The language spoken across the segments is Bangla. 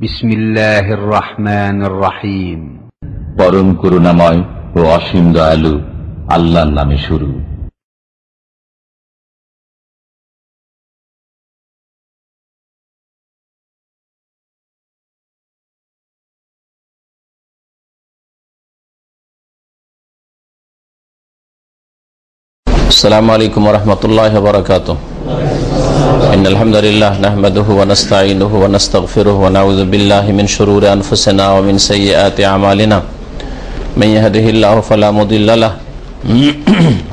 বিসমিল্লাহির রহমানির রহিম। পরম করুণাময় ও অসীম দয়ালু আল্লাহর নামে শুরু। আসসালামু আলাইকুম ওয়া রাহমাতুল্লাহি ওয়া বারাকাতুহু। ইন্নাল হামদালিল্লাহ নাহমাদুহু ওয়া নাস্তাঈনুহু ওয়া নাস্তাগফিরুহু ওয়া নাউযু বিল্লাহি মিন শুরুরি আনফুসিনা ওয়া মিন সাইয়্যাতি আমালিনা। মান ইয়াহদিহিল্লাহু ফালা মুদিল্লা লাহু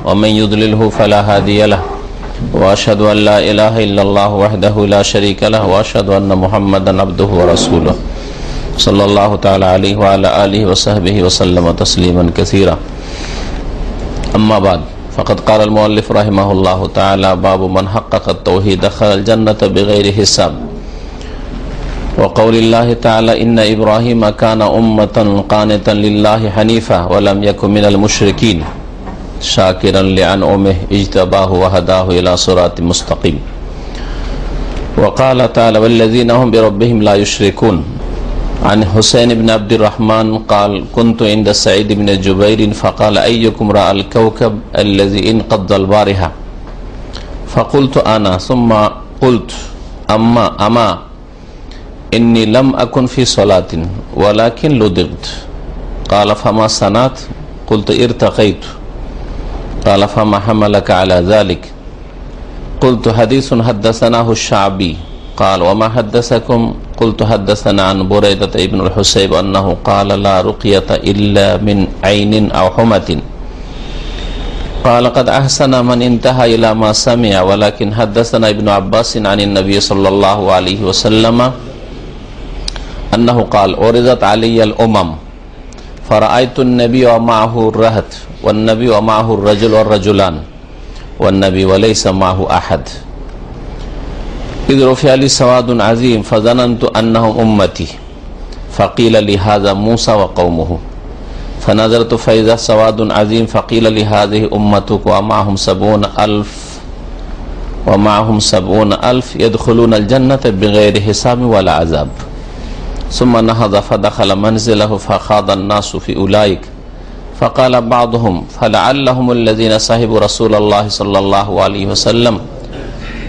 ওয়া মান ইউদ্লিলহু ফালা হাদিয়া লাহু। ওয়া আশহাদু আল লা ইলাহা ইল্লাল্লাহু ওয়াহদাহু লা শারীকা লাহু ওয়া আশহাদু আন্না মুহাম্মাদান আবদুহু ওয়া রাসূলুহু সাল্লাল্লাহু তাআলা আলাইহি ওয়া আলা আলিহি ওয়া সাহবিহি ওয়া সাল্লামা তাসলিমান কাসীরা। আম্মা বাদ। فقد قال المؤلف رحمه الله تعالى: باب من حقق التوحيد دخل الجنة بغير حساب. وقول الله تعالى: إن إبراهيم كان أمة قانتا لله حنيفا ولم يكن من المشركين شاكرا لأنعمه اجتباه وهداه إلى صراط مستقيم. وقال تعالى: والذين هم بربهم لا يشركون. عن حسين بن عبد الرحمن قال: كنت عند سعيد بن جبير فقال: أيكم رأى الكوكب الذي انقض البارحة؟ فقلت أنا، ثم قلت أما إني لم أكن في صلاة ولكن لدغت. قال: فما صنعت؟ قلت: ارتقيت. قال: فما حملك على ذلك؟ قلت: حديث حدثناه الشعبي. قال: وما حدثكم؟ قلت: حدثنا عن بريدة ابن الحسيب أنه قال: لا رقية إلا من عين أو حمة. قال: قد أحسن من انتهى إلى ما سمع، ولكن حدثنا ابن عباس عن النبي صلى الله عليه وسلم أنه قال: عرضت علي الأمم فرأيت النبي ومعه الرهط والنبي ومعه الرجل والرجلان والنبي وليس معه أحد. إذ رفع لي سواد عظيم فظننت أنهم أمتي، فقيل لي هذا موسى وقومه. فنظرت فإذا سواد عظيم فقيل لي هذه أمتك ومعهم 70,000 يدخلون الجنة بغير حساب ولا عذاب. ثم نهض فدخل منزله فخاض الناس في أولئك، فقال بعضهم: فلعلهم الذين صحبوا رسول الله صلى الله عليه وسلم.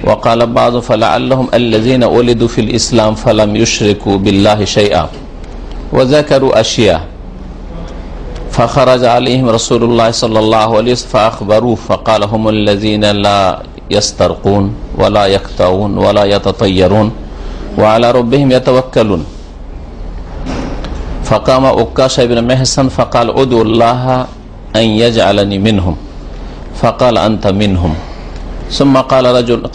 وقال بعض: فلعلهم الذين ولدوا في الإسلام فلم يشركوا بالله شيئا. وذكروا أشياء. فخرج عليهم رسول الله صلى الله عليه وسلم فأخبروه فقال: هم الذين لا يسترقون ولا يقطعون ولا يتطيرون وعلى ربهم يتوكلون. فقام عكاشة بن محصن فقال: ادعوا الله أن يجعلني منهم. فقال: أنت منهم. ثم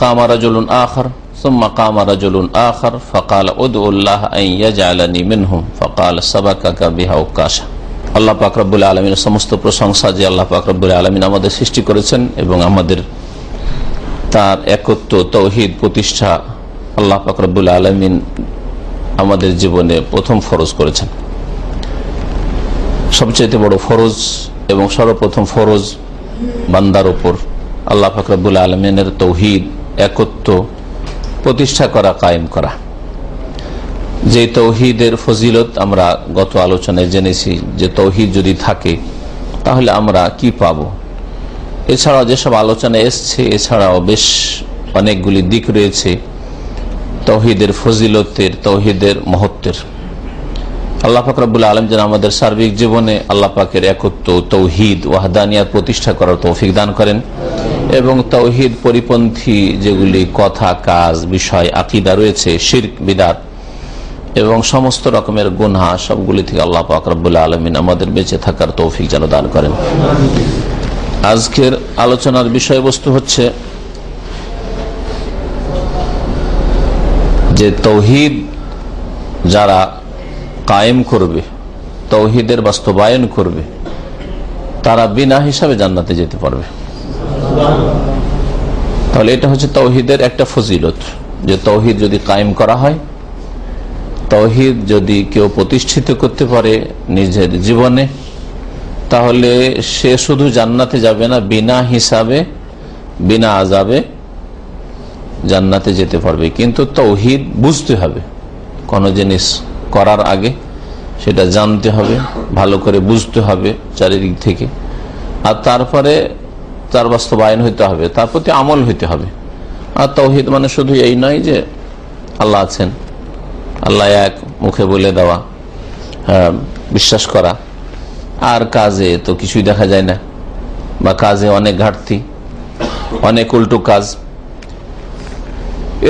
قام رجل آخر ثم قام رجل آخر فقال: ادعوا الله أن يجعلني منهم. فقال: سبقك بها عكاشة. আল্লাহ পাক রব্বুল আলামিনের সমস্ত প্রশংসা যে আল্লাহ পাক রব্বুল আলামিন আমাদের সৃষ্টি করেছেন এবং আমাদের তার একত্ব তাওহীদ প্রতিষ্ঠা আল্লাহ পাক রব্বুল আলামিন আমাদের জীবনে প্রথম ফরজ করেছেন। সবচেয়ে বড় ফরজ এবং সর্বপ্রথম ফরজ বান্দার উপর আল্লাহ পাক রব্বুল আলামিনের তাওহীদ একত্ব প্রতিষ্ঠা করা, কায়েম করা। যে তাওহীদের ফজিলত আমরা গত আলোচনায় জেনেছি যে তাওহীদ যদি থাকে তাহলে আমরা কি পাব। এছাড়াও যেসব আলোচনা এসছে এছাড়াও বেশ অনেকগুলি দিক রয়েছে তাওহীদের ফজিলতের, তাওহীদের মহত্বের। আল্লাহ পাক রব্বুল আলামিন যেন আমাদের সার্বিক জীবনে আল্লাহ পাকের একত্ব, তাওহীদ, ওয়াহদানিয়াত প্রতিষ্ঠা করার তৌফিক দান করেন এবং তাওহীদ পরিপন্থী যেগুলি কথা, কাজ, বিষয়, আকীদা রয়েছে, শিরক, বিদআত এবং সমস্ত রকমের গুনাহ সবগুলি থেকে আল্লাহ পাক রব্বুল আলামিন আমাদের বেঁচে থাকার তৌফিক যেন দান করেন। আজকের আলোচনার বিষয়বস্তু হচ্ছে যে তাওহীদ যারা কায়েম করবে, তাওহীদের বাস্তবায়ন করবে, তারা বিনা হিসাবে জান্নাতে যেতে পারবে। তাহলে এটা হচ্ছে তাওহীদের একটা ফজিলত যে তাওহীদ যদি কায়েম করা হয়, তাওহীদ যদি কেউ প্রতিষ্ঠিত করতে পারে নিজের জীবনে, তাহলে সে শুধু জান্নাতে যাবে না, বিনা হিসাবে বিনা আযাবে জান্নাতে যেতে পারবে। কিন্তু তাওহীদ বুঝতে হবে, কোন জিনিস করার আগে সেটা জানতে হবে, ভালো করে বুঝতে হবে চারিদিক থেকে, আর তারপরে তার বাস্তবায়ন হইতে হবে, তার প্রতি আমল হইতে হবে। আর তাওহীদ মানে শুধু এই নয় যে আল্লাহ আছেন, আল্লাহ এক, মুখে বলে দেওয়া, বিশ্বাস করা, আর কাজে তো কিছুই দেখা যায় না, বা কাজে অনেক ঘাটতি, অনেক উল্টো কাজ,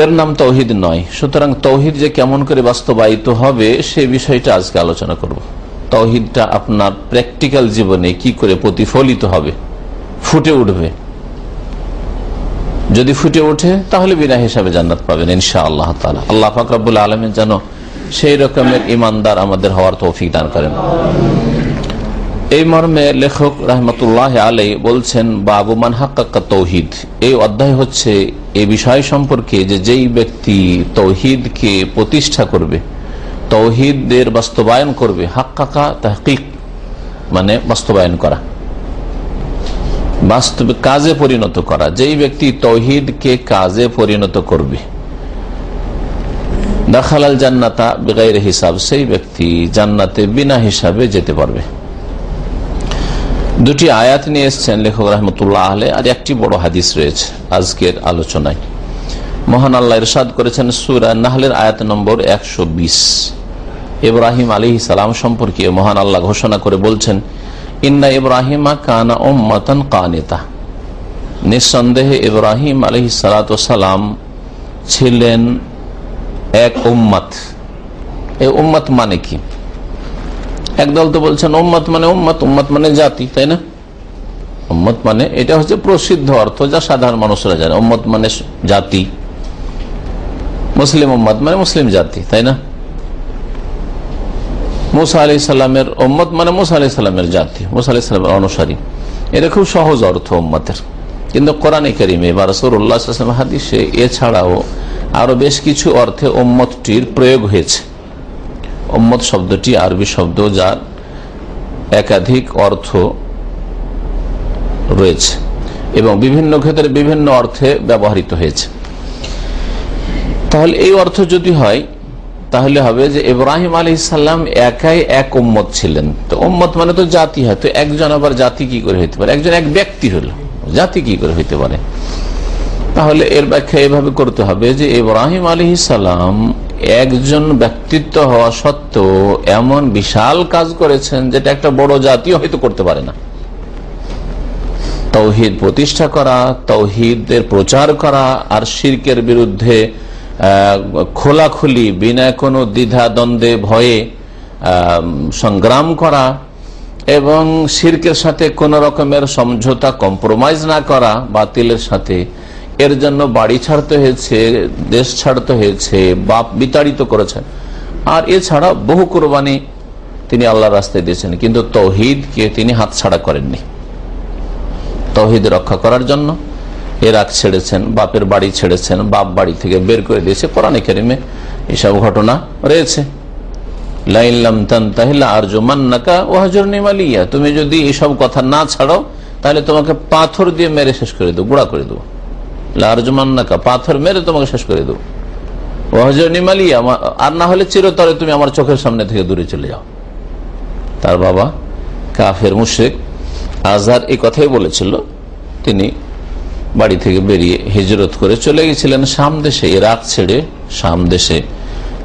এর নাম তাওহীদ নয়। সুতরাং তাওহীদ যে কেমন করে বাস্তবায়িত হবে সে বিষয়টা আজকে আলোচনা করব। তাওহীদটা আপনার প্র্যাকটিক্যাল জীবনে কি করে প্রতিফলিত হবে, ফুটে উঠবে। যদি ফুটে ওঠে তাহলে বিনা হিসাবে জান্নাত পাবেন ইনশাআল্লাহ তাআলা। আল্লাহ পাক রব্বুল আলামিন যেন সেই রকমের ঈমানদার আমাদের হওয়ার তৌফিক দান করেন। এই মর্মে লেখক রাহমাতুল্লাহ আলাইহি বলছেন, বাবু মান হাক্কাকা তাওহীদ। এই অধ্যায় হচ্ছে এই বিষয় সম্পর্কে যে যেই ব্যক্তি তাওহীদকে প্রতিষ্ঠা করবে, তাওহীদের বাস্তবায়ন করবে। হাক্কাকা তাহকিক মানে বাস্তবায়ন করা, বাস্তবে কাজে পরিণত করা। যেই ব্যক্তি তাওহীদকে কাজে পরিণত করবে, দাখালাল জান্নাতা বিগাইরি হিসাব, সেই ব্যক্তি জান্নাতে বিনা হিসাবে যেতে পারবে। দুটি আয়াত নিয়ে এসছেন লেখক রাহমাতুল্লাহ আলাইহি, আর একটি বড় হাদিস রয়েছে আজকের আলোচনায়। মহান আল্লাহ ইরশাদ করেছেন সূরা নাহলের আয়াত নম্বর 120। ইব্রাহিম আলাইহিস সালাম সম্পর্কে মহান আল্লাহ ঘোষণা করে বলছেন, ইন্না ইব্রাহিমা কানা উম্মাতান কানিতা। নিঃসন্দেহে ইব্রাহিম আলাইহিস সালাতু সালাম ছিলেন এক উম্মত। এই উম্মত মানে কি? একদল তো বলছেন উম্মত মানে উম্মত, উম্মত মানে জাতি, তাই না? উম্মত মানে এটা হচ্ছে প্রসিদ্ধ অর্থ যা সাধারণ মানুষরা জানে। উম্মত মানে জাতি, মুসলিম উম্মত মানে মুসলিম জাতি, তাই না? মুসা আলাইহিস সালামের উম্মত মানে মুসা আলাইহিস সালামের জাতি, মুসা আলাইহিস সালামের অনুসারী। এটা খুব সহজ অর্থ উম্মতের। কিন্তু কোরআনে কারিমে বা রাসূলুল্লাহ সাল্লাল্লাহু আলাইহি ওয়াসাল্লাম হাদিসে এছাড়াও আরো বেশ কিছু অর্থে উম্মতটির প্রয়োগ হয়েছে। উম্মত শব্দটি আরবি শব্দ, যার একাধিক অর্থ রয়েছে এবং বিভিন্ন ক্ষেত্রে বিভিন্ন অর্থে ব্যবহৃত হয়েছে। তাহলে এই অর্থ যদি হয় তাহলে হবে যে ইব্রাহিম আলাইহিস সালাম একাই এক উম্মত ছিলেন। তো উম্মত মানে তো জাতি হয়, তো একজন আবার জাতি কি করে হইতে পারে? একজন এক ব্যক্তি হলো, জাতি কি করে হইতে পারে? তাহলে এর ব্যাখ্যা এভাবে করতে হবে যে ইব্রাহিম আলাইহিস সালাম একজন ব্যক্তিত্ব হওয়া সত্ত্বেও এমন বিশাল কাজ করেছেন যেটা একটা বড় জাতিও হয়তো করতে পারে না। তাওহীদ প্রতিষ্ঠা করা, তাওহীদের প্রচার করা, আর শিরকের বিরুদ্ধে খোলাখুলি বিনা কোনো দ্বিধা দ্বন্দ্বে ভয়ে সংগ্রাম করা, এবং শিরকের সাথে কোন রকমের সমঝোতা কম্প্রোমাইজ না করা বাতিলের সাথে। এর জন্য বাড়ি ছাড়তে হয়েছে, দেশ ছাড়তে হয়েছে, বাপ বিতাড়িত করেছেন, আর এছাড়া বহু কোরবানি তিনি আল্লাহর রাস্তায় দিয়েছেন। কিন্তু তাওহীদকে তিনি হাতছাড়া করেননি। তাওহীদ রক্ষা করার জন্য ইরাক ছেড়েছেন, বাপের বাড়ি ছেড়েছেন, বাপ বাড়ি থেকে বের করে দিয়েছে। কোরআনে কারিমে এসব ঘটনা রয়েছে। লাইন লাম তানতাহি লাআরজুমান্নাকা ওয়াহজুরনি মালিয়া, তুমি যদি এসব কথা না ছাড়ো তাহলে তোমাকে পাথর দিয়ে মেরে শেষ করে দেবো, গুঁড়া করে দেবো। লাআরজুমান্নাকা, পাথর মেরে তোমাকে শেষ করে দেবো। ওয়াহজুরনি মালিয়া, আর না হলে চিরতরে তুমি আমার চোখের সামনে থেকে দূরে চলে যাও। তার বাবা কাফের মুশরিক আজহার এই কথাই বলেছিল। তিনি বাড়ি থেকে বেরিয়ে হিজরত করে চলে গেছিলেন শাম দেশে, ইরাক ছেড়ে শাম দেশে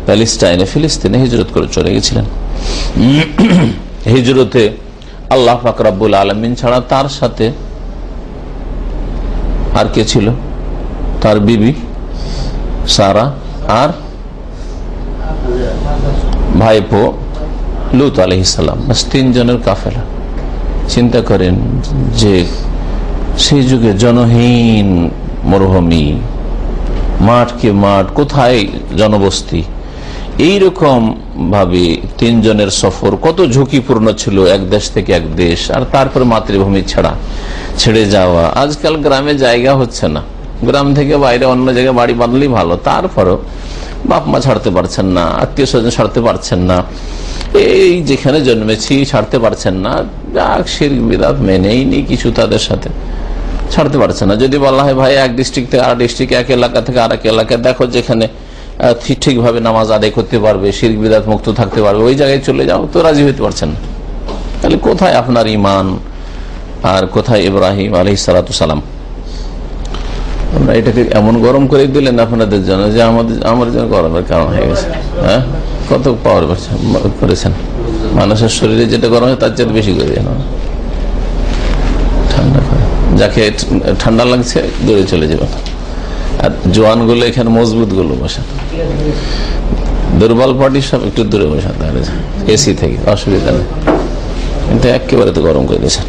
প্যালেস্টাইনে ফিলিস্তিনে হিজরত করে চলে গেছিলেন। হিজরতে আল্লাহ পাক রব্বুল আলামিন ছাড়া তার সাথে আর কে ছিল? তার বিবি সারা আর ভাইপো লূত আলাইহিস সালাম, বাস তিনজনের কাফেলা। চিন্তা করেন যে সেই যুগে জনহীন মরুভূমি, মাঠকে মাঠ, কোথায় জনবস্তি, এইরকম ভাবে তিনজনের সফর কত ঝুঁকিপূর্ণ ছিল, এক দেশ থেকে এক দেশ, আর তারপর মাতৃভূমি ছেড়ে যাওয়া। আজকাল গ্রামে জায়গা হচ্ছে না, গ্রাম থেকে বাইরে অন্য জায়গায় বাড়ি বাঁধলেই ভালো, তারপরও বাপ মা ছাড়তে পারছেন না, আত্মীয় স্বজন ছাড়তে পারছেন না, এই যেখানে জন্মেছি ছাড়তে পারছেন না, শিরক বিদআত মেনেই নি কিছু তাদের সাথে ছাড়তে পারছে না। যদি বলা হয় ভাই এক ডিস্ট্রিক্ট থেকে আর ডিস্ট্রিক্ট, এক এলাকা থেকে আর এক এলাকায়, দেখো যেখানে ঠিকভাবে নামাজ আদায় করতে পারবে, শিরক বিদআত মুক্ত থাকতে পারবে, ওই জায়গায় চলে যাও, তো রাজি হইতে পারছেন না। তাহলে কোথায় আপনার ইমান আর কোথায় ইব্রাহিম আলাইহিস সালাতু সালাম? আমরা এটাকে এমন গরম করে দিলেন আপনাদের জন্য যে আমার জন্য গরমের কারণ হয়ে গেছে। হ্যাঁ, কত পাওয়ার করেছেন, মানুষের শরীরে যেটা গরম হয় তার চেয়ে বেশি করে দেন। ঠান্ডা করে, যাকে ঠান্ডা লাগছে দূরে চলে যাবে, আর জোয়ান গুলো এখানে, মজবুত গুলো বসে, দুর্বল পার্টি সব একটু দূরে বসে, তাহলে এসি থেকে অসুবিধা নেই, কিন্তু একেবারে তো গরম করে দিয়েছেন।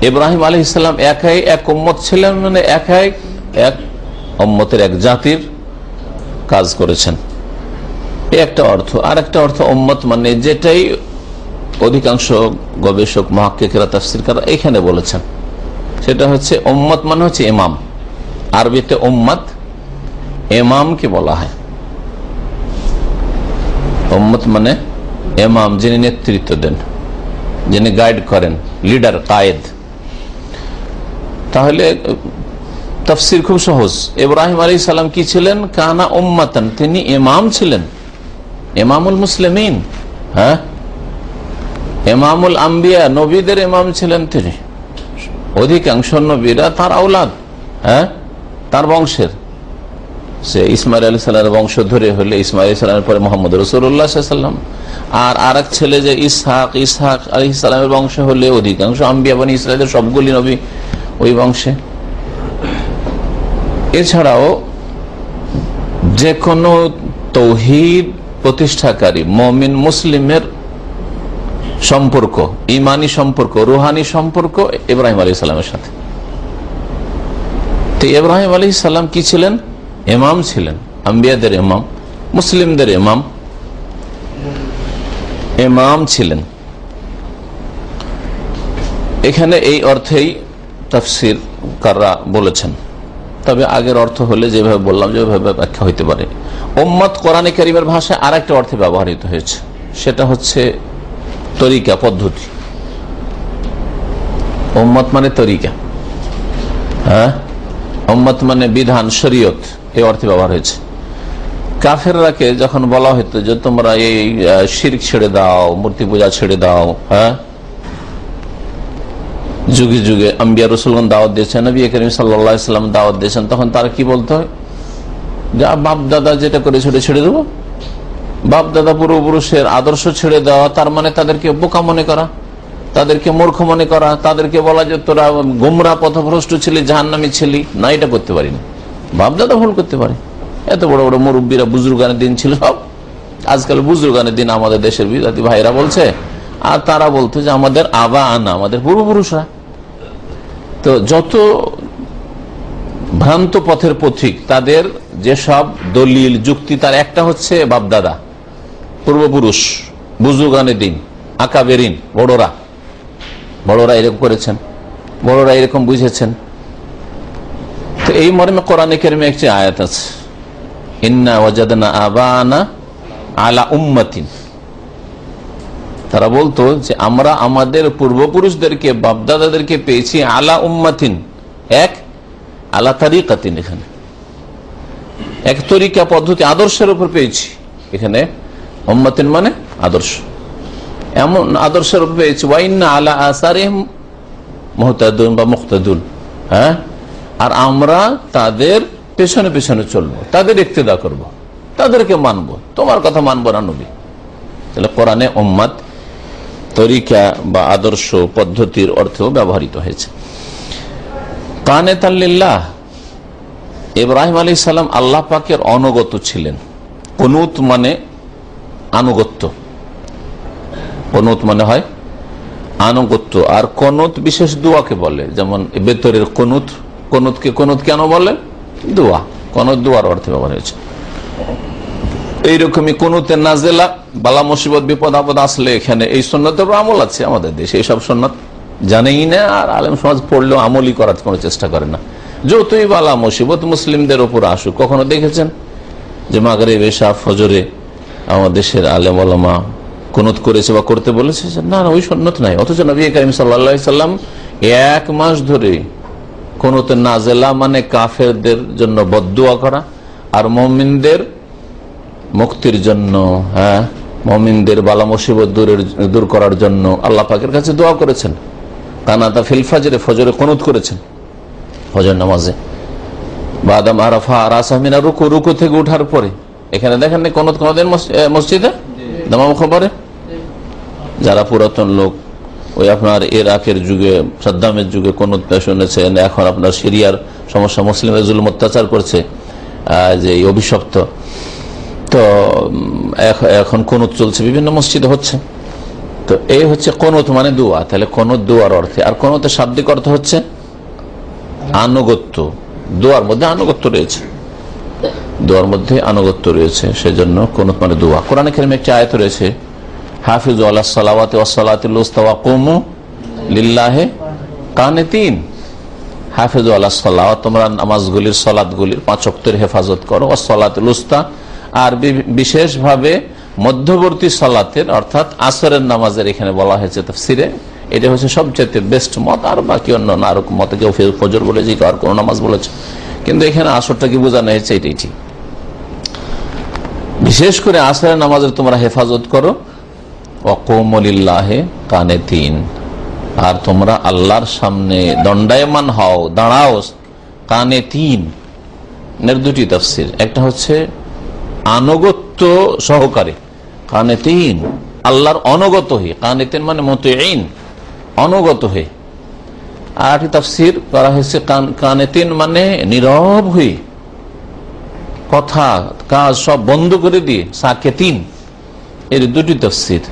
ইব্রাহিম আলাইহিস সালাম একাই এক উম্মত ছিলেন, মানে একাই এক উম্মতের, এক জাতির কাজ করেছেন, একটা অর্থ। আর একটা অর্থ উম্মত মানে যেটাই অধিকাংশ গবেষক মুহাক্কিকরা তাফসীরকাররা এখানে বলেছেন, সেটা হচ্ছে উম্মত মানে হচ্ছে ইমাম। আরবিতে উম্মত ইমামকে বলা হয়। উম্মত মানে ইমাম, যিনি নেতৃত্ব দেন, যিনি গাইড করেন, লিডার, কায়েদ। তাহলে তাফসীর খুব সহজ। ইব্রাহিম আলাইহিস সালাম কি ছিলেন? কানা উম্মাতান, তিনি ইমাম ছিলেন, ইমামুল মুসলিমিন। হ্যাঁ, ইমামুল আম্বিয়া, নবীদের ইমাম ছিলেন তিনি। অধিকাংশ নবীরা তার আওলাদ, হ্যাঁ, তার বংশের। সে ইসমাইল আলাইহিস সালামের বংশ ধরে হলে ইসমাইল আলাইহিস সালামের পরে মুহাম্মদ রাসূলুল্লাহ সাল্লাল্লাহু আলাইহি ওয়াসাল্লাম, আর আরেক ছেলে যে ইসহাক আলাইহিস সালামের বংশ হলে অধিকাংশ আম্বিয়া বনি ইসরাইলের সবগুলি নবী ওই বংশে। এছাড়াও যে কোনো তৌহিদ প্রতিষ্ঠাকারী মুমিন মুসলিমের সম্পর্ক, ইমানি সম্পর্ক, রুহানি সম্পর্ক ইব্রাহিম আলাইহিস সালামের সাথে। তো ইব্রাহিম আলাইহিস সালাম কি ছিলেন? ইমাম ছিলেন, আম্বিয়াদের ইমাম, মুসলিমদের ইমাম, ইমাম ছিলেন। এখানে এই অর্থেই তাফসীর কাররা বলেছেন। তবে আগের অর্থ হলে যেভাবে বললাম, যেভাবে ব্যাখ্যা হইতে পারে। উম্মত কোরআনে কারীমের ভাষায় আর একটা অর্থে ব্যবহৃত হয়েছে, সেটা হচ্ছে তরিকা, পদ্ধতি। উম্মত মানে তরিকা, হ্যাঁ, উম্মত মানে বিধান, শরীয়ত, এই অর্থে ব্যবহার হয়েছে। কাফেররাকে যখন বলা হতো যে তোমরা এই শিরক ছেড়ে দাও, মূর্তি পূজা ছেড়ে দাও, হ্যাঁ, যুগে যুগে আম্বিয়া রাসূলগণ দাওয়াত দিয়েছেন, নবী করিম সাল্লাল্লাহু আলাইহি ওয়াসাল্লাম দাওয়াত দিয়েছেন, তখন তারা কি বলতো? যে বাপ দাদা যেটা করেছে ওটা ছেড়ে দেবো। বাপ দাদা পূর্বপুরুষের আদর্শ ছেড়ে দেওয়া, তার মানে তাদেরকে বোকা মনে করা, তাদেরকে মূর্খ মনে করা, তাদেরকে বলা যে তোরা গোমরা পথভ্রষ্ট ছিলি, জাহান্নামী ছিলি। না, এটা করতে পারি না। বাপ দাদা ভুল করতে পারে, এত বড় বড় মুরব্বীরা, বুজুর্গানের দিন ছিল সব। আজকাল বুজুর্গানের দিন আমাদের দেশের বিজাতি ভাইরা বলছে, আর তারা বলতো যে আমাদের আবা আনা, আমাদের পূর্বপুরুষরা। তো যত ভ্রান্ত পথের পথিক, তাদের যেসব দলিল যুক্তি, তার একটা হচ্ছে বাপদাদা, পূর্বপুরুষ, বুজুর্গানের দিন, আকাবেরিন, বড়রা এরকম করেছেন, বড়রা এরকম বুঝেছেন। তো এই মর্মে কোরআনে কারিমে একটি আয়াত আছে, ইন্না ওয়াজাদনা আবানা আলা উম্মাতিন। তারা বলতো যে আমরা আমাদের পূর্বপুরুষদেরকে, বাপদাদাদেরকে পেয়েছি আলা উম্মাতিন, এক আলা তারিকাতিন, এখানে এক তরিকা, পদ্ধতি, আদর্শের উপর পেয়েছি। এখানে উম্মাতিন মানে আদর্শ, এমন আদর্শের উপর পেয়েছি। ওয়াইন্না আলা আসারিহিম মুহতাদুন বা মুক্তাদুন, হ্যাঁ, আর আমরা তাদের পেছনে পেছনে চলবো, তাদের ইক্তেদা করব, তাদেরকে মানব, তোমার কথা মানব না নবী। তাহলে কোরআনে উম্মত তরিকা বা আদর্শ পদ্ধতির অর্থেও ব্যবহৃত হয়েছে। কানেতান লিল্লাহ, ইব্রাহিম আলাইহিস সালাম আল্লাহ পাকের অনুগত ছিলেন। কুনুত মানে আনুগত্য, কুনুত মানে হয় আনুগত্য। আর কুনুত বিশেষ দোয়াকে বলে, যেমন বেতরের কুনুত, কুনুতকে কুনুত কেন বলে? দোয়া, কুনুত দোয়ার অর্থে ব্যবহার হয়েছে। এইরকমই কুনুতের নাজেলা, বালা মুসিবত বিপদ আপদ আসলে এখানে এই সুন্নতের আমল আছে আমাদের দেশে। এইসব সুন্নত জানেই না, আর আলেম সমাজ পড়লেও আমলই করার কোনো চেষ্টা করে না। যতই বালা মুসিবত মুসলিমদের উপর আসুক, কখনো দেখেছেন যে মাগরিব এশা ফজরে আমাদের দেশের আলেম ওলামা কুনুত করেছে বা করতে বলেছে? না, ওই সুন্নত নাই। অথচ নবী করিম সাল্লাল্লাহু আলাইহি সাল্লাম 1 মাস ধরে কুনুতে নাজেলা মানে কাফেরদের জন্য বদদুয়া করা, আর মুমিনদের মুক্তির জন্য, হ্যাঁ, মুমিনদের বালা মুসিবত দূর করার জন্য আল্লাহ পাকের কাছে দোয়া করেছেন। কানাতা ফিল ফাজরে, ফজরে কুনুত করেছেন ফজর নামাজে। বাদাম আরাফা রাসা মিনা রুকু, রুকু থেকে উঠার পরে। এখানে দেখেন কুনুত কোনদিন মসজিদে দামাম খবরে? যারা পুরাতন লোক, ওই আপনার ইরাকের যুগে, সাদ্দামের যুগে কুনুত শুনেছেন, এখন আপনার সিরিয়ার সমস্যা, মুসলিমের জুলুম অত্যাচার করছে, যে অভিশপ্ত, তো এখন কুনুত চলছে, বিভিন্ন মসজিদে হচ্ছে। তো এই হচ্ছে কুনুত মানে দোয়া। তাহলে কুনুত দোয়ার অর্থে, আর কুনুতের শাব্দিক অর্থ হচ্ছে আনুগত্য। দোয়ার মধ্যে আনুগত্য রয়েছে, দোয়ার মধ্যে আনুগত্য রয়েছে, সেজন্য কুনুত মানে দোয়া। কোরআনে কারিমে একটি আয়াত রয়েছে, হাফিজু আলাস সালাওয়াতি ওয়াস সালাতিল উস্তা ওয়া কুমু লিল্লাহি কানিতিন। হাফিজু আলাস সালাওয়াত, তোমরা নামাজগুলির, সালাতগুলির, 5 ওয়াক্তের হেফাজত করো, ওয়াস সালাতিল উস্তা, আর বিশেষভাবে মধ্যবর্তী সালাতের অর্থাৎ আসরের নামাজের এখানে বলা হয়েছে তাফসিরে। এটা হচ্ছে সবচেয়ে বেস্ট মত, আর বাকি অন্য আরো মতে কেউ ফজর বলেছে, আর কোন নামাজ বলেছে, কিন্তু এখানে আসরটা কি বোঝানো হয়েছে এটাই ঠিক। বিশেষ করে আসরের নামাজের তোমরা হেফাজত করো, ওয়াকুমু লিল্লাহি কানিতিন, আর তোমরা আল্লাহর সামনে দণ্ডায়মান হও, দাঁড়াও। কানিতিন এর দুটি তাফসির, একটা হচ্ছে আনুগত্য সহকারে, কানিতিন আল্লাহর অনুগত হয়ে, কানিতিন মানে মুতিঈন, অনুগত হয়ে। আর তাফসির করা হয়েছে কানিতিন মানে নীরব হয়ে, কথা কাজ সব বন্ধ করে দিয়ে, সাকেতিন। এর দুটি তাফসির।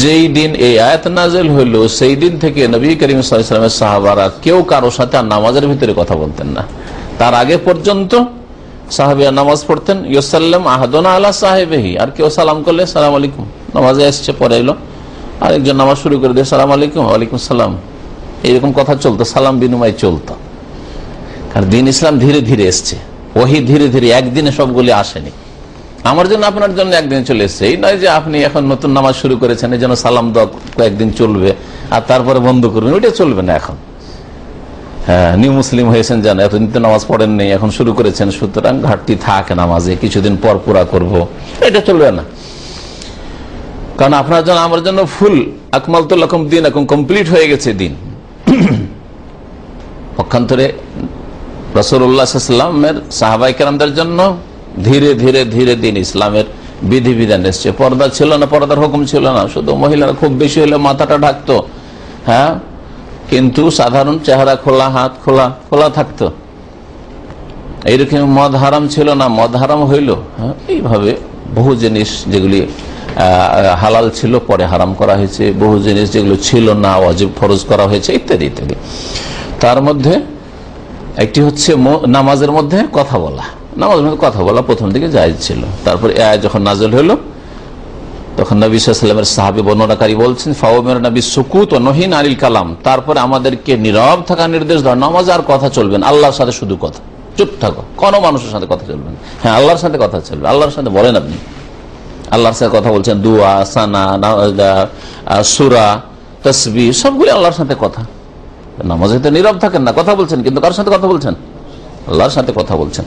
যেই দিন এই আয়াত নাযিল হইল, সেই দিন থেকে নবী করিম সাল্লাল্লাহু আলাইহি ওয়াসাল্লামের সাহাবারা কেউ কারোর সাথে আর নামাজের ভিতরে কথা বলতেন না। তার আগে পর্যন্ত সাহাবিয়া নামাজ পড়তেন, ইউসাল্লাম আহাদুনা আলা সাহিবিহি, আর কেউ সালাম করলে সালাম আলাইকুম, নামাজে এসছে, পরে এলো আরেকজন নামাজ শুরু করে দিয়ে সালাম আলাইকুম, ওয়ালাইকুম সালাম, এইরকম কথা চলতো, সালাম বিনিময় চলতো। কারণ দিন ইসলাম ধীরে ধীরে এসছে, ওহি ধীরে ধীরে, একদিনে সবগুলি আসেনি। আমার জন্য আপনার জন্য একদিন চলে এসছে, এই নয় যে আপনি এখন নতুন নামাজ শুরু করেছেন, এই জন্য সালাম দেওয়া কয়েকদিন চলবে আর তারপরে বন্ধ করবেন, ওইটা চলবে না এখন। হ্যাঁ, নিউ মুসলিম হয়েছেন, জান এতদিন তো নামাজ পড়েন নেই, এখন শুরু করেছেন, সুতরাং ঘাটতি থাকে নামাজে, কিছুদিন পর পুরা করব, এটা চলবে না। কারণ আপনার জন্য আমার জন্য ফুল আকমালতুল লাকুম দীনাকুম, কমপ্লিট হয়ে গেছে দিন। পক্ষান্তরে রাসূলুল্লাহ সাল্লাল্লাহু আলাইহি ওয়াসাল্লামের সাহাবায়ে কেরামদের জন্য ধীরে ধীরে ধীরে দিন ইসলামের বিধিবিধান এসছে। পর্দা ছিল না, পর্দার হুকুম ছিল না, শুধু মহিলারা খুব বেশি হলে মাথাটা ঢাকতো, হ্যাঁ, কিন্তু সাধারণ চেহারা খোলা, হাত খোলা খোলা থাকতো। এইরকম মদ হারাম ছিল না, মদ হারাম হইল। হ্যাঁ, এইভাবে বহু জিনিস যেগুলি হালাল ছিল পরে হারাম করা হয়েছে, বহু জিনিস যেগুলো ছিল না ওয়াজিব ফরজ করা হয়েছে, ইত্যাদি ইত্যাদি। তার মধ্যে একটি হচ্ছে নামাজের মধ্যে কথা বলা। নামাজের মধ্যে কথা বলা প্রথম দিকে জায়েজ ছিল, তারপরে এই আয়াত যখন নাযিল হলো তখন নবী সাল্লাল্লাহু আলাইহি ওয়াসাল্লামের সাহাবী বর্ণনাকারী বলছেন, ফাওয়ামির নবী সুকুত ওয়া নহিন আনিল কালাম, তারপরে আমাদেরকে নীরব থাকার নির্দেশ দেওয়া, নামাজ আর কথা চলবে না, আল্লাহর সাথে শুধু কথা, চুপ থাকো, কোনো মানুষের সাথে কথা চলবে না। হ্যাঁ, আল্লাহর সাথে কথা চলবে, আল্লাহর সাথে বলেন আপনি, আল্লাহর সাথে কথা বলছেন, দুয়া, সানা, সূরা, তাসবিহ, সবগুলি আল্লাহর সাথে কথা। নামাজে তো নীরব থাকেন না, কথা বলছেন, কিন্তু কার সাথে কথা বলছেন? আল্লাহর সাথে কথা বলছেন।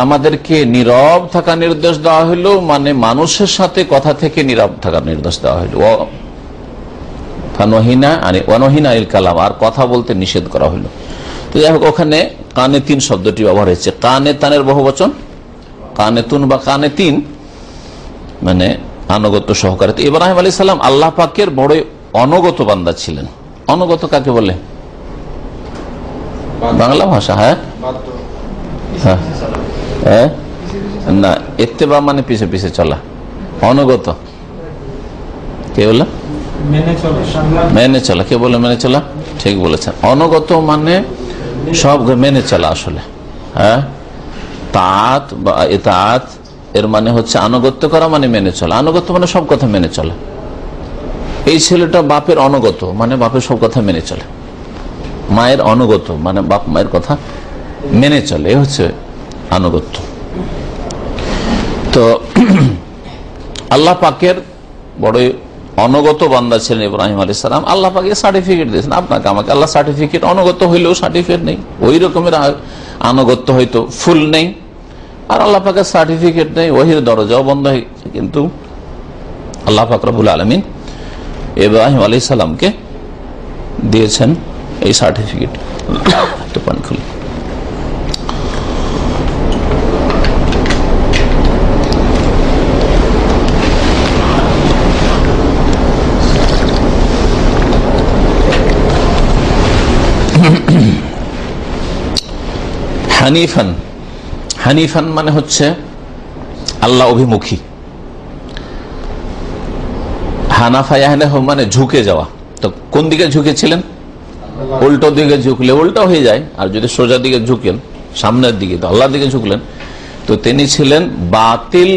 আমাদেরকে নীরব থাকার নির্দেশ দেওয়া হইল, মানে মানুষের সাথে কথা থেকে নীরব থাকার নির্দেশ দেওয়া হইল। কালাম, আর কথা বলতে নিষেধ করা হইল। তো যাই হোক, ওখানে কানে তিন শব্দটি ব্যবহার হয়েছে। কানে তানের বহুবচন, কানে তুন বা কানে তিন মানে আনুগত্য সহকারে। তো ইব্রাহিম আলাইহিস সালাম আল্লাহ পাকের বড় অনুগত বান্দা ছিলেন। অনুগত কাকে বলে? বাংলা ভাষা। হ্যাঁ, না, ইত্তেবা মানে পিছে পিছে চলা, অনুগত কে বলে? মেনে চলা। কে বলে মেনে চলা? ঠিক বলেছেন। অনুগত মানে সব মেনে চলা আসলে। হ্যাঁ, তাআত বা ইতাআত এর মানে হচ্ছে আনুগত্য করা, মানে মেনে চলা। আনুগত্য মানে সব কথা মেনে চলা। এই ছেলেটা বাপের অনুগত, মানে বাপের সব কথা মেনে চলে। মায়ের অনুগত মানে বাপ মায়ের কথা মেনে চলে, এই হচ্ছে আনুগত্য। তো আল্লাহ পাকের বড় অনগত বান্দা ছিলেন ইব্রাহিম আলাইহিস সালাম, আল্লাহ পাক সার্টিফিকেট দিয়েছেন আপনাকে আমাকে। আল্লাহ সার্টিফিকেট, অনগত হইলেও সার্টিফিকেট নেই, ওই রকমের আনুগত্য হয়তো ফুল নেই, আর আল্লাহ পাকের সার্টিফিকেট নেই, ওহির দরজাও বন্ধ হয়ে। কিন্তু আল্লাহ পাক রব্বুল আলামিন ইব্রাহিম আলাইহিস সালামকে দিয়েছেন এই সার্টিফিকেট। একটু পানি খুলি। হানিফান, হানিফান মানে হচ্ছে আল্লাহ অভিমুখী। হানাফায়াহ মানে ঝুঁকে যাওয়া। তো কোন দিকে ঝুঁকেছিলেন? উল্টো দিকে ঝুঁকলে উল্টো হয়ে যায়, আর যদি সোজা দিকে ঝুঁকেন সামনের দিকে তো আল্লাহর দিকে ঝুঁকলেন। তো তিনি ছিলেন বাতিল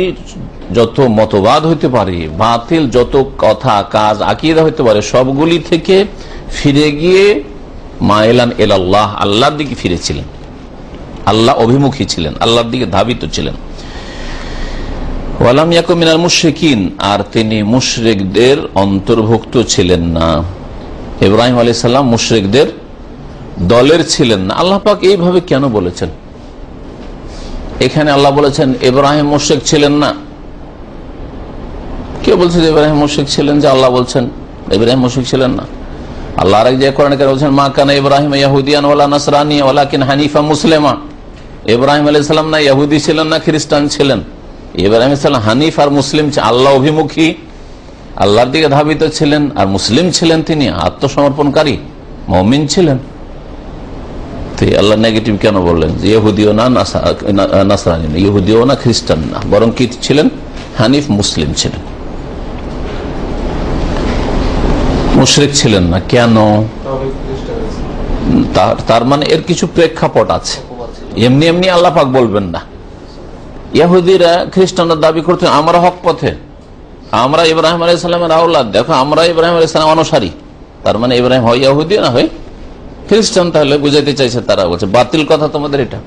যত মতবাদ হইতে পারে, বাতিল যত কথা কাজ আকীদা হইতে পারে, সবগুলি থেকে ফিরে গিয়ে মাইলান ইলাল্লাহ, আল্লাহর দিকে ফিরেছিলেন, আল্লাহ অভিমুখী ছিলেন, আল্লাহর দিকে ধাবিত ছিলেন। ওয়ালাম ইয়াকুম মিনাল মুশরিকিন, আর তিনি মুশরিকদের অন্তর্ভুক্ত ছিলেন না। ইব্রাহিম আলাইহিস সালাম মুশরিকদের দলের ছিলেন না। আল্লাহ পাক এইভাবে কেন বলেছেন? এখানে আল্লাহ বলেছেন ইব্রাহিম মুশরিক ছিলেন না। কে বলছে যে ইব্রাহিম মুশরিক ছিলেন? যে আল্লাহ বলছেন ইব্রাহিম মুশরিক ছিলেন না। আল্লাহ আরেক জায়গায় কোরআনে কারিমে বলেছেন মা কানা ইব্রাহিম ইয়াহুদিয়ান ওয়ালা নাসরানিয়া ওয়ালাকিন হানিফা মুসলিমা। ইব্রাহিম আলাইহিস সালাম না ইহুদি ছিলেন না খ্রিস্টান ছিলেন, ইব্রাহিম আলাইহিস সালাম হানিফ আর মুসলিম, আল্লাহ অভিমুখী, আল্লাহর দিকে ধাবিত ছিলেন, আর মুসলিম ছিলেন, তিনি আত্মসমর্পণকারী মুমিন ছিলেন। তো আল্লাহ নেগেটিভ কেন বললেন? যে ইহুদিও না নাসরানি না, ইহুদিও না খ্রিস্টান না, বরং কি ছিলেন? হানিফ মুসলিম ছিলেন, মুশরিক ছিলেন না। কেন? তার মানে এর কিছু প্রেক্ষাপট আছে, এমনি এমনি আল্লাহ পাক বলবেন না। ইহুদিরা খ্রিস্টানরা দাবি করতে আমরা হক পথে, আমরা ইব্রাহিম আলাইহিস সালামের আওলাদ, দেখো আমরা ইব্রাহিম আলাইহিস সালাম অনুসারী। তার মানে ইব্রাহিম হয় ইহুদি না হয় খ্রিস্টান। তাহলে বুঝাইতে চাইছে তারা, বলছে বাতিল কথা তোমাদের এটা।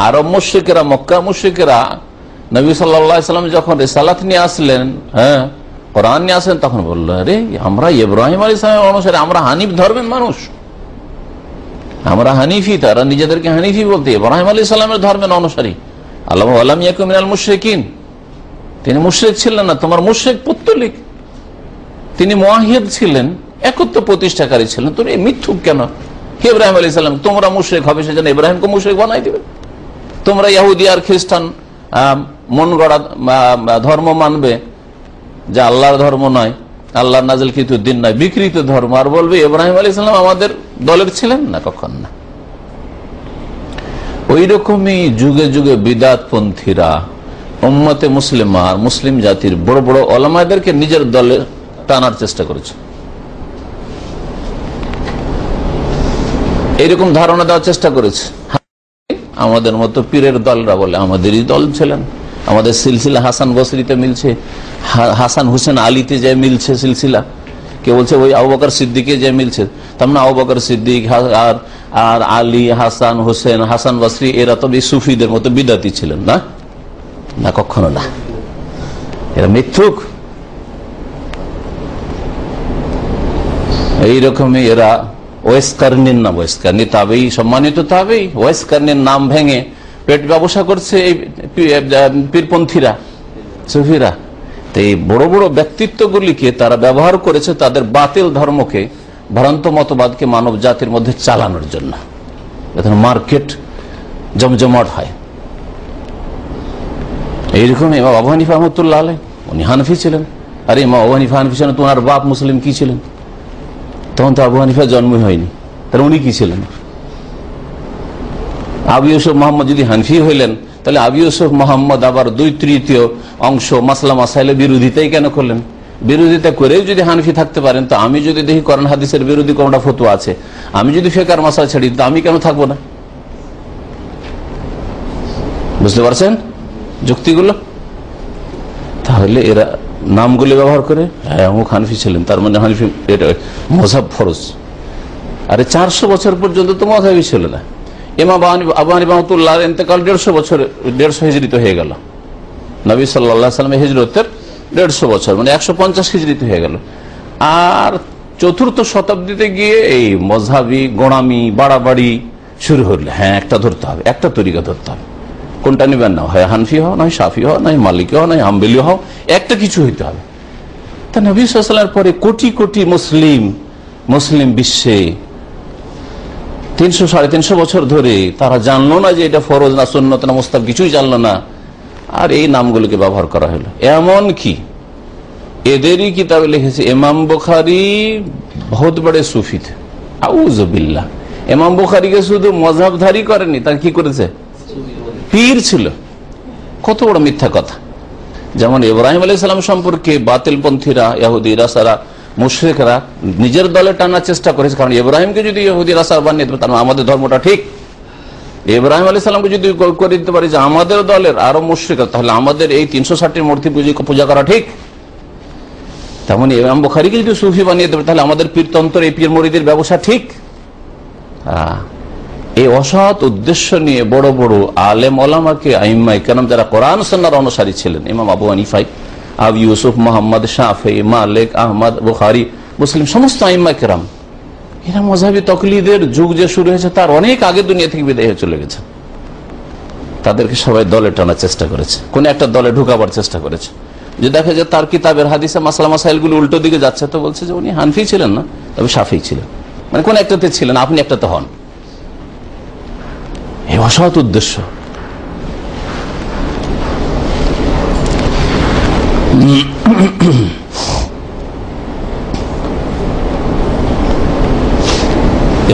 আরব মুশরিকেরা, মক্কা মুশরিকেরা নবী সাল্লাল্লাহু আলাইহি সাল্লাম যখন রিসালাত নিয়ে আসলেন, হ্যাঁ কোরআন নিয়ে আসলেন, তখন বললো আরে আমরা ইব্রাহিম আলাইহিস সালামের অনুসারী, আমরা হানিফ ধর্মের মানুষ, আমরা হানিফি। তারা নিজেদেরকে হানিফি বলতে, ইব্রাহিম আলাইহিস সালামের ধর্মের অনুসারী। আল্লাহ ওয়ালাম ইয়াকুম মিনাল মুশরিকিন, তিনি মুশরিক ছিলেন না। তোমার মুশরিক পুত্তলিক, তিনি মুওয়াহিদ ছিলেন, একত্ব প্রতিষ্ঠাকারী ছিলেন। তুমি মিথ্যুক কেন? হে ইব্রাহিম আলাইহিস সালাম, তোমরা মুশরিক হবে সেজন্য ইব্রাহিমকে মুশরিক বানাই দিবে? তোমরা ইহুদি আর খ্রিস্টান মন গড়া ধর্ম মানবে, যা আল্লাহর ধর্ম নয়, আল্লাহর নাজিলকৃত দিন নয়, বিকৃত ধর্ম, আর বলবে ইব্রাহিম আলাইহিস সালাম আমাদের দলের ছিলেন না? কখন না। ওই রকমই যুগে যুগে বিদাতপন্থীরা উম্মতে মুসলিমা আর মুসলিম জাতির বড় বড় ওলামাদেরকে নিজের দলে টানার চেষ্টা করেছে, এইরকম ধারণা দেওয়ার চেষ্টা করেছে। আমাদের মতো পীরের দলরা বলে আমাদেরই দল ছিলেন, আমাদের সিলসিলা হাসান বসরিতে মিলছে, হাসান হুসেন আলীতে যে মিলছে সিলসিলা, কে বলছে ওই আবু বকর সিদ্দিকে যে মিলছে। তার মানে আবু বকর সিদ্দিক আর আলী, হাসান হুসেন, হাসান বসরি এরা তো সুফিদের মতো বিদাতি ছিলেন না? না, কখনো না, এরা মিথ্যুক। এইরকমই এরা ওয়েস্কার্নির নাম, ওয়েস্কার্নি তাবেই, সম্মানিত তাবেই, ওয়েস্কার্নির নাম ভেঙে পেট ব্যবসা করছে এই পীরপন্থীরা, সুফিরা। তো এই বড় বড় ব্যক্তিত্বগুলিকে তারা ব্যবহার করেছে তাদের বাতিল ধর্মকে, ভ্রান্ত মতবাদকে মানব জাতির মধ্যে চালানোর জন্য, যাতে মার্কেট জমজমাট হয়। এইরকম ইমাম আবু হানিফা রাহমাতুল্লাহ আলাইহি, উনি হানফি ছিলেন। আরে ইমাম আবু হানিফা হানফি ছিলেন, তোমার বাপ মুসলিম কি ছিলেন? তখন তো আবু হানিফা জন্মই হয়নি, তাহলে উনি কি ছিলেন? আবু ইউসুফ মোহাম্মদ যদি হানফি হইলেন, তাহলে আবু ইউসুফ মোহাম্মদ আবার 2/3 অংশ মাসলা মাসাইলে বিরোধিতাই কেন করলেন? বিরোধিতা করেও যদি হানফি থাকতে পারেন, তো আমি যদি দেখি কোরআন হাদিসের বিরোধী কোনটা ফতোয়া আছে, আমি যদি ফিকহের মাসলা ছাড়ি, তো আমি কেন থাকবো না? বুঝতে পারছেন যুক্তিগুলো? তাহলে এরা নামগুলি ব্যবহার করে, হ্যাঁ অমুক হানফি ছিলেন, তার মানে হানফি এটা মযহাব ফরজ। আরে 400 বছর পর্যন্ত তো মযহাবই ছিল না। ইমাম আবু হানিফা রাহমাতুল্লাহর ইন্তেকাল 150 বছর, 150 হিজরিতে হয়ে গেল। নবী সাল্লাল্লাহু আলাইহি ওয়াসাল্লামের হিজরতের 150 বছর, মানে 150 হিজরিতে হয়ে গেল। আর চতুর্থ শতাব্দীতে গিয়ে এই মজহাবি গোড়ামি বাড়াবাড়ি শুরু হলো। হ্যাঁ, একটা ধরতে হবে, একটা তরিকা ধরতে হবে। কোনটা নিবেন না, হয় হানফি হও, নয় সাফি হও, নয় মালিকি হও, নয় হাম্বলি হও, একটা কিছু হইতে হবে। তা নবী সাল্লাল্লাহু আলাইহি ওয়াসাল্লামের পরে কোটি কোটি মুসলিম বিশ্বে 300-350 বছর ধরে তারা জানলো না যে এটা ফরজ না সুন্নত না মুস্তাহাব, কিছুই জানলো না। আর এই নামগুলোকে ব্যবহার করা হলো। এমন কি এদেরই কিতাবে লিখেছে ইমাম বুখারী বহুত বড় সুফি থে, আউযু বিল্লাহ। ইমাম বুখারীকে শুধু মযহাবধারী করেনি, তার কি করেছে, পীর ছিল। কত বড় মিথ্যা কথা। যেমন ইব্রাহিম আলাইহিস সালাম সম্পর্কে বাতিলপন্থীরা, ইহুদি রাসারা, মুশরিকরা নিজের দলে টানার চেষ্টা করেছে। কারণ ইব্রাহিমকে যদি ইহুদি রাসার বানিয়ে দেবে, তার আমাদের ধর্মটা ঠিক। ইব্রাহিম আলাইহিস সালামকে যদি করে দিতে পারি যে আমাদের দলের আরো মুশরিকরা, তাহলে আমাদের এই 360 মূর্তি পূজা করা ঠিক। তেমন ইমাম বুখারীকে যদি সুফি বানিয়ে দেবে, তাহলে আমাদের পীরতন্ত্র, এই পীর মুরিদের ব্যবসা ঠিক। এই অসৎ উদ্দেশ্য নিয়ে বড় বড় আলেম ওলামাকে, আইম্মায়ে কেরাম যারা কোরআন সুন্নাহর অনুসারী ছিলেন, ইমাম আবু হানিফা, আবু ইউসুফ, মুহাম্মদ, শাফিঈ, মালিক, আহমদ, বুখারী, মুসলিম, সমস্ত আইম্মায়ে কেরাম, এরা মযহাবী তাকলিদের যুগ যে শুরু হয়েছে তার অনেক আগে দুনিয়া থেকে বিদায় হয়ে চলে গেছে। তাদেরকে সবাই দলে টানার চেষ্টা করেছে, কোন একটা দলে ঢুকাবার চেষ্টা করেছে। যে দেখে যে তার কিতাবের হাদিসে মাসলা মাসাইলগুলো উল্টো দিকে যাচ্ছে, তো বলছে যে উনি হানফি ছিলেন না, তবে শাফিঈ ছিলেন, মানে কোন একটাতে ছিলেন, আপনি একটাতে হন। এই অসৎ উদ্দেশ্য।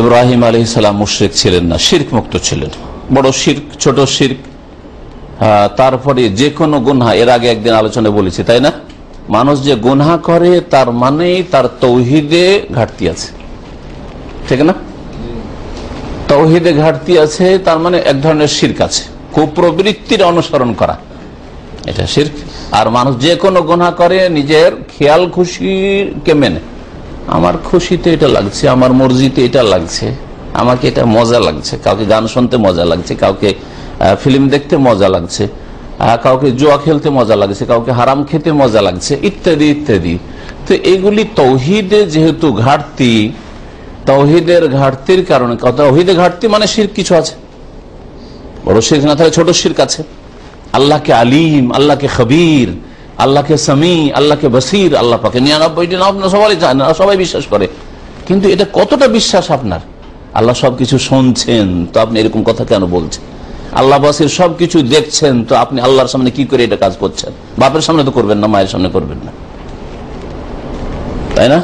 ইব্রাহিম আলাইহিস সালাম মুশরিক ছিলেন না, শিরক মুক্ত ছিলেন। বড় শিরক, ছোট শিরক, তারপরে যে কোনো গুনাহ, এর আগে একদিন আলোচনায় বলেছি তাই না, মানুষ যে গুনাহ করে তার মানে তার তৌহিদে ঘাটতি আছে, ঠিক না? তৌহিদে ঘাটতি আছে, তার মানে এক ধরনের শিরক আছে, কুপ্রবৃত্তির অনুসরণ করা, এটা শিরক। আর মানুষ যে কোনো গুনাহ করে নিজের খেয়াল খুশিকে মেনে, আমার খুশিতে এটা লাগছে, আমার মর্জিতে এটা লাগছে, আমাকে এটা মজা লাগছে, কাউকে গান শুনতে মজা লাগছে, কাউকে ফিল্ম দেখতে মজা লাগছে, কাউকে জুয়া খেলতে মজা লাগছে, কাউকে হারাম খেতে মজা লাগছে, ইত্যাদি ইত্যাদি। তো এগুলি তৌহিদে যেহেতু ঘাটতি, তৌহিদের ঘাটতির কারণে, তৌহিদে ঘাটতি মানে শিরক কিছু আছে, বড় শিরক না তাহলে ছোট শিরক আছে। আল্লাহকে আলিম, আল্লাহকে খবীর, আল্লাহকে সামি, আল্লাহকে বসির, আল্লাহ পাকে 99টি নাম সবাই জানে, সবাই বিশ্বাস করে। কিন্তু এটা কতটা বিশ্বাস আপনার? আল্লাহ সবকিছু শুনছেন, তো আপনি এরকম কথা কেন বলছেন? আল্লাহ বসির, সবকিছু দেখছেন, তো আপনি আল্লাহর সামনে কি করে এটা কাজ করছেন? বাপের সামনে তো করবেন না, মায়ের সামনে করবেন না, তাই না?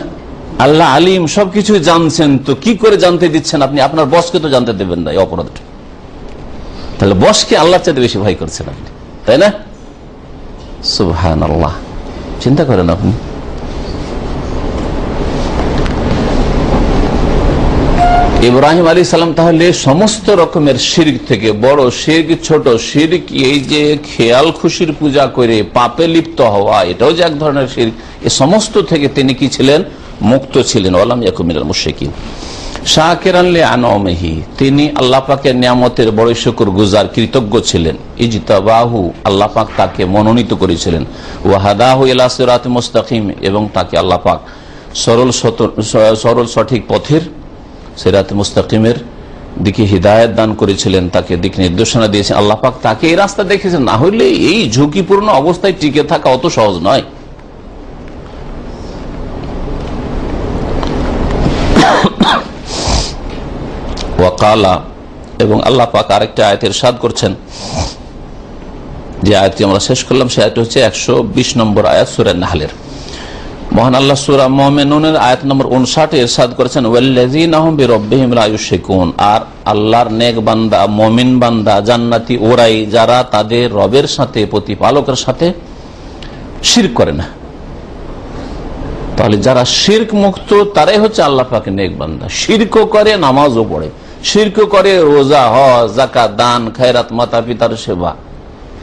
আল্লাহ আলিম, সবকিছু জানছেন, তো কি করে জানতে দিচ্ছেন আপনি? আপনার বসকে তো জানতে দেবেন না এই অপরাধটা। তাহলে বসকে আল্লাহর চাইতে বেশি ভয় করছেন আপনি, তাই না? সুবহানাল্লাহ, চিন্তা করেন আপনি। ইব্রাহিম আলাইহিস সালাম তাহলে সমস্ত রকমের শিরক থেকে, বড় শিরক, ছোট শিরক, এই যে খেয়াল খুশির পূজা করে পাপে লিপ্ত হওয়া, এটাও যে এক ধরনের শিরক, এই সমস্ত থেকে তিনি কি ছিলেন? মুক্ত ছিলেন। ওয়ালাম ইয়াকুম মিনাল মুশরিকিন। শাকিরান লিআনআমিহি, তিনি আল্লাহ পাকের নিয়ামতের বড় শুকরগুজার, কৃতজ্ঞ ছিলেন। ইজতাবাহু, আল্লাহ পাক তাকে মনোনীত করেছিলেন। ওয়া হাদাহু ইলা সিরাতিল মুস্তাকিম, এবং তাকে আল্লাহ পাক সরল সঠিক পথের, সিরাত মুস্তাকিমের দিকে হিদায়াত দান করেছিলেন, তাকে দিক নির্দেশনা দিয়েছেন। আল্লাহ পাক তাকে এই রাস্তা দেখেছেন, না হলে এই ঝুঁকিপূর্ণ অবস্থায় টিকে থাকা অত সহজ নয়। ওয়াকালা, এবং আল্লাহ পাক আরেকটা আয়াতের ইরশাদ করছেন, যে আয়াতটি আমরা শেষ করলাম, সে আয়াতটি হচ্ছে 120 নম্বর আয়াত সূরা নাহলের। মহান আল্লাহ সূরা মুমিনুনের আয়াত নম্বর 59 ইরশাদ করেছেন, ওয়াল্লাযীনা হুম বিরাব্বিহিম লা ইউশরিকুন, আর আল্লাহর নেক বান্দা, মুমিন বান্দা, জান্নাতি ওরাই যারা তাদের রবের সাথে, প্রতিপালকের সাথে শিরক করে না। তাহলে যারা শিরক মুক্ত তারাই হচ্ছে আল্লাহ পাকের নেক বান্দা। শিরকও করে, নামাজও পড়ে, শিরকও করে, রোজা, হজ, যাকাত, দান, খায়রাত, মাতা পিতার সেবা,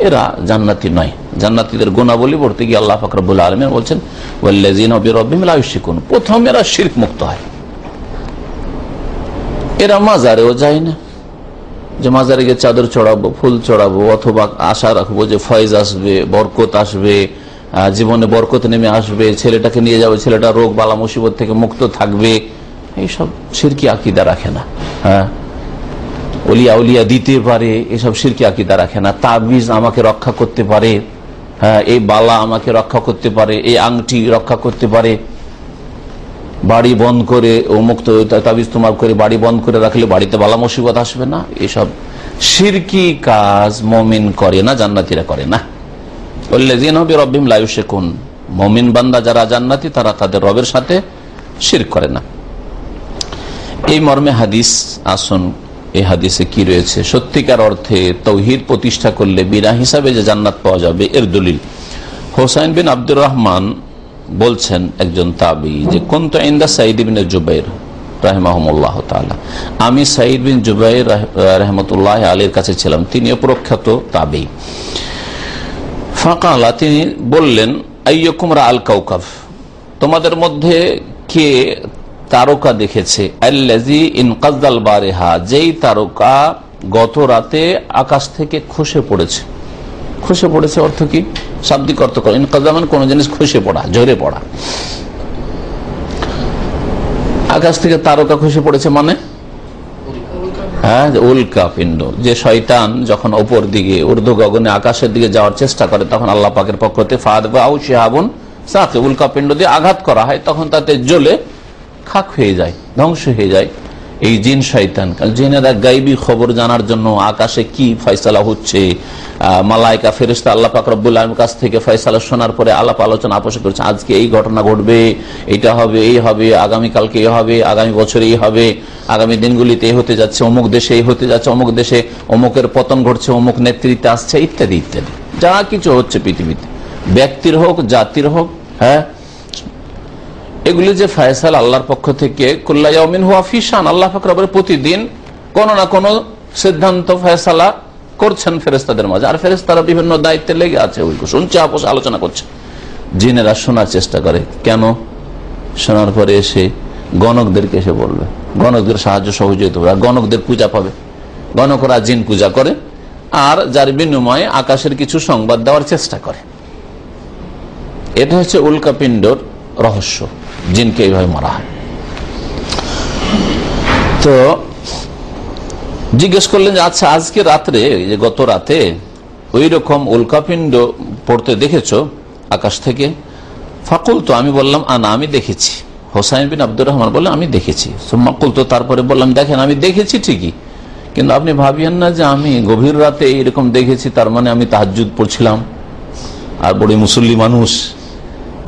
এরা জান্নাতি নয়। জান্নাতীদের গুণাবলী পড়তে গিয়ে আল্লাহ পাক রব্বুল আলামিন বলছেন, ওয়াল্লাযীনা বিরাব্বিহিম লা ইউশরিকুন। প্রথম এরা শিরক মুক্ত হয়, এরা মাজারেও যায় না, যে মাজারে গিয়ে চাদর চড়াবো, ফুল চড়াবো, অথবা আশা রাখবো যে ফয়েজ আসবে, বরকত আসবে, জীবনে বরকত নেমে আসবে, ছেলেটাকে নিয়ে যাবে, ছেলেটা রোগ বালা মুসিবত থেকে মুক্ত থাকবে, এইসব শিরকি আকীদা রাখে না। হ্যাঁ, ওলিয়া উলিয়া দিতে পারে, এসব শিরকি আকীদা রাখে না। তাবিজ আমাকে রক্ষা করতে পারে, হ্যাঁ, এই বালা আমাকে রক্ষা করতে পারে, এই আংটি রক্ষা করতে পারে, বাড়ি বন্ধ করে ও মুক্ত তাবিজ তোমার করে বাড়ি বন্ধ করে রাখলে বাড়িতে বালা মুসিবত আসবে না, এসব শিরকি কাজ মুমিন করে না, জান্নাতীরা করে না। ওয়াল্লাযীনা বিরাব্বিহিম লা ইউশরিকুন, মুমিন বান্দা যারা জান্নাতি তারা তাদের রবের সাথে শিরক করে না। এই মর্মে হাদিস। আসুন এই হাদিসে কি রয়েছে? সত্যিকার অর্থে তাওহীদ প্রতিষ্ঠা করলে বিনা হিসাবে যে জান্নাত পাওয়া যাবে এর দলিল। হোসাইন বিন আব্দুর রহমান বলছেন, একজন তাবী, যে কুনতু ইনদা সাঈদ ইবনে জুবাইর রাহিমাহুমুল্লাহ তাআলা, আমি সাঈদ বিন জুবাইর রাহমাতুল্লাহ আলাইহির কাছে ছিলাম, তিনিও প্রখ্যাত তাবী। ফাকালা, তিনি বললেন, আইয়ুকুম রাআল কাওকাব, তোমাদের মধ্যে কে তারকা দেখেছে? আল্লাযী ইনকাযাল বারিহা, যেই তারকা গত রাতে আকাশ থেকে খসে পড়েছে। খসে পড়েছে অর্থ কি? শাব্দিক অর্থ করে ইনকাযা মানে কোন জিনিস খসে পড়া, ঝরে পড়া। আকাশ থেকে তারকা খসে পড়েছে মানে হ্যাঁ, উল্কা পিণ্ড। যে শয়তান যখন ওপর দিকে ঊর্ধ্ব গগনে আকাশের দিকে যাওয়ার চেষ্টা করে, তখন আল্লাহ পাকের পক্ষ থেকে ফাদবাউ শিহাবুন সাকে, উল্কা পিণ্ড দিয়ে আঘাত করা হয়, তখন তাতে জ্বলে খাক হয়ে যায়, ধ্বংস হয়ে যায় এই জিন শয়তান। জিনেরা গাইবী খবর জানার জন্য আকাশে কি ফয়সালা হচ্ছে, মালায়েকা ফেরেশতা আল্লাহ পাক রব্বুল আলামিনের কাছ থেকে ফয়সালা শোনার পরে আলাপ আলোচনা আপোষ করছে, আজকে এই ঘটনা ঘটবে, এটা হবে, এই হবে, আগামীকালকে এই হবে, আগামী বছরে এই হবে, আগামী দিনগুলিতে এই হতে যাচ্ছে, অমুক দেশে এই হতে যাচ্ছে, অমুক দেশে অমুকের পতন ঘটছে, অমুক নেতৃত্বে আসছে, ইত্যাদি ইত্যাদি যা কিছু হচ্ছে পৃথিবীতে, ব্যক্তির হোক জাতির হোক, হ্যাঁ, এগুলি যে ফয়সালা আল্লাহর পক্ষ থেকে, কুল্লা ইয়াউমিন হুয়া ফি শান, আল্লাহ পাক রব্বুল পতিদিন কোন না কোন সিদ্ধান্ত ফয়সালা করছেন ফেরেশতাদের মাঝে, আর ফেরেশতারা বিভিন্ন দায়িত্বে লেগে আছে, ওইগুলো শুনছে, আপোষ আলোচনা করছে। জিনেরা শোনার চেষ্টা করে, কেন? শোনার পরে এসে গণকদেরকে এসে বলবে, গণকদের সাহায্য সহযোগিতা হবে, আর গণকদের পূজা পাবে। গণকরা জিন পূজা করে, আর যার বিনিময়ে আকাশের কিছু সংবাদ দেওয়ার চেষ্টা করে। এটা হচ্ছে উল্কাপিণ্ডর রহস্য, জিনকে এইভাবে মারা হয়। তো জিজ্ঞেস করলেন যে আচ্ছা, আজকে রাত্রে, যে গত রাতে ওই রকম উল্কাপিণ্ড পড়তে দেখেছো আকাশ থেকে? ফাকুল, তো আমি বললাম, আনা, আমি দেখেছি। হোসাইন বিন আব্দুর রহমান বললেন, আমি দেখেছি। সুম্মাকুল, তো তারপরে বললাম, দেখেন আমি দেখেছি ঠিকই, কিন্তু আপনি ভাবিয়েন না যে আমি গভীর রাতে এইরকম দেখেছি, তার মানে আমি তাহাজ্জুদ পড়ছিলাম আর বড় মুসল্লি মানুষ,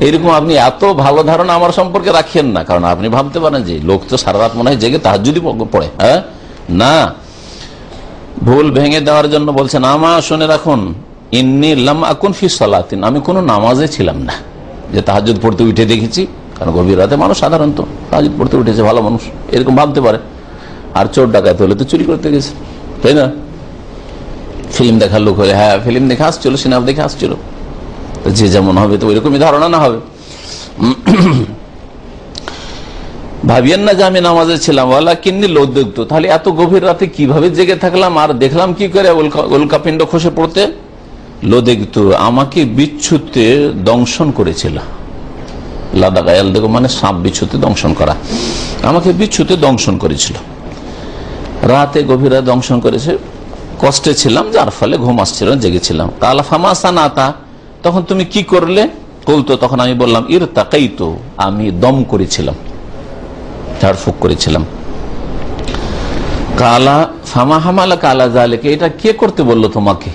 এইরকম আপনি এত ভালো ধারণা আমার সম্পর্কে রাখেন না। কারণ আপনি ভাবতে পারেন যে লোক তো সারা রাত মনে হয় জেগে তাহাজ্জুদই পড়ে। হ্যাঁ, না, ভুল ভেঙে দেওয়ার জন্য বলছেন, আমা শুনে রাখুন, ইন্নী লাম আকুন ফি সালাতিন, আমি কোনো নামাজে ছিলাম না যে তাহাজ্জুদ পড়তে উঠে দেখেছি। কারণ গভীর রাতে মানুষ সাধারণত তাহাজ্জুদ পড়তে উঠেছে, ভালো মানুষ এরকম ভাবতে পারে। আর চোর ডাকাত হলে তো চুরি করতে গেছে, তাই না? ফিল্ম দেখার লোক হলে, হ্যাঁ ফিল্ম দেখে আসছিল, সিনেমা দেখে আসছিল, যে যেমন হবে তো ওইরকমই ধারণা না হবে। ভাবিয়েন না যে আমি নামাজে ছিলাম, ওয়ালা কিন্নি লৌদ্যুক্ত, তাহলে এত গভীর রাতে কিভাবে জেগে থাকলাম আর দেখলাম কি করে উল্কাপিণ্ড খসে পড়তে? লোদেক্ত, আমাকে বিচ্ছুতে দংশন করেছিল। লাদা গায়াল দেখো মানে সাপ বিচ্ছুতে দংশন করা, আমাকে বিচ্ছুতে দংশন করেছিল, রাতে গভীর রাতে দংশন করেছে, কষ্টে ছিলাম যার ফলে ঘুম আসছিল, জেগেছিলাম। কালা ফামাসা নাতা, তখন তুমি কি করলে? বলতো, তখন আমি বললাম, ইর তাকাইতো, আমি দম করেছিলাম, ঝাড়ফুঁক করেছিলাম। কালা ফামা হামালা কালা জালেকে, এটা কে করতে বললো তোমাকে?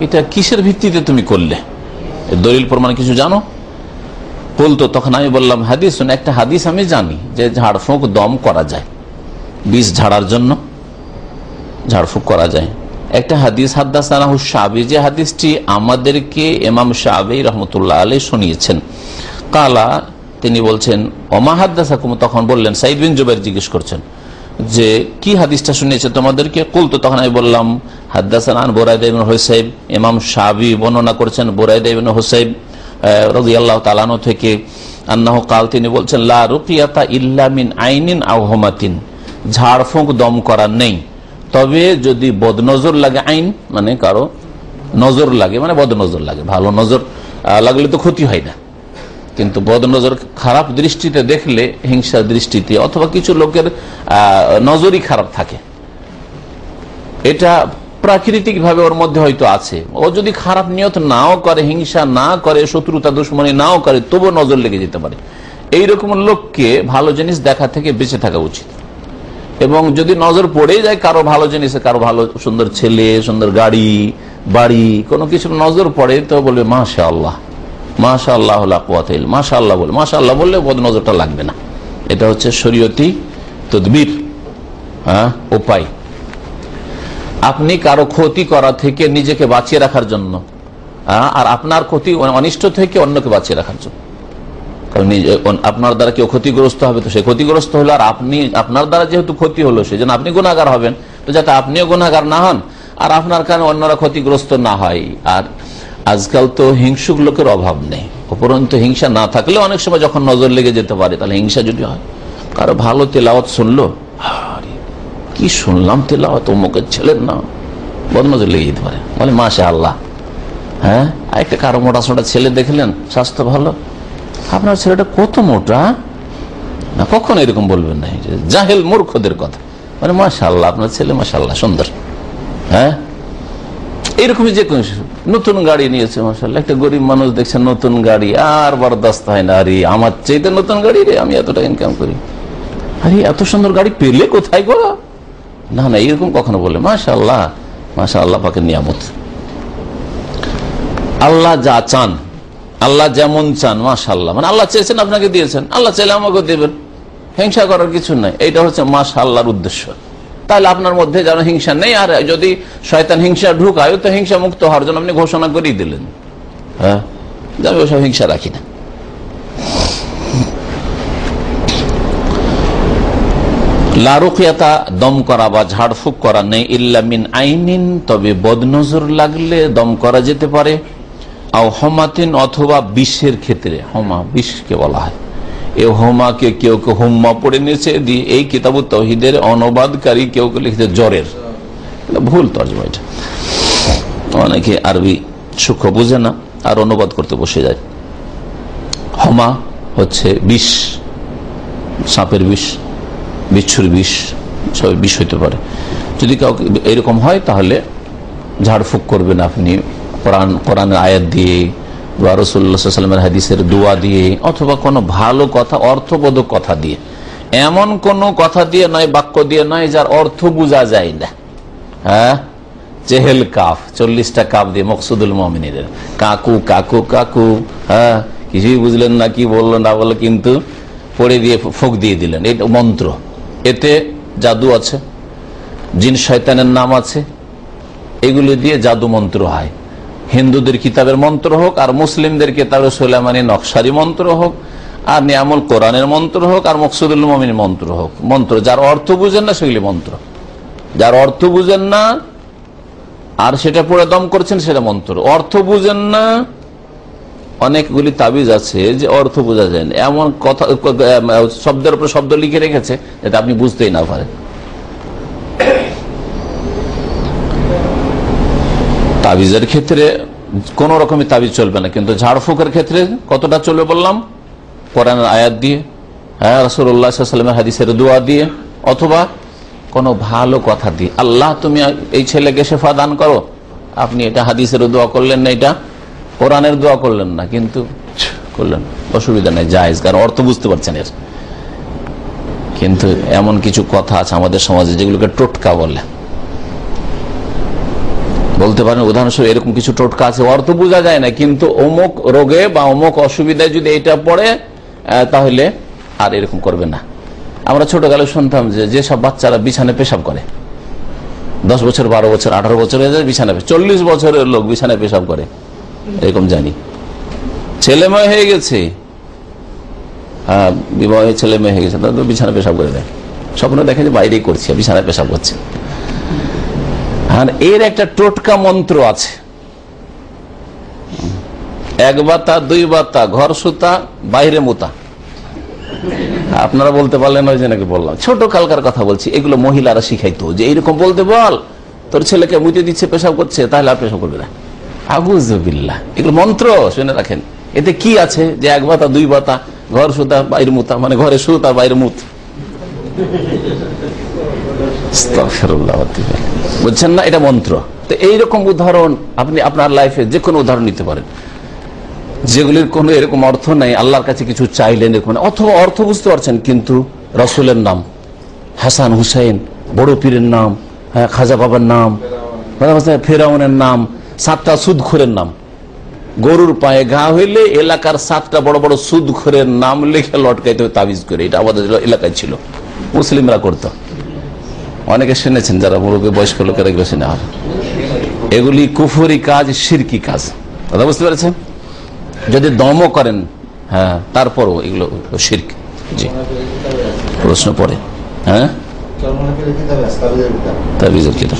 এটা কিসের ভিত্তিতে তুমি করলে? দলিল প্রমাণ কিছু জানো? বলতো, তখন আমি বললাম, হাদিস, একটা হাদিস আমি জানি যে ঝাড়ফুঁক দম করা যায়, বিষ ঝাড়ার জন্য ঝাড়ফুঁক করা যায়। একটা হাদিস হাদ্দাসানাহু শাবি, যে হাদিসটি আমাদেরকে ইমাম শাবি রহমতুল্লাহ আলাইহি শুনিয়েছেন। কালা, তিনি বলছেন, ওমা হাদ্দাসাকুম, তখন বললেন, সাঈদ বিন জুবাইর জিজ্ঞেস করছেন যে কি হাদিসটা শুনিয়েছে তোমাদেরকে? কুলতু, তখন আমি বললাম, হাদ্দাসানা আন বুরাইদা ইবনে হুসাইব, ইমাম শাবি বর্ণনা করেছেন বুরাইদা ইবনে হুসাইব রাদিয়াল্লাহু তাআলা আনহু থেকে, আন্নাহু কাল, তিনি বলছেন, লা রুকিয়াতা ইল্লা মিন আইনিন আও হুমাতিন, ঝাড়ফুঁক দম করা নেই, তবে যদি বদনজর লাগে, আইন মানে কারো নজর লাগে, মানে বদনজর লাগে, ভালো নজর লাগলে তো ক্ষতি হয় না, কিন্তু বদনজর খারাপ দৃষ্টিতে দেখলে, হিংসা দৃষ্টিতে, অথবা কিছু লোকের নজরই খারাপ থাকে, এটা প্রাকৃতিক ভাবে ওর মধ্যে হয়তো আছে। ও যদি খারাপ নিয়ত নাও করে, হিংসা না করে, শত্রুতা দুশ্মনী নাও করে, তবুও নজর লেগে যেতে পারে। এইরকম লোককে ভালো জিনিস দেখা থেকে বেঁচে থাকা উচিত। এবং যদি নজর পড়ে যায় কারো ভালো জিনিসে, কারো ভালো সুন্দর ছেলে, সুন্দর গাড়ি, বাড়ি, কোনো কিছু নজর পড়ে, তো বলবে মাশাআল্লাহ, মাশাআল্লাহ, মাশাআল্লাহ বলে, মাশাআল্লাহ বললে বদ নজরটা লাগবে না। এটা হচ্ছে শরীয়তি তদবির, উপায়। আপনি কারো ক্ষতি করা থেকে নিজেকে বাঁচিয়ে রাখার জন্য, আর আপনার ক্ষতি অনিষ্ট থেকে অন্যকে বাঁচিয়ে রাখার জন্য। কারণ আপনার দ্বারা কেউ ক্ষতিগ্রস্ত হবে, তো সে ক্ষতিগ্রস্ত হলো, আর আপনি, আপনার দ্বারা যেহেতু ক্ষতি হলো, সেই জন্য আপনি গুনাহগার হবেন, তো যাতে আপনিও গুনাহগার না হন আর আপনার কারণে অন্যরা ক্ষতিগ্রস্ত না হয়। আর আজকাল তো হিংসুক লোকের অভাব নেই, উপরন্তু হিংসা না থাকলে অনেক সময় যখন নজর লেগে যেতে পারে, তাহলে হিংসা যদি হয়, কারো ভালো তেলাওয়াত শুনলো, কি শুনলাম তেলাওয়াত, অমুকের ছেলের না, বদনজর লেগে যেতে পারে, বলে মাশাআল্লাহ। হ্যাঁ, একটা কারো মোটা সোটা ছেলে দেখলেন, স্বাস্থ্য ভালো, আপনার ছেলেটা কত মোটা, না কখনো এরকম বলবেন না, জাহেল মূর্খদের কথা, মানে মাশাআল্লাহ আপনার ছেলে, মাশাআল্লাহ সুন্দর। হ্যাঁ, এইরকমই যে কোন নতুন গাড়ি নিয়েছে, মাশাআল্লাহ, একটা গরিব মানুষ দেখছেন নতুন গাড়ি, আর বরদাস্ত হয় না, আরে আমার চাইতে নতুন গাড়ি রে, আমি এতটা ইনকাম করি, আরে এত সুন্দর গাড়ি পেলে কোথায় গো, না না এরকম কখনো বলে, মাশাআল্লাহ, মাশাআল্লাহ পাকের নিয়ামত। আল্লাহ যা চান, আল্লাহ যেমন চান, মাশাআল্লাহ, মানে আল্লাহ চেয়েছেন আপনাকে দিয়েছেন, আল্লাহ চাইলে আমাকে দেবেন, হিংসা করার কিছু নাই। এইটা হচ্ছে মাশাআল্লাহর উদ্দেশ্য। তাহলে আপনার মধ্যে যেন হিংসা নেই, আর যদি শয়তান হিংসা ঢুকায়, তো হিংসা মুক্ত হওয়ার জন্য আপনি ঘোষণা করেই দিলেন, হ্যাঁ, আমি ওসব হিংসা রাখি না। লারুকিয়াতা, দম করা বা ঝাড়ফুঁক করা নেই, ইল্লা মিন আইনিন, তবে বদনজর লাগলে দম করা যেতে পারে, আও হমাতিন, অথবা বিষের ক্ষেত্রে, হোমা বিষকে বলা হয়, এই হোমাকে কেউ কেউ হোম্মা পড়ে নিয়েছে, দিয়ে এই কিতাবুত তাওহীদের অনুবাদকারী কেউ কেউ লিখেছে জ্বরের, ভুল তর্জমা এটা, অনেকে আরবি সূক্ষ্ম বুঝে না আর অনুবাদ করতে বসে যায়। হোমা হচ্ছে বিষ, সাপের বিষ, বিচ্ছুর বিষ, সব বিষ হইতে পারে। যদি কাউকে এরকম হয়, তাহলে ঝাড়ফুঁক করবেন আপনি কোরআনের আয়াত দিয়ে বা রাসূলুল্লাহ সাল্লাল্লাহু আলাইহি ওয়াসাল্লামের হাদিসের দোয়া দিয়ে, অথবা কোনো ভালো কথা, অর্থবোধক কথা দিয়ে, এমন কোন কথা দিয়ে নয়, বাক্য দিয়ে নয় যার অর্থ বোঝা যায় না। হ্যাঁ, চেহেল কাফ, 40টা কাফ দিয়ে মকসুদুল মুমিনের, কাকু কাকু কাকু, হ্যাঁ, কিছুই বুঝলেন না, কি বললো না বললো, কিন্তু পড়ে দিয়ে ফোক দিয়ে দিলেন, এটা মন্ত্র। এতে জাদু আছে, জিন শয়তানের নাম আছে, এগুলো দিয়ে জাদু মন্ত্র হয়। হিন্দুদের কিতাবের মন্ত্র হোক, আর মুসলিমদের কিতাবের সুলাইমানি নকশারি মন্ত্র হোক, আর নিয়ামুল কোরআনের মন্ত্র হোক, আর মকসুদুল মুমিনের মন্ত্র হোক, মন্ত্র যার অর্থ বুঝেন না সেগুলি মন্ত্র, যার অর্থ বুঝেন না আর সেটা পড়ে দম করছেন সেটা মন্ত্র। অর্থ বুঝেন না, অনেকগুলি তাবিজ আছে যে অর্থ বোঝা যায় না, এমন কথা শব্দের উপর শব্দ লিখে রেখেছে যাতে আপনি বুঝতেই না পারেন। তাবিজের ক্ষেত্রে কোন রকমের তাবিজ চলবে না, কিন্তু ঝাড়ফুঁকের ক্ষেত্রে কতটা চলবে বললাম, কোরআনের আয়াত দিয়ে, হ্যাঁ, রাসূলুল্লাহ সাল্লাল্লাহু আলাইহি ওয়াসাল্লামের হাদিসের দোয়া দিয়ে, অথবা কোনো ভালো কথা দিয়ে। আল্লাহ তুমি এই ছেলেকে শেফা দান করো, আপনি এটা হাদিসের দোয়া করলেন না, এটা কোরআনের দোয়া করলেন না, কিন্তু করলেন, অসুবিধা নেই, জায়েজ, কারণ অর্থ বুঝতে পারছেন এর। কিন্তু এমন কিছু কথা আছে আমাদের সমাজে যেগুলোকে টোটকা বলে, বলতে পারেন উদাহরণস্বরূপ এরকম কিছু টোটকা আছে, অর্থ বোঝা যায় না, কিন্তু অমুক রোগে বা অমুক অসুবিধায় যদি এটা পড়ে তাহলে আর এরকম করবে না। আমরা ছোটকালে শুনতাম যে সব বাচ্চারা বিছানায় পেশাব করে, 10 বছর 12 বছর 18 বছর হয়ে যায় বিছানায়, 40 বছরের লোক বিছানায় পেশাব করে, এরকম জানি। ছেলে মেয়ে হয়ে গেছে, হ্যাঁ, বিবাহে ছেলে মেয়ে হয়ে গেছে, তাদের বিছানায় পেশাব করে দেয়, স্বপ্ন দেখে যে বাইরেই করছে, বিছানায় পেশাব করছে। আর এর একটা টোটকা মন্ত্র আছে, 1 বাতা 2 বাতা, ঘর সুতা বাইরে মুতা। আপনারা বলতে পারলেন ওই যে নাকি বললাম, ছোট কালকার কথা বলছি, এগুলো মহিলারা শিখাইতো যে এইরকম বলতে বল, তোর ছেলেকে মুতে দিচ্ছে, পেশাব করছে, তাহলে আর পেশাব করবে না। আউযুবিল্লাহ, এগুলো মন্ত্র শুনে রাখেন। এতে কি আছে যে এক বাতা দুই বাতা, ঘর সুতা বাইরে মুতা, মানে ঘরে সুতা বাইরে মুত, বুঝছেন না? এটা মন্ত্র। তো এইরকম উদাহরণ আপনি আপনার লাইফে যে কোনো উদাহরণ নিতে পারেন, যেগুলির কোনো এরকম অর্থ নাই, আল্লাহর কাছে কিছু চাইলেন এরকম, অথবা অর্থ বুঝতে পারছেন কিন্তু রসুলের নাম, হাসান হুসাইন, বড় পীরের নাম, খাজা বাবার নাম, ফেরাউনের নাম, 7টা সুদখোরের নাম, গরুর পায়ে ঘা হইলে এলাকার 7টা বড় বড় সুদখোরের নাম লিখে লটকাইতে হবে তাবিজ করে। এটা আমাদের এলাকায় ছিল, মুসলিমরা করতো, অনেকে শুনেছেন, যারা মুরব্বী বয়স্ক লোকেরা এগুলো শুনে। আর এগুলি কুফরি কাজ, শিরকি কাজ, কথা বুঝতে পেরেছেন? যদি দমও করেন, হ্যাঁ, তারপরও এগুলো শিরক। জি, প্রশ্ন পড়ে, হ্যাঁ, তাবিজের কিতাব,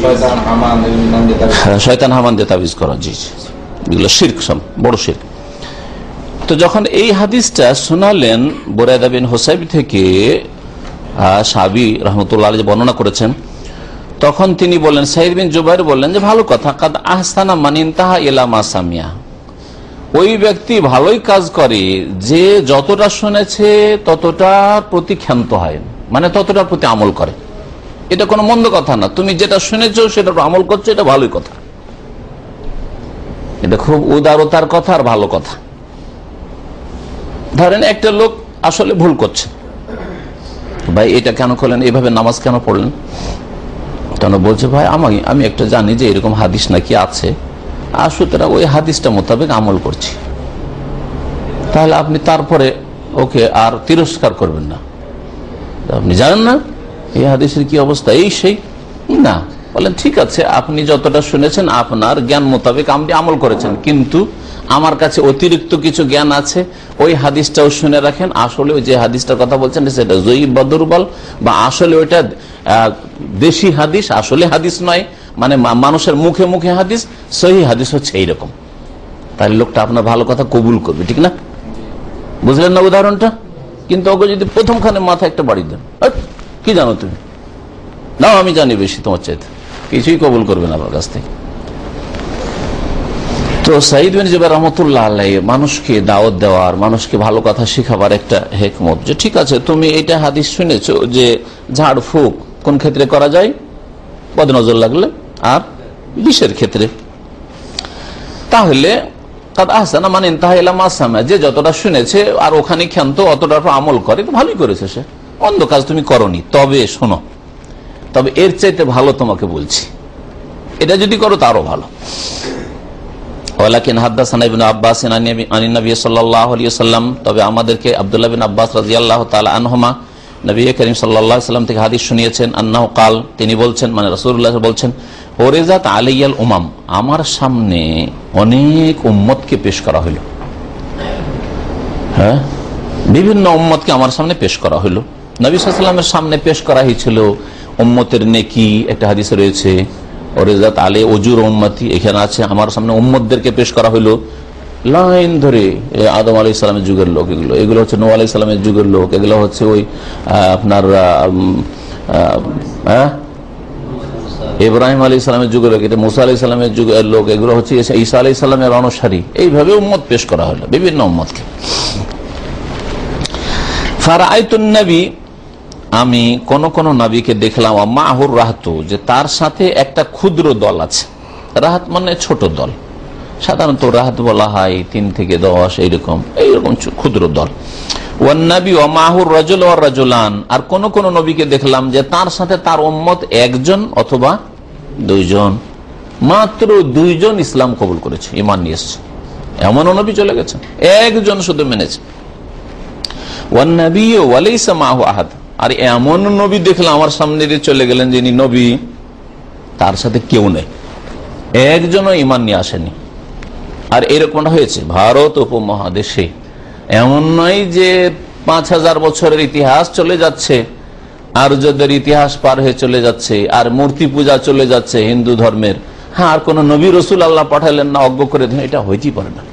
শয়তান হামান দিয়ে তাবিজ করা, জি জি, এগুলো শিরক, সব বড় শিরক। তো যখন এই হাদিসটা শোনালেন বুরায়দা বিন হুসাইব থেকে, সাহাবী রাহমাতুল্লাহ আলাইহি বর্ণনা করেছেন, তখন তিনি বললেন, সাইদ বিন জুবাইর বললেন যে ভালো কথা, কাদ আহসানা মান ইনতাহা ইলা মা সামিয়া, ওই ব্যক্তি ভালোই কাজ করে যে যতটা শুনেছে ততটার প্রতি ক্ষান্ত হয়, মানে ততটার প্রতি আমল করে। এটা কোনো মন্দ কথা না, তুমি যেটা শুনেছো সেটা আমল করছো, এটা ভালোই কথা, এটা খুব উদারতার কথা আর ভালো কথা। ধরেন একটা লোক আসলে ভুল করছে, ভাই এটা কেন করলেন, এইভাবে নামাজ কেন পড়লেন, কেন বলছে ভাই আমি একটা জানি যে এরকম হাদিস নাকি আছে, আর সুতরাং ওই হাদিসটা মোতাবেক আমল করছি, তাহলে আপনি তারপরে ওকে আর তিরস্কার করবেন না। আপনি জানেন না এই হাদিসের কি অবস্থা, এই সেই না, বলেন ঠিক আছে, আপনি যতটা শুনেছেন আপনার জ্ঞান মোতাবেক আপনি আমল করেছেন, কিন্তু আমার কাছে অতিরিক্ত কিছু জ্ঞান আছে, ওই হাদিসটাও শুনে রাখেন। আসলে ওই যে হাদিসটার কথা বলছেন সেটা জয়ীফ বা দুর্বল, বা আসলে ওইটা দেশি হাদিস, আসলে হাদিস নয়, মানে মানুষের মুখে মুখে হাদিস, সহি হাদিস হচ্ছে এইরকম, তাহলে লোকটা আপনার ভালো কথা কবুল করবে, ঠিক না? বুঝলেন না উদাহরণটা? কিন্তু ওকে যদি প্রথমখানে মাথা একটা বাড়ি দেন, কি জানো তুমি, না আমি জানি বেশি তোমার চাইতে, কিছুই কবুল করবে না আমার কাছ থেকে। তো সাইদ বিন জুবাইর রাহমাতুল্লাহ আলাইহি মানুষকে দাওয়াত দেওয়ার, মানুষকে ভালো কথা শিখাবার একটা হিকমত, যে ঠিক আছে তুমি এটা হাদিস শুনেছো যে ঝাড় ফুঁক কোন ক্ষেত্রে করা যায়, বদনজর লাগলে আর বিষের ক্ষেত্রে, তাহলে কাদ আহসানা মান ইনতাহা ইলা মা সামিআ, যে যতটা শুনেছে আর ওখানে ক্ষান্ত অতটা আমল করে, তো ভালোই করেছে সে, অন্ধ কাজ তুমি করনি। তবে শোনো, তবে এর চাইতে ভালো তোমাকে বলছি, এটা যদি করো তারও ভালো। ওয়ালাকিন হাদাসানা ইবনে আব্বাস আনিন নবী সাল্লাল্লাহু আলাইহি ওয়াসাল্লাম, তবে আমাদেরকে আব্দুল্লাহ বিন আব্বাস রাদিয়াল্লাহু তাআলা আনহুমা নবী করিম সাল্লাল্লাহু আলাইহি ওয়াসাল্লাম থেকে হাদিস শুনিয়েছেন, আন্নাহু কাল, তিনি বলছেন, মানে রাসূলুল্লাহ বলছেন, ওরিজাত আলাইয়াল উমাম, আমার সামনে অনেক উম্মতকে পেশ করা হলো, হ্যাঁ, বিভিন্ন উম্মতকে আমার সামনে পেশ করা হলো। নবী সাল্লাল্লাহু আলাইহি ওয়াসাল্লামের সামনে পেশ করা হয়েছিল উম্মতের নেকি, একটা হাদিসে রয়েছে ওরিজাত আলাই উজুর উম্মতি, এখানে আছে আমার সামনে উম্মতদেরকে পেশ করা হলো লাইন ধরে, আদম আলাইহিস সালামের যুগের লোক, এগুলো হচ্ছে নূহ আলাইহিস সালামের যুগের লোক, এগুলো হচ্ছে ওই আপনার ইব্রাহিম আলাইহিস সালামের যুগের লোক, এটা মুসা আলাইহিস সালামের যুগের লোক, এগুলো হচ্ছে ঈসা আলাইহিস সালামের অনুসারী, এইভাবে উম্মত পেশ করা হলো, বিভিন্ন উম্মতকে। ফারাআইতুন নবী, আমি কোন কোন নবীকে দেখলাম, মাহুর রাহাতু, যে তার সাথে একটা ক্ষুদ্র দল আছে, রাহাত মানে ছোট দল, সাধারণত রাহাত বলা হয় 3 থেকে 10, এইরকম ক্ষুদ্র দল। ওয়ান নবী ওয়া মাহুর রাজুল ওয়া রাজুলান, আর কোন কোন নবীকে দেখলাম যে তার সাথে তার উম্মত 1 জন অথবা 2 জন, মাত্র 2 জন ইসলাম কবুল করেছে, ঈমান নিয়ে এসেছে, এমনও নবী চলে গেছেন, 1 জন শুধু মেনেছে। ওয়ান নবী ওয়া লাইসা মাহু আহাদ, আর এমন নবী দেখলাম আমার সামনে দিয়ে চলে গেলেন যিনি নবী, তার সাথে কেউ নেই, 1 জনও ঈমান নিয়ে আসেনি। আর এরকমটা হয়েছে ভারত উপমহাদেশে, এমন নয় যে 5000 বছরের ইতিহাস চলে যাচ্ছে, আর্যদের ইতিহাস পার হয়ে চলে যাচ্ছে, আর মূর্তি পূজা চলে যাচ্ছে হিন্দু ধর্মের, হ্যাঁ, আর কোন নবী রসুল আল্লাহ পাঠালেন না, অজ্ঞ করে দিলেন, এটা হইতেই পারে না।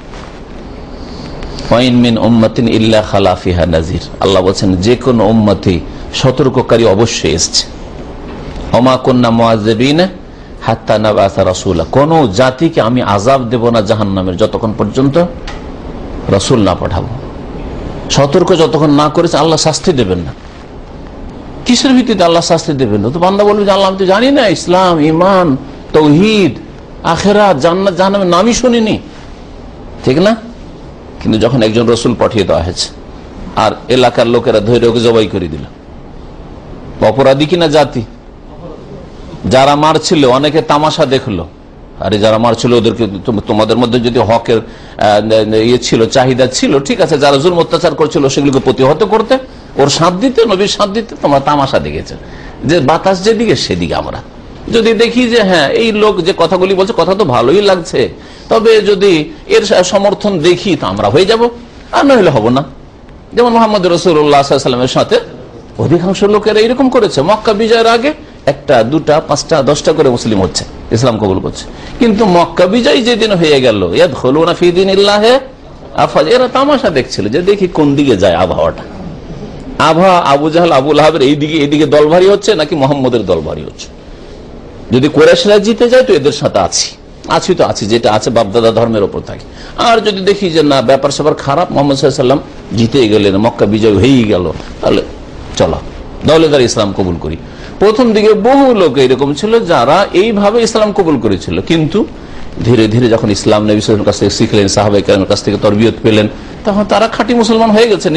ওয়াইন মিন উম্মাতিন ইল্লা খালা ফিহা নাযির, আল্লাহ বলেন যে কোন উম্মতি সতর্ককারী অবশ্যই এসেছে। ওমা কুন্না মুআযযিবিনা হাত্তা নাবাসা রাসূলা, কোন জাতিকে আমি আযাব দেব না জাহান্নামের যতক্ষণ পর্যন্ত রাসূল না পাঠাবো। সতর্ক যতক্ষণ না করেছে আল্লাহ শাস্তি দেবেন না। কিসের ভিত্তিতে আল্লাহ শাস্তি দেবেন না? তো বান্দা বলবে যে আল্লাহ আমি তো জানি না ইসলাম, ঈমান, তাওহীদ, আখিরাত, জান্নাত জাহান্নামের নামই শুনিনি, ঠিক না? কিন্তু যখন একজন রসুল পাঠিয়ে দেওয়া হয়েছে আর এলাকার লোকেরা ধৈর্য ওকে জবাই করে দিল, অপরাধী কিনা জাতি? যারা মারছিল অনেকে তামাশা দেখলো, আরে যারা মারছিল ওদেরকে, তোমাদের মধ্যে যদি হকের ইয়ে ছিল, চাহিদা ছিল, ঠিক আছে, যারা জুলম অত্যাচার করছিল সেগুলোকে প্রতিহত করতে, ওর সাথ দিতে, নবীর সাথ দিতে, তোমরা তামাশা দেখেছে যে বাতাস যেদিকে সেদিকে আমরা যদি দেখি যে হ্যাঁ এই লোক যে কথাগুলি বলছে কথা তো ভালোই লাগছে, তবে যদি এর সমর্থন দেখি তো আমরা হয়ে যাব, আর না হলে হব না। যেমন মুহাম্মদ রাসূলুল্লাহ সাল্লাল্লাহু আলাইহি ওয়াসাল্লামের সাথে অধিকাংশ লোকেরা এরকম করেছে। মক্কা বিজয়ের আগে 1টা 2টা 5টা 10টা করে মুসলিম হচ্ছে, ইসলাম কবুল করছে। কিন্তু মক্কা বিজয় যেদিন হয়ে গেল, ইয়াদখুলুনা ফি দীনিল্লাহি আফওয়াজা, এরা তামাশা দেখছিল যে দেখি কোন দিকে যায় আবহাওয়াটা। আবহাওয়া আবু জাহল আবু লাহাবের এইদিকে দল ভারী হচ্ছে নাকি মুহাম্মদের দল ভারী হচ্ছে। যদি কুরাইশরা জিতে যায় তো এদের সাথে আছি তো আছি, যেটা আছে বাপদাদা ধর্মের ওপর থাকে। আর যদি দেখি যে না ব্যাপার স্যাপার খারাপ, মুহাম্মদ সাল্লাল্লাহু আলাইহি ওয়াসাল্লাম জিতে গেলেন, মক্কা বিজয় হয়েই গেল, তাহলে চলো দৌলতদার ইসলাম কবুল করি। প্রথম দিকে বহু লোক এরকম ছিল যারা এইভাবে ইসলাম কবুল করেছিল, কিন্তু ধীরে ধীরে যখন ইসলাম নবী সাল্লাল্লাহু আলাইহি ওয়াসাল্লামের কাছ থেকে শিখলেন, সাহাবায়ে কেরামের কাছ থেকে তরবিয়ত পেলেন, তখন তারা খাঁটি মুসলমান হয়ে গেছে।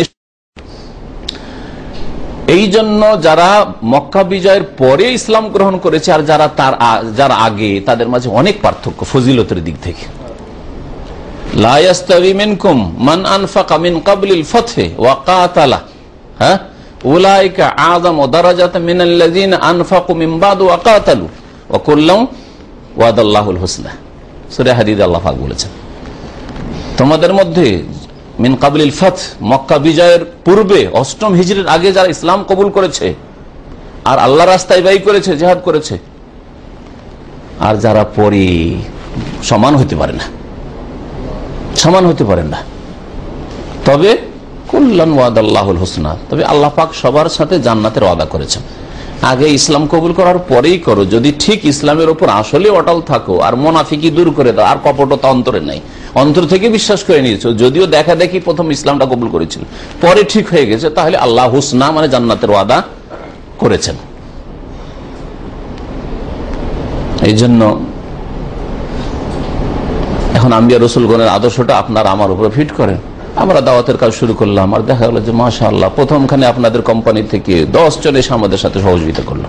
এই জন্য যারা মক্কা বিজয়ের পরে ইসলাম গ্রহণ করেছে আর যারা আগে, তাদের মাঝে অনেক পার্থক্য ফজিলতের দিক থেকে। লা ইয়াস্তাবি মিনকুম মান আনফাকা মিন ক্বাবলিল ফাতহি ওয়া কাতালা, হ্যাঁ, উলাইকা আযামু দারাজাতাম মিনাল্লাযিনা আনফাকু মিন বাদ ওয়া কাতালু ওয়া কুল্লাম ওয়াদাল্লাহুল হুসনা। সূরা হাদীদে আল্লাহ পাক বলেছেন, তোমাদের মধ্যে মিন কাবলিল ফাতহ, মক্কা বিজয়ের পূর্বে 8ম হিজরির আগে যারা ইসলাম কবুল করেছে আর আল্লাহ রাস্তায় ব্যয় করেছে, জিহাদ করেছে, আর যারা পরে সমান হতে পারে না, তবে কুল্লান ওয়াদাল্লাহুল হুসনা, তবে আল্লাহ পাক সবার সাথে জান্নাতের ওয়াদা করেছেন। আগে ইসলাম কবুল করার পরেই করো, যদি ঠিক ইসলামের উপর আসলে অটল থাকো আর মুনাফিকি দূর করে দাও, আর কপটতা অন্তরে নাই, অন্তর থেকে বিশ্বাস করে নিয়েছো, যদিও দেখা দেখি প্রথম ইসলামটা কবুল করেছিল, পরে ঠিক হয়ে গেছে, তাহলে আল্লাহ হুসনা মানে জান্নাতের ওয়াদা করেছেন। এই জন্য এখন আম্বিয়া রাসূলগণের আদর্শটা আপনার আমার উপরে ফিট করেন। আমরা দাওয়াতের কাজ শুরু করলাম, আর দেখা গেল যে মাশাআল্লাহ প্রথমখানে আপনাদের কোম্পানি থেকে 10 জন এসে আমাদের সাথে সহযোগিতা করলো।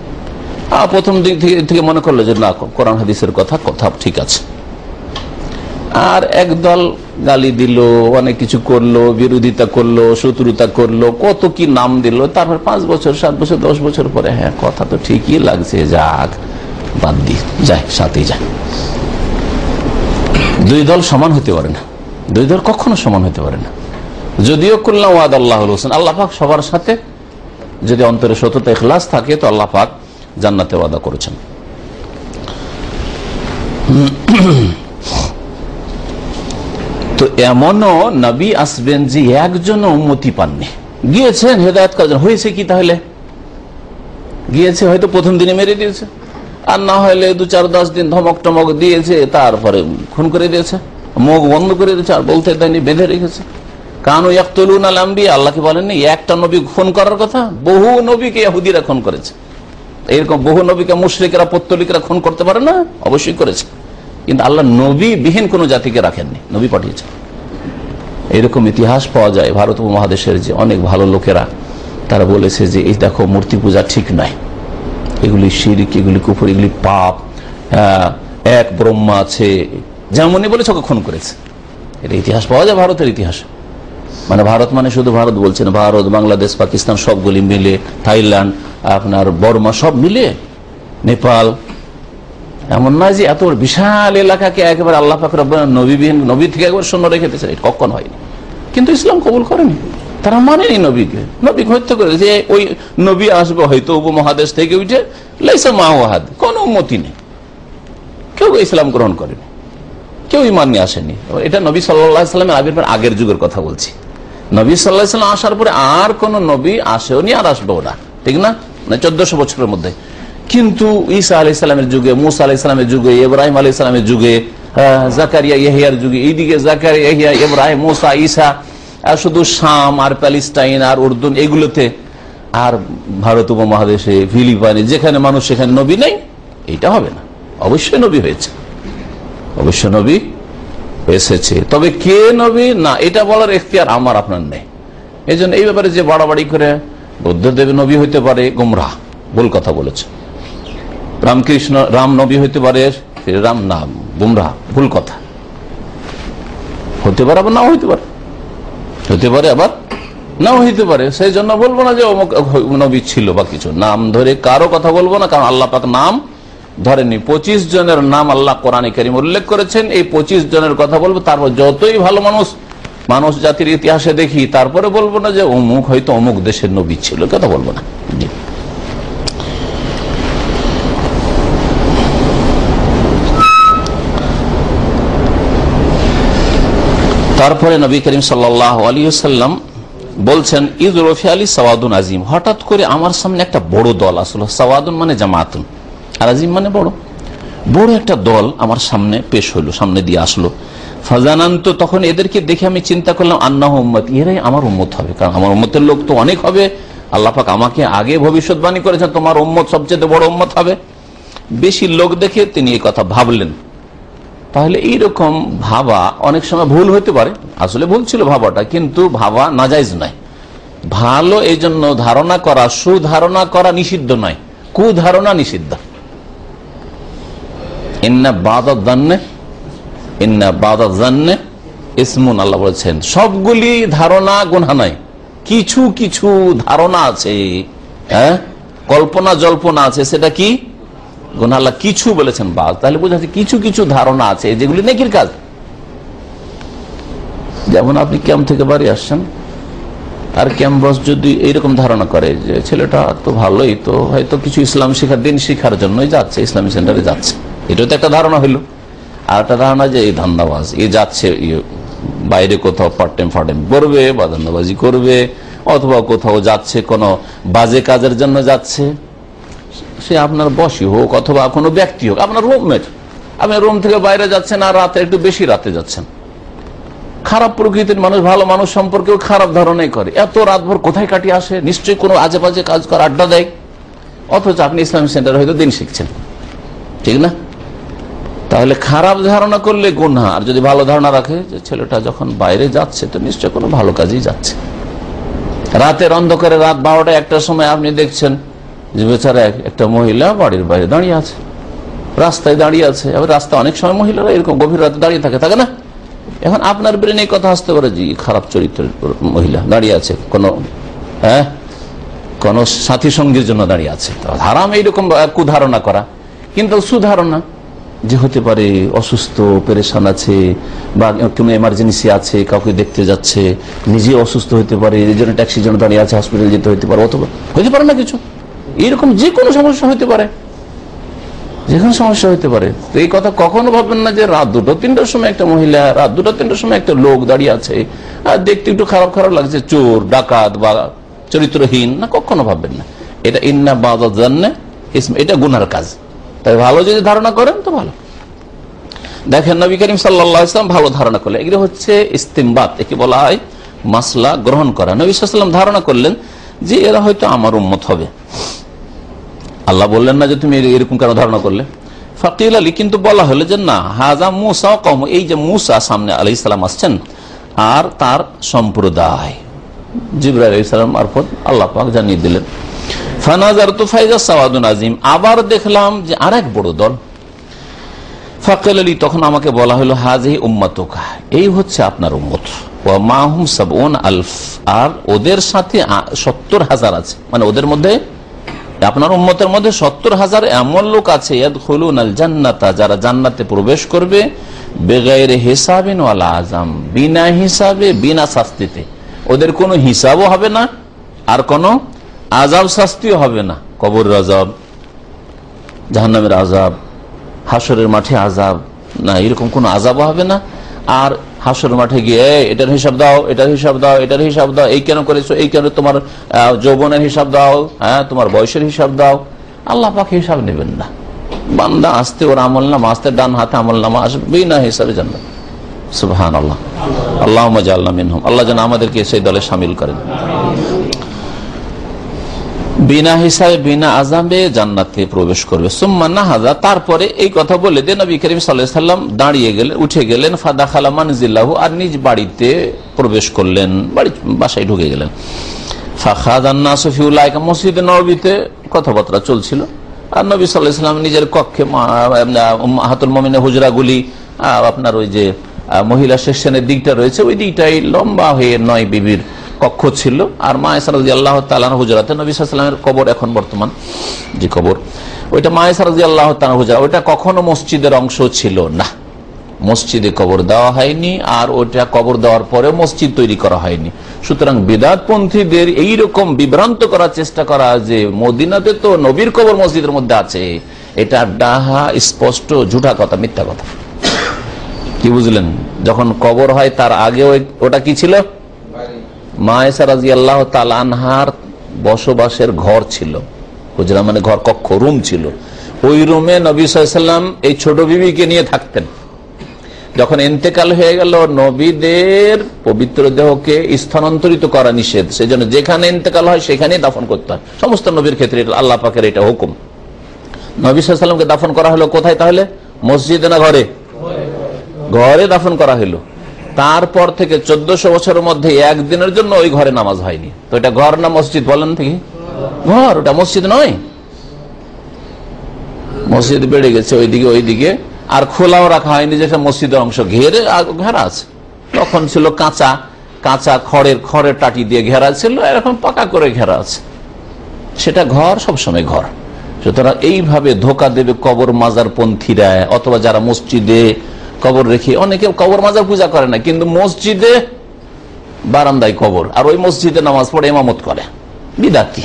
প্রথম দিক থেকে মনে করলো যে না, কোরআন হাদিসের কথা ঠিক আছে, আর একদল গালি দিল, অনেক কিছু করলো, বিরোধিতা করলো, শত্রুতা করলো, কত কি নাম দিল, তারপর 5 বছর 7 বছর 10 বছর পরে হ্যাঁ কথা তো ঠিকই লাগছে, যাক বাদ দি, যায় সাথেই যায়। দুই দল সমান হতে পারে না, দুই দল কখনো সমান হতে পারে না। যদিও কুল্লাম ওয়াদাল্লাহুল হুসনা, আল্লাহ পাক সবার সাথে যদি অন্তরে সততা ইখলাস থাকে তো আল্লাহ পাক জান্নাতে ওয়াদা করেছেন। তো এমনও নবী আসবেন যে একজন উম্মতি পাননি, গিয়েছেন হেদায়েত করার জন্য, হয়েছে কি তাহলে? গিয়েছে, হয়তো প্রথম দিনে মেরে দিয়েছে, আর না হলে 2-4-10 দিন ধমক টমক দিয়েছে, তারপরে খুন করে দিয়েছে, মুখ বন্ধ করে দিয়েছে, আর বলতে দেয়নি, বেঁধে রেখেছে। কানু ইয়াকতুলুনা আল আমবিয়া, আল্লাহ কি বলেননি একটা নবী খুন করার কথা? বহু নবীকে ইহুদিরা খুন করেছে, এরকম বহু নবীকে মুশরিকরা পত্তলিকরা খুন করতে পারে না? অবশ্যই করেছে, কিন্তু আল্লাহ নবী বিহীন কোন জাতিকে রাখেননি, নবী পাঠিয়েছেন। এরকম ইতিহাস পাওয়া যায় ভারত উপমহাদেশের যে অনেক ভালো লোকেরা, তারা বলেছে যে এই দেখো মূর্তি পূজা ঠিক নয়, এগুলি শিরক, এগুলি কুফর, এগুলি পাপ, এক ব্রহ্মা আছে, যেমনই বলেছে ওকে খুন করেছে। এটা ইতিহাস পাওয়া যায় ভারতের ইতিহাস। মানে ভারত মানে শুধু ভারত বলছেন, ভারত, বাংলাদেশ, পাকিস্তান সবগুলি মিলে, থাইল্যান্ড, আপনার বর্মা সব মিলে, নেপাল, এমন নয় যে এত বিশাল এলাকাকে একেবারে আল্লাহ পাক রব্বুল নবীবিহীন, নবী থেকে একবার শূন্য রেখে দিয়েছে, এটা কখনো হয়নি। কিন্তু ইসলাম কবুল করেনি, তারা মানেনি নবীকে, নবীকে হত্যা করে যে ওই নবী আসবে হয়তো উপমহাদেশ থেকে উঠে, লাইসা মাওয়াহাদ, কোন উম্মতি নেই, কেউ ইসলাম গ্রহণ করেনি, কেউ ঈমান নিয়ে আসেনি। এটা নবী সাল্লাল্লাহু আলাইহি ওয়াসাল্লামের আবির্ভাবের আগের যুগের কথা বলছি। নবী সাল্লাল্লাহু আলাইহি ওয়াসাল্লাম আসার পরে আর কোন নবী আসেওনি, আর আসবেও না, ঠিক না? 1400 বছরের মধ্যে কিন্তু ঈসা আলাইহিস সালামের যুগে, মুসা আলাইহিস সালামের যুগে, ইব্রাহিম আলাইহিস সালামের যুগে, জাকারিয়া ইয়াহিয়ার যুগে, এইদিকে জাকারিয়া ইয়াহিয়া ইব্রাহিম মুসা ঈসা, আর শুধু শাম আর প্যালেস্টাইন আর উর্দুন এগুলোতে, আর ভারত উপমহাদেশে ফিলিপাইনে যেখানে মানুষ সেখানে নবী নেই, এটা হবে না। অবশ্যই নবী হয়েছে, অবশ্য নবী এসেছে, তবে কে নবী না এটা বলার এখতিয়ার আমার আপনার নেই। এই জন্য এই ব্যাপারে যে বাড়াবাড়ি করে বুদ্ধদেব নবী হইতে পারে, গোমরাহ, ভুল কথা বলেছে। রামকৃষ্ণ রাম নবী হইতে পারে, রাম নাম গুমরাহ, ভুল কথা। হতে পারে আবার নাও হইতে পারে, হতে পারে আবার নাও হইতে পারে। সেই জন্য বলবো না যে অমুক নবী ছিল বা কিছু, নাম ধরে কারো কথা বলবো না, কারণ আল্লাহ পাক নাম ধরেনি। 25 জনের নাম আল্লাহ কোরআনে কারীম উল্লেখ করেছেন, এই 25 জনের কথা বলবো। তারপর যতই ভালো মানুষ জাতির ইতিহাসে দেখি, তারপরে বলবো না যে অমুক হয়তো অমুক দেশের নবী ছিল, কথা বলবো না। তারপরে নবী করিম সাল্লাল্লাহু আলাইহি ওয়াসাল্লাম বলছেন, ঈদ রফি আলী সাওয়াদুন আজিম, হঠাৎ করে আমার সামনে একটা বড় দল আসলো। সাওয়াদুন মানে জামাতুন, আর আজিম মানে বড়, বড় একটা দল আমার সামনে পেশ হইলো, সামনে দিয়ে আসলো। ফাজানান্ত, তখন এদেরকে দেখে আমি চিন্তা করলাম, আন্নাহু উম্মতি, এরাই আমার উম্মত হবে, কারণ আমার উম্মতের লোক তো অনেক হবে। আল্লাহ পাক আমাকে আগে ভবিষ্যৎবাণী করেছেন, তোমার উম্মত সবচেয়ে বড় উম্মত হবে। বেশি লোক দেখে তিনি এই কথা ভাবলেন। তাহলে এইরকম ভাবা অনেক সময় ভুল হতে পারে, আসলে ভুল ছিল ভাবাটা, কিন্তু ভাবা নাজায়েজ নয়। ভালো এই জন্য ধারণা করা, সুধারণা করা নিষিদ্ধ নয়, কুধারণা নিষিদ্ধ। ইন্না বাদা জান্নে ইসমুন, আল্লাহ বলেছেন সবগুলি ধারণা গুনাহ নয়, কিছু কিছু ধারণা আছে, কল্পনা জল্পনা আছে, সেটা কি গুনাহ। আল্লাহ কিছু বলেছেন বাদ, তাহলে বোঝা যাচ্ছে কিছু কিছু ধারণা আছে যেগুলি নেকির কাজ। যেমন আপনি ক্যাম্প থেকে বাড়ি আসছেন, আর ক্যাম্প বস যদি এইরকম ধারণা করে যে ছেলেটা তো ভালোই, তো হয়তো কিছু ইসলাম শিখার, দিন শিখার জন্যই যাচ্ছে, ইসলামী সেন্টারে যাচ্ছে, এটা তো একটা ধারণা হইল। আর একটা ধারণা যে এই ধান্দাবাজ, এ যাচ্ছে বাইরে কোথাও পার্ট টাইম করবে বা ধান্দাবাজি করবে, অথবা কোথাও যাচ্ছে কোনো বাজে কাজের জন্য যাচ্ছে, সে আপনার বসই হোক অথবা কোনো ব্যক্তি হোক, আপনার রুমমেট, আপনি রুম থেকে বাইরে যাচ্ছেন আর রাতে একটু বেশি রাতে যাচ্ছেন। খারাপ প্রকৃতির মানুষ ভালো মানুষ সম্পর্কেও খারাপ ধারণাই করে, এত রাতভর কোথায় কাটিয়ে আসে, নিশ্চয়ই কোনো আজে বাজে কাজ করে, আড্ডা দেয়, অথচ আপনি ইসলামী সেন্টারে হয়তো দিন শিখছেন, ঠিক না? তাহলে খারাপ ধারণা করলে গুনাহ, আর যদি ভালো ধারণা রাখে যে ছেলেটা যখন বাইরে যাচ্ছে তো নিশ্চয় কোনো ভালো কাজেই যাচ্ছে। রাতের অন্ধকারে, রাত 12টা 1টার সময় আপনি দেখছেন যে বেচারা একটা মহিলা বাড়ির বাইরে দাঁড়িয়ে আছে, রাস্তায় দাঁড়িয়ে আছে। এবার রাস্তা অনেক সময় মহিলারা এরকম গভীর রাতে দাঁড়িয়ে থাকে না? এখন আপনার ব্রেনে কথা আসতে পারে যে খারাপ চরিত্রের মহিলা দাঁড়িয়ে আছে, কোন সাথী সঙ্গীর জন্য দাঁড়িয়ে আছে, হারাম এইরকম কুধারণা করা। কিন্তু সুধারণা যে হতে পারে অসুস্থ, পেরেশান আছে, বা কোনো এমার্জেন্সি আছে, কাউকে দেখতে যাচ্ছে, নিজে অসুস্থ হতে পারে, এই জন্য ট্যাক্সির জন্য দাঁড়িয়ে আছে, হসপিটাল যেতে হতে পারে, অথবা হতে পারে না কিছু, এরকম যে কোনো সমস্যা হতে পারে, যে কোনো সমস্যা হতে পারে। তো এই কথা কখনো ভাববেন না যে রাত 2টা-3টার সময় একটা মহিলা, রাত 2টা-3টার সময় একটা লোক দাঁড়িয়ে আছে, আর দেখতে একটু খারাপ খারাপ লাগছে, চোর ডাকাত বা চরিত্রহীন, না, কখনো ভাববেন না। এটা ইন্না বাদা জান্নে ইসম, এটা গুনার কাজ। তাই ভালো যদি ধারণা করেন তো ভালো। দেখেন নবী করিম সাল্লাল্লাহু আলাইহি ওয়াসাল্লাম ভালো ধারণা করলেন, এগুলো হচ্ছে ইস্তিমবাত, একে বলা হয় মাসলা গ্রহণ করা। নবী সাল্লাল্লাহু আলাইহি ওয়াসাল্লাম ধারণা করলেন যে এরা হয়তো আমার উম্মত হবে। আল্লাহ বললেন না যে তুমি এরকম কেন ধারণা করলে। ফাকিল আলী, কিন্তু বলা হলো যে না, হাজা মুসা ওয়া কওম, এই যে মুসা সামনে আলাইহিস সালাম আসছেন আর তার সম্প্রদায়, জিবরাইল আলাইহিস সালাম মারফত আল্লাহ পাক জানিয়ে দিলেন। ফানাজারতু ফাইজা সাওয়াদুন আযীম, আবার দেখলাম যে আরেক বড় দল। ফাকিল আলী, তখন আমাকে বলা হলো হাযিহি উম্মাতুকা, এই হচ্ছে আপনার উম্মত, ওয়া মাহুম ৭০,০০০, আর ওদের সাথে ৭০,০০০ আছে, মানে ওদের মধ্যে, আপনার উম্মতের মধ্যে ৭০,০০০ এমন লোক আছে, ইয়াদখুলুনাল জান্নাতা, যারা জান্নাতে প্রবেশ করবে, বেগাইরে হিসাবিন ওয়ালা আযাম, বিনা হিসাবে, বিনা শাস্তিতে। ওদের কোনো হিসাবও হবে না, আর কোনো আযাব শাস্তিও হবে না। কবরের আযাব, জাহান্নামের আযাব, হাসরের মাঠে আযাব না, এরকম কোনো আযাবও হবে না। আর হাসরের মাঠে গিয়ে এটার হিসাব দাও, এটার হিসাব দাও, এটার হিসাব দাও, এই কেন করেছো, এই কেন, তোমার যৌবনের হিসাব দাও, তোমার বয়সের হিসাব দাও, আল্লাহ পাক হিসাব নেবেন না। বান্দা আসতে ওর আমল নামা আসতে, ডান হাতে আমল নামা আসবে না হিসাবে জান্নাত। সুবহানাল্লাহ, আল্লাহুম্মা জাআলনা মিনহুম। আল্লাহ যেন আমাদেরকে সেই দলে শামিল করেন। বিনা হিসাবে বিনা আযাবে জান্নাতে প্রবেশ করবে। সুম্মা নাহাযা, তারপরে এই কথা বলে দিয়ে নবী করিম সাল্লাল্লাহু আলাইহি ওয়াসাল্লাম দাঁড়িয়ে গেলেন, উঠে গেলেন। ফাদাখালা মানজিলাহু, আর নিজ বাড়িতে প্রবেশ করলেন, বাসায় ঢুকে গেলেন। ফাখাযান নাসু ফি উলাইকা, মসজিদে নববীতে কথাবার্তা চলছিল। আর নবী সাল্লাল্লাহু আলাইহি ওয়াসাল্লাম নিজের কক্ষে উম্মাহাতুল মুমিনিন হুজরাগুলি, আপনার ওই যে মহিলা সেকশনের দিকটা রয়েছে, ওই দিকটাই লম্বা হয়ে 9 বিবির কক্ষ ছিল। আর মা আয়েশা রাদিয়াল্লাহু তাআলা হুজরাতে নবী সাল্লাল্লাহু আলাইহি ওয়াসাল্লামের কবর, এখন বর্তমান যে কবর, ওইটা মা আয়েশা রাদিয়াল্লাহু তাআলা হুজরা, ওইটা কখনো মসজিদের অংশ ছিল না। মসজিদে কবর দেওয়া হয়নি, আর ওইটা কবর দেওয়ার পরে মসজিদ তৈরি করা হয়নি। সুতরাং বিদআতপন্থীদের এইরকম বিভ্রান্ত করার চেষ্টা করা যে মদিনাতে তো নবীর কবর মসজিদের মধ্যে আছে, এটা ডাহা স্পষ্ট ঝুঠা কথা, মিথ্যা কথা। কি বুঝলেন? যখন কবর হয় তার আগে ওটা কি ছিল? মা আয়েশা রাদিয়াল্লাহু তাআলা আনহার বসবাসের ঘর ছিল। হুজরা মানে ঘর, কক্ষ, রুম ছিল। ওই রুমে নবী সাল্লাল্লাহু আলাইহি ওয়াসাল্লাম এই ছোট বিবিকে নিয়ে থাকতেন। যখন ইন্তেকাল হয়ে গেল, নবীদের পবিত্র দেহকে স্থানান্তরিত করা নিষেধ, সেজন্য যেখানে ইন্তেকাল হয় সেখানে দাফন করতে হয়। সমস্ত নবীর ক্ষেত্রে আল্লাহ পাকের এটা হুকুম। নবী সাল্লাল্লাহু আলাইহি ওয়াসাল্লামকে দাফন করা হলো কোথায় তাহলে? মসজিদে না ঘরে? ঘরে দাফন করা হলো। তারপর থেকে 1400 বছরের মধ্যে একদিনের জন্য ওই ঘরে নামাজ হয়নি। তো এটা ঘর না মসজিদ বলেন থেকে? ঘর, ওটা মসজিদ নয়। মসজিদ বেড়ে গেছে ওইদিকে ওইদিকে, আর খোলাও রাখা হয়নি, যেটা মসজিদের অংশ ঘেরা আছে। তখন ছিল কাঁচা খড়ের টাটি দিয়ে ঘেরা ছিল, এরকম পাকা করে ঘেরা আছে। সেটা ঘর, সবসময় ঘর। সুতরাং এইভাবে ধোকা দেবে কবর মাজার পন্থীরা, অথবা যারা মসজিদে কবর রেখে, অনেকে কবর মাজার পূজা করে না, কিন্তু মসজিদে বারান্দায় কবর, আর ওই মসজিদে নামাজ পড়ে ইমামত করে, বিদাতি।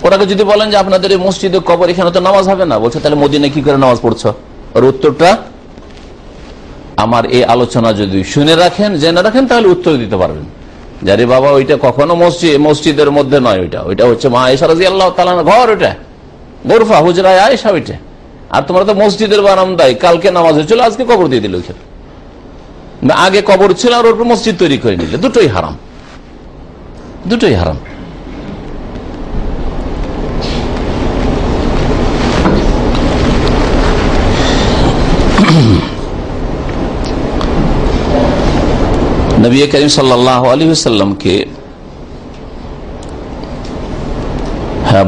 ওরাকে যদি বলেন যে আপনাদের এই মসজিদে কবর, এখানে তো নামাজ হবে না, বলছে তাহলে মদিনায় কি করে নামাজ পড়ছো? ওর উত্তরটা, আমার এই আলোচনা যদি শুনে রাখেন, জেনে রাখেন, তাহলে উত্তর দিতে পারবেন। যারে বাবা, ওইটা কখনো মসজিদের মধ্যে নয়, ওইটা হচ্ছে মা আয়েশা রাদিয়াল্লাহু তাআলা ঘর, ওইটা গোরফা, হুজরায়ে আয়েশা ওইটা। আর তোমরা তো মসজিদের বারান্দায় কালকে নামাজ হয়েছিল, আজকে কবর দিয়ে দিল। ওইখানে আগে কবর ছিল, আর ওর উপর মসজিদ তৈরি করে নিলে, দুটোই হারাম, দুটোই হারাম। নবী করিম সাল্লাল্লাহু আলাইহি ওয়াসাল্লামকে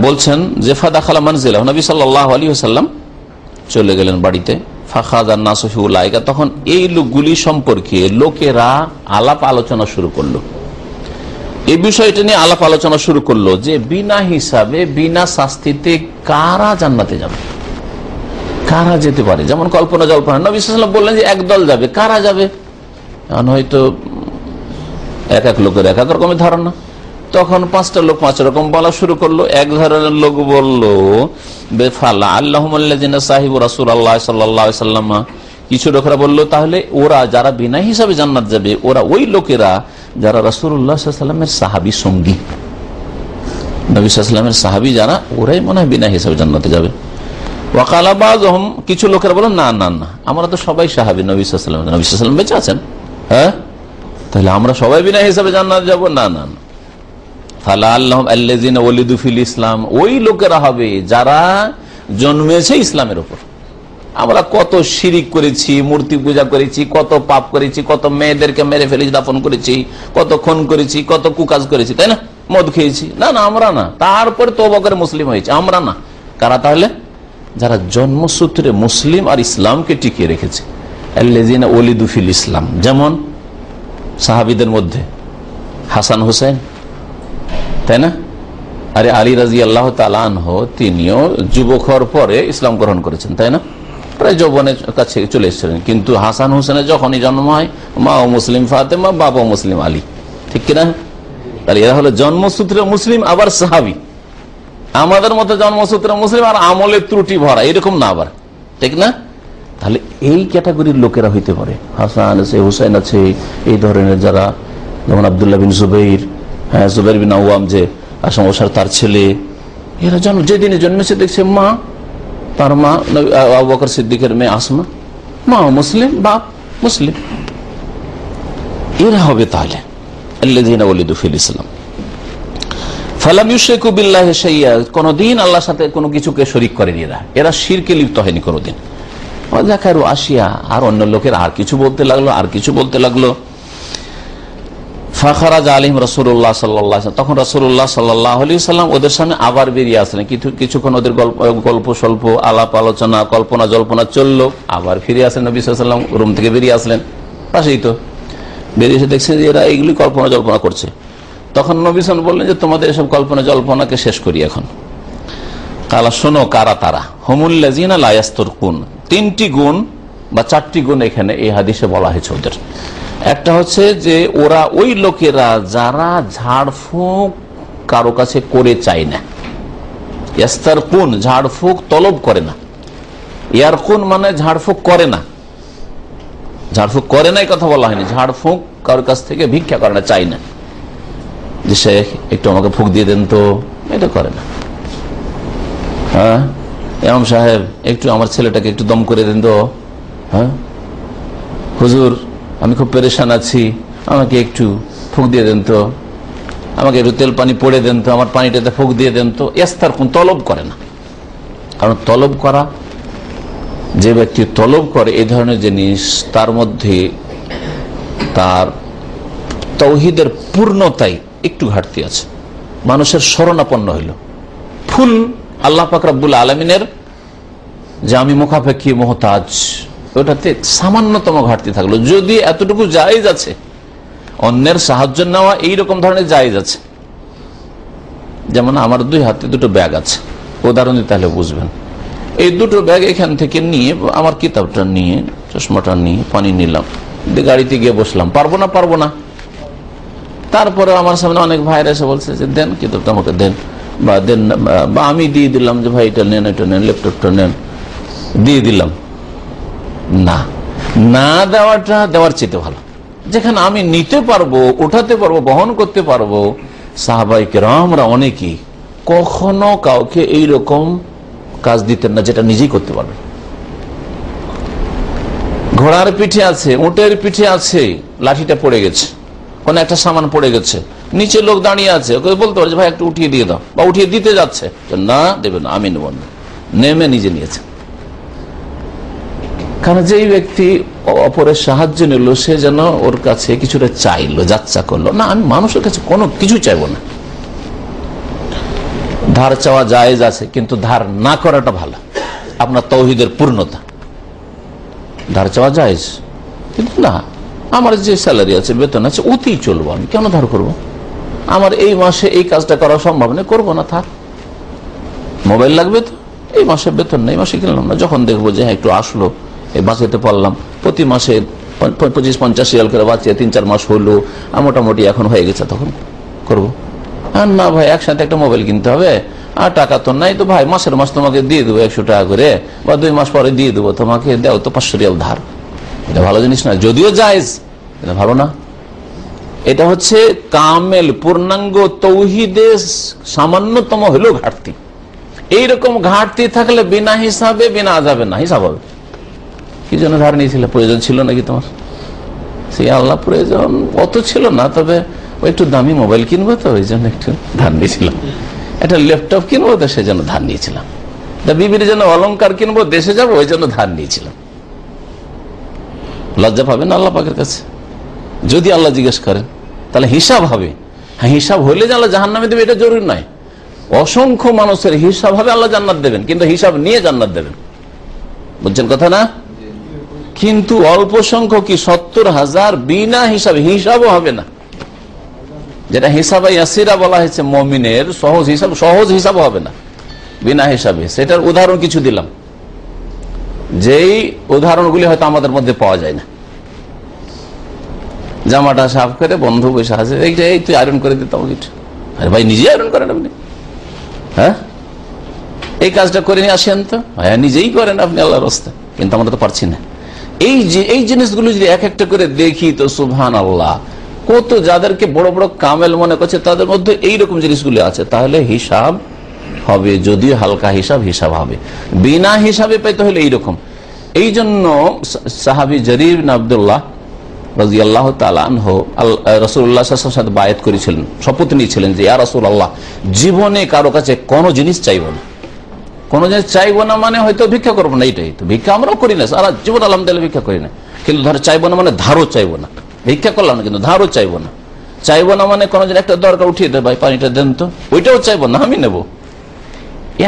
বলছেন যে ফাদাখালা মানজিলাহু, নবী সাল্লাল্লাহু আলাইহি ওয়াসাল্লাম চলে গেলেন বাড়িতে। ফাখাযান নাসু ফি উলাইকা, তখন এই লোকগুলি সম্পর্কে লোকেরা আলাপ আলোচনা শুরু করলো। এই বিষয়টা নিয়ে আলাপ আলোচনা শুরু করলো যে বিনা হিসাবে বিনা শাস্তিতে কারা জান্নাতে যাবে, কারা যেতে পারে। যেমন কল্পনা জল্পনা, নবী সাল্লাল্লাহু আলাইহি ওয়াসাল্লাম বললেন যে একদল যাবে, কারা যাবে? হয়তো এক এক লোকের এক এক রকমের ধারণা। তখন 5টা লোক 5 রকম বলা শুরু করলো। এক ধরনের লোক বললো বেফালা আল্লাহুম্মাল্লাযিনা সাহিবু রাসূলুল্লাহ সাল্লাল্লাহু আলাইহি ওয়াসাল্লাম। কিছু লোকেরা বললো তাহলে ওরা যারা বিনা হিসাবে জান্নাত যাবে, ওরা ওই লোকেরা যারা রাসূলুল্লাহ সাল্লাল্লাহু আলাইহি ওয়াসাল্লামের সাহাবী সঙ্গী, নবী সাল্লাল্লাহু আলাইহি ওয়াসাল্লামের সাহাবী যারা, ওরাই মনে হয় বিনা হিসাবে জান্নাতে যাবে। ওয়াকালা বাযুহুম, কিছু লোকেরা বলল না না না, আমরা তো সবাই সাহাবী, নবী সাল্লাল্লাহু আলাইহি ওয়াসাল্লাম, নবী সাল্লাল্লাহু আলাইহি ওয়াসাল্লাম বেঁচে আছেন, হ্যাঁ, তাহলে আমরা সবাই বিনা হিসাবে জান্নাত যাব? না না না। ফালা আল্লাহুম আল্লাযিনা ওয়ালিদু ফিল ইসলাম, ওই লোকেরা হবে যারা জন্মেছে ইসলামের উপর। আমরা কত শিরিক করেছি, মূর্তি পূজা করেছি, কত পাপ করেছি, কত মেয়েদেরকে মেরে ফেলে দাফন করেছি, কত খুন করেছি, কত কুকাজ করেছি, তাই না, মদ খেয়েছি। না না, আমরা না। তারপরে তওবা করে মুসলিম হয়েছে, আমরা না। কারা তাহলে? যারা জন্মসূত্রে মুসলিম আর ইসলামকে টিকিয়ে রেখেছে। আল্লাযিনা ওয়ালিদু ফিল ইসলাম, যেমন সাহাবীদের মধ্যে হাসান হুসাইন, তাই না? আরে আলী রাদিয়াল্লাহু তাআলা আনহু, তিনিও যুবক হওয়ার পরে ইসলাম গ্রহণ করেছেন, তাই না? প্রায় যৌবনের কাছে চলে এসেছিলেন। কিন্তু হাসান হুসেনের যখনই জন্ম হয়, মা ও মুসলিম ফাতেমা, বাবা মুসলিম আলী, ঠিক কিনা? তাহলে এরা হলো জন্মসূত্রে মুসলিম, আবার সাহাবী। আমাদের মতো জন্মসূত্রে মুসলিম আর আমলের ত্রুটি ভরা, এরকম না আবার, ঠিক না? তাহলে এই ক্যাটাগরির লোকেরা হইতে পারে। হাসান আছে, হুসাইন আছে, এই ধরনের যারা, যেমন আব্দুল্লাহ বিন জুবাইর, হ্যাঁ, জুবাইর বিন আওয়াম যে আসাম ওসার তার ছেলে, এরা যেদিনে জন্মেছে দেখছে মা, তার মা আবু বকর সিদ্দিকের মেয়ে আসমা, মা মুসলিম, বাপ মুসলিম। এরা হবে তাহলে আল্লাযীনা ওয়ালিদু ফিল ইসলাম ফালাম ইউশরিকু বিল্লাহি শাইআ, কোনদিন আল্লাহর সাথে কোনো কিছুকে শরীক করেনি। এরা শিরকে লিপ্ত হয়নি কোনদিন। যাকারু আশিয়া, আর অন্য লোকের আর কিছু বলতে লাগলো। ফাখারাজ আলাইহিম রাসূলুল্লাহ সাল্লাল্লাহু আলাইহি ওয়াসাল্লাম, তখন রাসূলুল্লাহ সাল্লাল্লাহু আলাইহি ওয়াসাল্লাম ওদের সামনে আবার বেরিয়ে আসলেন। কিছুক্ষণ ওদের গল্প স্বল্প আলাপ আলোচনা কল্পনা জল্পনা চললো, আবার ফিরে আসলেন নবী সাল্লাল্লাহু আলাইহি ওয়াসাল্লাম, রুম থেকে বেরিয়ে আসলেন, পাশেই তো, বেরিয়ে এসে দেখছেন যে এরা এইগুলি কল্পনা জল্পনা করছে। তখন নবী সাল্লাল্লাহু আলাইহি ওয়াসাল্লাম বললেন যে তোমাদের এসব কল্পনা জল্পনাকে শেষ করি এখন। কালা, শোনো কারা তারা, হুমুল্লাযীনা লা ইয়াস্তারকুন। তিনটি গুণ বা চারটি গুণ এখানে এই হাদিসে বলা হয়েছে ওদের। একটা হচ্ছে যে ওরা ওই লোকেরা যারা ঝাড়ফুঁক কারো কাছে করে চায় না। ইয়াস্তারকুন, ঝাড়ফুঁক তলব করে না। ইয়ারকুন মানে ঝাড়ফুঁক করে না, ঝাড়ফুঁক করে না এই কথা বলা হয়নি। ঝাড়ফুঁক কারোর কাছ থেকে ভিক্ষা করে না, চাই না যে শেখ একটু আমাকে ফুঁক দিয়ে দেন তো, এটা করে না। হ্যাঁ ইমাম সাহেব একটু আমার ছেলেটাকে একটু দম করে দেন তো, হ্যাঁ হুজুর আমি খুব পেরেশান আছি, আমাকে একটু ফুঁক দিয়ে দেন তো, আমাকে একটু তেল পানি পড়ে দেন তো, আমার পানিটাতে ফুঁক দিয়ে দেন তো। ইয়াস্তারকুন, তলব করে না। কারণ তলব করা, যে ব্যক্তি তলব করে এই ধরনের জিনিস, তার মধ্যে তার তাওহীদের পূর্ণতায় একটু ঘাটতি আছে। মানুষের শরণাপন্ন হইল, ফুল আল্লাহ পাক রব্বুল আলামিনের যে আমি মুখাপেক্ষী মুহতাজ, ওটাতে সামান্যতম ঘাটতি থাকলো। যদি এতটুকু জায়েজ আছে, অন্যের সাহায্য নেওয়া এইরকম ধরনের জায়েজ আছে। যেমন আমার 2 হাতে 2টো ব্যাগ আছে, উদাহরণ দিতে তাহলে বুঝবেন। এই 2টো ব্যাগ এখান থেকে নিয়ে, আমার কিতাবটা নিয়ে, চশমাটা নিয়ে, পানি নিলাম, গাড়িতে গিয়ে বসলাম, পারবো না। তারপরে আমার সামনে অনেক ভাইরা এসে বলছে যে দেন কিতাবটা আমাকে দেন, বা দেন, বা আমি দিয়ে দিলাম যে ভাই এটা নেন, এটা নেন, ল্যাপটপটা নেন, দিয়ে দিলাম। না দেওয়াটা দেওয়ার চেয়ে ভালো। যেখানে আমি নিতে পারবো, উঠাতে পারবো, বহন করতে পারবো। সাহাবায়ে কেরামরা অনেকেই কখনো কাউকে এইরকম কাজ দিতেন না যেটা নিজেই করতে পারবে। ঘোড়ার পিঠে আছে, উটের পিঠে আছে, লাঠিটা পড়ে গেছে, কোন একটা সামান পড়ে গেছে, নিচে লোক দাঁড়িয়ে আছে, ওকে বলতে পারে ভাই একটু উঠিয়ে দিয়ে দাও, বা উঠিয়ে দিতে যাচ্ছে, না দেবে না, আমি নেব না, নেমে নিজে নিয়েছে। কারণ যেই ব্যক্তি অপরের সাহায্য নিল, সে যেন ওর কাছে কিছুটা চাইলো, যাচ্ছা করলো না, আমি মানুষের কাছে কোনো কিছু চাইবো না। ধার চাওয়া জায়েজ আছে, কিন্তু ধার না করাটা ভালো, আপনার তাওহীদের পূর্ণতা। ধার চাওয়া জায়েজ, কিন্তু না, আমার যে স্যালারি আছে, বেতন আছে, ওতেই চলবো, আমি কেন ধার করব? আমার এই মাসে এই কাজটা করা সম্ভব নেই, করবো না, থাক। মোবাইল লাগবে তো, এই মাসে বেতন নেই, মাসে কিনলাম না, যখন দেখবো যে হ্যাঁ একটু আসলো, এই বাঁচাতে পারলাম, প্রতি মাসে 25-50 রিয়াল করে বাঁচিয়ে 3-4 মাস হলো, মোটামুটি এখন হয়ে গেছে, তখন করবো। আর না ভাই একসাথে একটা মোবাইল কিনতে হবে, আর টাকা তো নাই, তো ভাই মাসের মাস তোমাকে দিয়ে দেবো 100 টাকা করে, বা 2 মাস পরে দিয়ে দেবো তোমাকে, দেও তো 500 রিয়াল ধার। এটা ভালো জিনিস না, যদিও জায়েজ, এটা ভালো না। এটা হচ্ছে কামেল পূর্ণাঙ্গ তাওহীদের সামান্যতম হলেও ঘাটতি। এইরকম ঘাটতি থাকলে বিনা হিসাবে, বিনা আযাবে না, হিসাব হবে। কি জন্য ধার নিয়েছিল? প্রয়োজন ছিল নাকি তোমার? সেই আল্লাহ প্রয়োজন অত ছিল না, তবে একটু দামি মোবাইল কিনবো তো ওই জন্য একটু ধার নিয়েছিলাম, একটা ল্যাপটপ কিনবো তো সেই জন্য ধার নিয়েছিলাম, বিবির জন্য অলংকার কিনবো, দেশে যাবো ওই জন্য ধার নিয়েছিলাম। লজ্জা পাবেন আল্লাহ পাকের কাছে যদি আল্লাহ জিজ্ঞেস করেন, তাহলে হিসাব হবে। হ্যাঁ, হিসাব হইলে যে আল্লাহ জাহান্নামে দেবে এটা জরুরি নয়। অসংখ্য মানুষের হিসাব হবে, আল্লাহ জান্নাত দেবেন, কিন্তু হিসাব নিয়ে জান্নাত দেবেন, বুঝছেন কথা না? কিন্তু অল্প সংখ্যক কি 70,000 বিনা হিসাবে, হিসাবও হবে না, যেটা হিসাবে ইয়াসিরা বলা হয়েছে মুমিনের সহজ হিসাব হবে না, বিনা হিসাবে। সেটার উদাহরণ কিছু দিলাম, যেই উদাহরণগুলি হয়তো আমাদের মধ্যে পাওয়া যায় না। জামাটা সাফ করে বন্ধু বসে আছে, এই তুই আয়রন করে দিতে আমাকে, আরে ভাই নিজেই আয়রন করেন আপনি, হ্যাঁ এই কাজটা করে নিয়ে আসেন তো, হ্যাঁ নিজেই করেন আপনি আল্লাহর রাস্তায়, কিন্তু আমরা তো পারছি না। এই জিনিসগুলো যদি এক একটা করে দেখি তো সুবহানাল্লাহ, কত যাদেরকে বড় বড় কামেল মনে করছে তাদের মধ্যে এইরকম জিনিসগুলো আছে। তাহলে হিসাব হবে, যদিও হালকা হিসাব হবে। বিনা হিসাবে পাইতে হলে এইরকম। এই জন্য সাহাবী জারির বিন আব্দুল্লাহ রাদিয়াল্লাহু তাআলা আনহু রাসূলুল্লাহ সাল্লাল্লাহু আলাইহি ওয়াসাল্লাম সাথে বায়াত করেছিলেন, শপথ নিয়েছিলেন যে ইয়া রাসূলুল্লাহ, জীবনে কারো কাছে কোনো জিনিস চাইব না। কোনো জিনিস চাইবো না মানে হয়তো ভিক্ষা করবো না, এইটাই তো। ভিক্ষা আমরাও করি না, সারা জীবন আলহামদুলিল্লাহ ভিক্ষা করি না, কিন্তু ধরো চাইবো না মানে ধারও চাইবো না। ভিক্ষা করলাম না কিন্তু ধারও চাইবো না। চাইবো না মানে কোনো একটা দরকার উঠিয়ে দেয়, ভাই পানিটা দেন তো, ওইটাও চাইবো না, আমি নেব।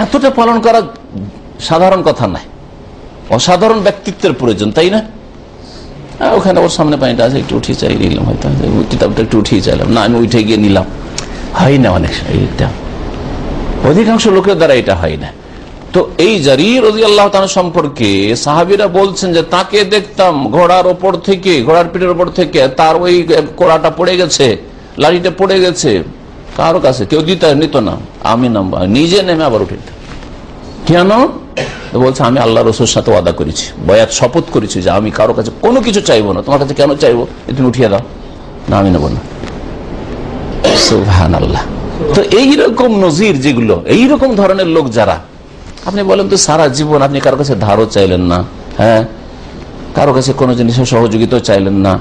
এতটা পালন করা সাধারণ কথা নাই, অসাধারণ ব্যক্তিত্বের প্রয়োজন, তাই না? ওখানে ওর সামনে পানিটা আছে, একটু উঠিয়ে চাই নিলাম, হয়তো কিতাবটা একটু উঠিয়ে চাইলাম, না আমি উঠে গিয়ে নিলাম, হয় না অনেক। এইটা অধিকাংশ লোকের দ্বারা এটা হয় না। তো এই জারির রাদিয়াল্লাহু তাআলা সম্পর্কে সাহাবীরা বলছেন যে তাকে দেখতাম ঘোড়ার ওপর থেকে, ঘোড়ার পিঠের ওপর থেকে তার ওই কোড়াটা পড়ে গেছে, লাঠিটা পড়ে গেছে, কারো কাছে কেউ নিত না, আমি নামবো, নিজে নেমে আবার উঠে। কেন? বলছে আমি আল্লাহ রাসূলের সাথে ওয়াদা করেছি, বয়াত শপথ করেছি যে আমি কারো কাছে কোনো কিছু চাইবো না। তোমার কাছে কেন চাইবো? তুমি উঠিয়ে দাও, না আমি নেবো না। সুবহানাল্লাহ। তো এইরকম নজির যেগুলো, এইরকম ধরনের লোক যারা, আপনি বলেন তো সারা জীবন আপনি কারো কাছে ধারও চাইলেন না, হ্যাঁ, কারো কাছে কোনো জিনিসের সহযোগিতাও চাইলেন না,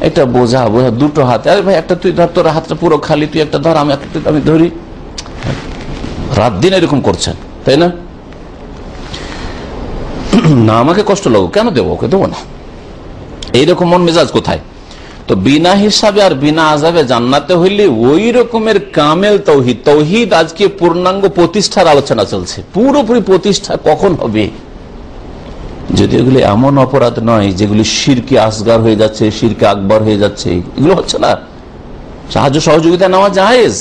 একটা বোঝা দুটো হাতে, আরে ভাই একটা তুই ধর, তোর হাতটা পুরো খালি, তুই একটা ধর, আমি ধরি, রাত দিন এরকম করছেন, তাই না? না আমাকে কষ্ট লাগুক, কেন দেবো, ওকে দেবো না, এইরকম মন মেজাজ কোথায়? তো বিনা হিসাবে আর বিনা আযাবে জান্নাতে হইলে ওই রকমের কামেল তৌহিদ, তৌহিদ আজকে পূর্ণাঙ্গ প্রতিষ্ঠার আলোচনা চলছে। পুরোপুরি প্রতিষ্ঠা কখন হবে? যদি এগুলি এমন অপরাধ নয় যেগুলি শিরকে আসগার হয়ে যাচ্ছে, শিরকে আকবর হয়ে যাচ্ছে, এগুলো হচ্ছে না, সাহায্য সহযোগিতা নেওয়া জায়েজ।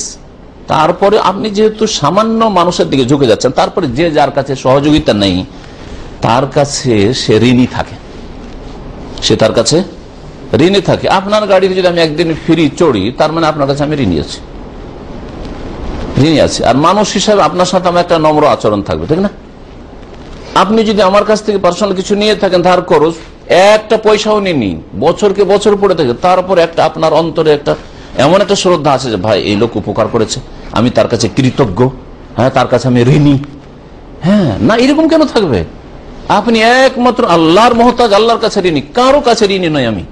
তারপরে আপনি যেহেতু সামান্য মানুষের দিকে ঝুঁকে যাচ্ছেন, তারপরে যে যার কাছে সহযোগিতা নেই তার কাছে সে ঋণী থাকে, সে তার কাছে ঋণে থাকে। আপনার গাড়িতে যদি আমি একদিন ফ্রি চড়ি, তার মানে আপনার কাছে আমি ঋণী আছি। আর মানুষ হিসাবে আপনার সাথে আমার একটা নম্র আচরণ থাকবে, ঠিক না? আপনি যদি আমার কাছ থেকে পার্সোনাল কিছু নিয়ে থাকেন, ধার খরচ, একটা পয়সাও নিনি, বছরকে বছর পড়ে থাকে, তারপর একটা আপনার অন্তরে একটা এমন একটা শ্রদ্ধা আছে যে ভাই এই লোক উপকার করেছে, আমি তার কাছে কৃতজ্ঞ, হ্যাঁ, তার কাছে আমি ঋণী। হ্যাঁ না, এরকম কেন থাকবে? আপনি একমাত্র আল্লাহর মহতাজ, আল্লাহর কাছে ঋণী, কারো কাছে ঋণী নয় আমি।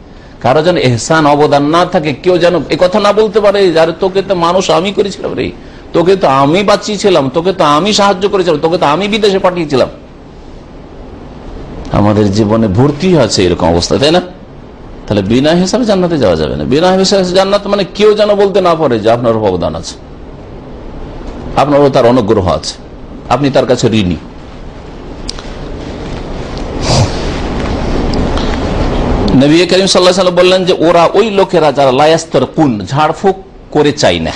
কারো যেন এহসান অবদান না থাকে, কেউ যেন এই কথা না বলতে পারে আরে তোকে তো মানুষ আমি করেছিলাম রে, তোকে তো আমি বাঁচিয়েছিলাম, তোকে তো আমি সাহায্য করেছিলাম, তোকে তো আমি বিদেশে পাঠিয়েছিলাম। আমাদের জীবনে ভর্তি আছে এরকম অবস্থা, তাই না? তাহলে বিনা হিসাবে জান্নাতে যাওয়া যাবে না। বিনা হিসাবে জান্নাত মানে কেউ যেন বলতে না পারে যে আপনার অবদান আছে, আপনারও তার অনুগ্রহ আছে, আপনি তার কাছে ঋণী। নবী করিম সাল্লাল্লাহু আলাইহি ওয়াসাল্লাম বললেন যে ওরা ওই লোকেরা যারা লায়াস্তারকুন, ঝাড়ফুঁক করে চাই না।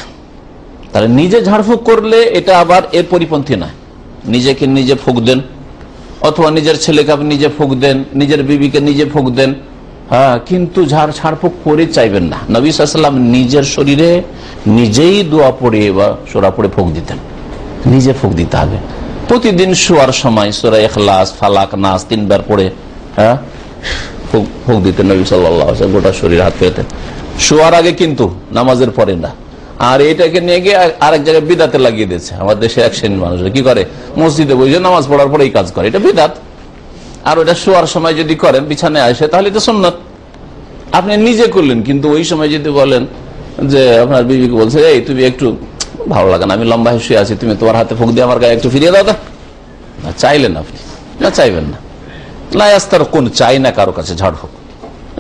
তাহলে নিজে ঝাড়ফুঁক করলে এটা আবার এর পরিপন্থী নয়। নিজেকে নিজে ফুঁক দেন, অথবা নিজের ছেলেকে আপনি নিজে ফুঁক দেন, নিজের বিবিকে নিজে ফুঁক দেন, হ্যাঁ, কিন্তু ঝাড়ফুঁক করে চাইবেন না। নবী সাল্লাল্লাহু আলাইহি ওয়াসাল্লাম নিজের শরীরে নিজেই দোয়া পড়ে বা সূরা পড়ে ফুঁক দিতেন, নিজে ফুঁক দিতে হবে। প্রতিদিন শোয়ার সময় সূরা ইখলাস, ফালাক, নাস 3 বার পড়ে, হ্যাঁ, ফুঁক দিতেন নবী সাল্লাল্লাহু আলাইহি ওয়াসাল্লাম, গোটা শরীর হাত পেতেন শোয়ার আগে, কিন্তু নামাজের পরে না। আর এটাকে নিয়ে গিয়ে আরেক জায়গায় বিদাতে লাগিয়ে দিয়েছে আমাদের দেশে এক শ্রেণীর মানুষ, কি করে মসজিদে বসে নামাজ পড়ার পরে এই কাজ করে, এটা বিদাত। আর ওটা শোয়ার সময় যদি করেন, বিছানায় আসে, তাহলে এটা সুন্নাত। আপনি নিজে করলেন, কিন্তু ওই সময় যদি বলেন যে আপনার বিবিকে বলছে এই তুমি একটু ভালো লাগে না, আমি লম্বা হয়ে শুয়ে আছি, তুমি তোমার হাতে ফুঁক দিয়ে আমার গায়ে একটু ফিরিয়ে দাও, না চাইলেন আপনি, না চাইবেন না। লায়াস্তার কোন চাই না কারো কাছে ঝাড়ফুঁক,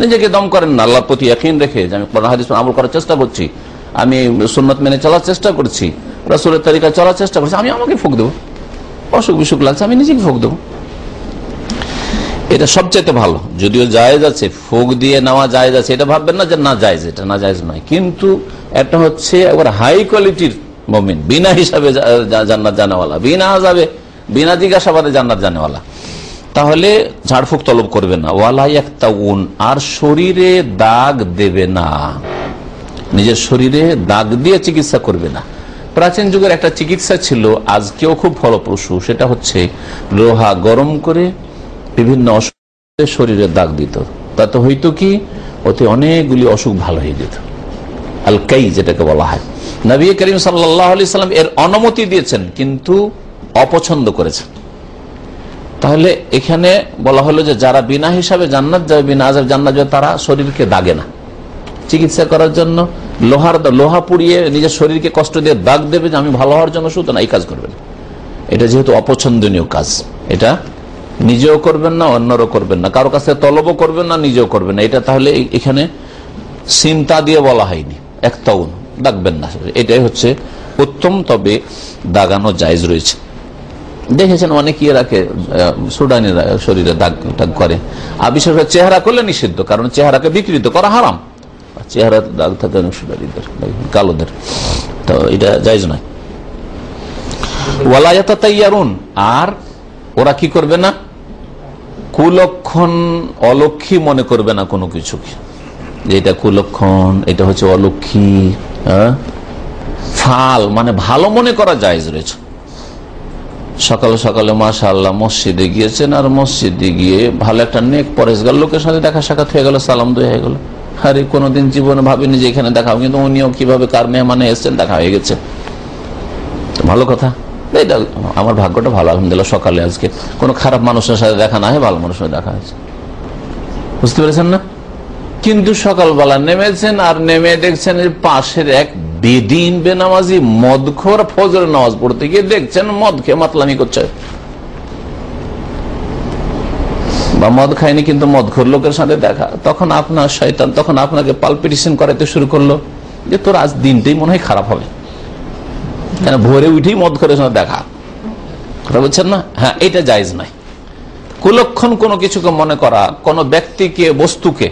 নিজেকে দম করেন না, আল্লাহর প্রতি ইয়াকিন রেখে যে আমি কোরআন হাদিস আমল করার চেষ্টা করছি, আমি সুন্নাত মেনে চলার চেষ্টা করছি, রাসূলের তরিকায় চলার চেষ্টা করছি, আমি আমাকে ফুঁক দেবো, অসুখ বিসুখ লাগছে আমি নিজেকে ফুঁক দেবো, এটা সবচাইতে ভালো। যদিও জায়েজ আছে, ফুঁক দিয়ে নেওয়া জায়েজ আছে, এটা ভাববেন না যে না জায়েজ, এটা না জায়েজ নয়, কিন্তু একটা হচ্ছে একবার হাই কোয়ালিটির মুমিন, বিনা হিসাবে জান্নাত জানেওয়ালা, বিনা আযাবে, বিনা জিজ্ঞাসাবাদে জান্নাত জানেওয়ালা, তাহলে ঝাড়ফুঁক তলব করবে না। ওয়ালা ইয়াক্তাউন, আর শরীরে দাগ দেবে না, নিজের শরীরে দাগ দিয়ে চিকিৎসা করবে না। প্রাচীন যুগের একটা চিকিৎসা ছিল, আজকেও খুব ফলপ্রসূ, সেটা হচ্ছে লোহা গরম করে বিভিন্ন অসুখে শরীরে দাগ দিত, তাতে হয়তো কি ওতে অনেকগুলি অসুখ ভালো হয়ে যেত। আল কাই যেটাকে বলা হয়। নবী করিম সাল্লাল্লাহু আলাইহি সাল্লাম এর অনুমতি দিয়েছেন কিন্তু অপছন্দ করেছেন। তাহলে এখানে বলা হলো যে যারা বিনা হিসাবে জান্নাত যাবে, বিনা আযাব জান্নাত যাবে, তারা শরীরকে দাগে না। চিকিৎসা করার জন্য লোহা পুড়িয়ে নিজের শরীরকে কষ্ট দিয়ে দাগ দেবে যে আমি ভালো হওয়ার জন্য, শুধু না, এই কাজ করবেন। এটা যেহেতু অপছন্দনীয় কাজ, এটা নিজেও করবেন না, অন্যরও করবেন না, কারো কাছে তলবও করবেন না, নিজেও করবেন না। এটা তাহলে এখানে চিন্তা দিয়ে বলা হয়নি, একটাও দাগবেন না, এটাই হচ্ছে উত্তম। তবে দাগানো জায়েজ রয়েছে। দেখেছেন অনেকেই রাখে, সুডানিরা শরীরে দাগ টাগ করে, আর বিশেষ করে চেহারা করলে নিষিদ্ধ, কারণ চেহারাকে বিকৃত করা হারাম। চেহারা দাগ থাকে সুডানিদের, কালোদের, তো এটা জায়েজ নয়। ওয়ালা ইয়াতাতাইয়ারুন, আর ওরা কি করবে না, কুলক্ষণ অলক্ষী মনে করবে না কোনো কিছুকে, যে এটা কুলক্ষণ, এটা হচ্ছে অলক্ষী। ফাল মানে ভালো মনে করা জায়েজ রয়েছে। সকালে সকালে মাশাআল্লাহ মসজিদে গিয়েছেন, আর মসজিদে গিয়ে ভালো একটা নেক পরেশগার লোকের সাথে দেখা সাক্ষাৎ হয়ে গেল, সালাম দিয়ে হয়ে গেল। আরে কোনোদিন জীবনে ভাবিনি যে এখানে দেখা হবে, কিন্তু উনিও কিভাবে কার মেহমানে এসছেন, দেখা হয়ে গেছে, ভালো কথা। এটা আমার ভাগ্যটা ভালো, আলহামদুলিল্লাহ। সকালে আজকে কোনো খারাপ মানুষের সাথে দেখা না হয়, ভালো মানুষের সাথে দেখা হয়েছে, বুঝতে পেরেছেন না? কিন্তু সকালবেলা নেমেছেন, আর নেমে দেখছেন পাশের এক বেদিন বেনামাজি মদখোর ফজরের নামাজ পড়তে গিয়ে দেখছেন মদ খেয়ে মাতলামি করছে, বা মদ খায়নি কিন্তু মদখোর লোকের সাথে দেখা। তখন আপনার শয়তান তখন আপনাকে পালপিটেশন করাতে শুরু করলো যে তোর আজ দিনটাই মনে হয় খারাপ হবে, কেন ভোরে উঠেই মদখোরের সাথে দেখা, কথা বলছেন না? হ্যাঁ, এটা জায়েজ নাই। কুলক্ষণ কোনো কিছুকে মনে করা, কোনো ব্যক্তিকে বস্তুকে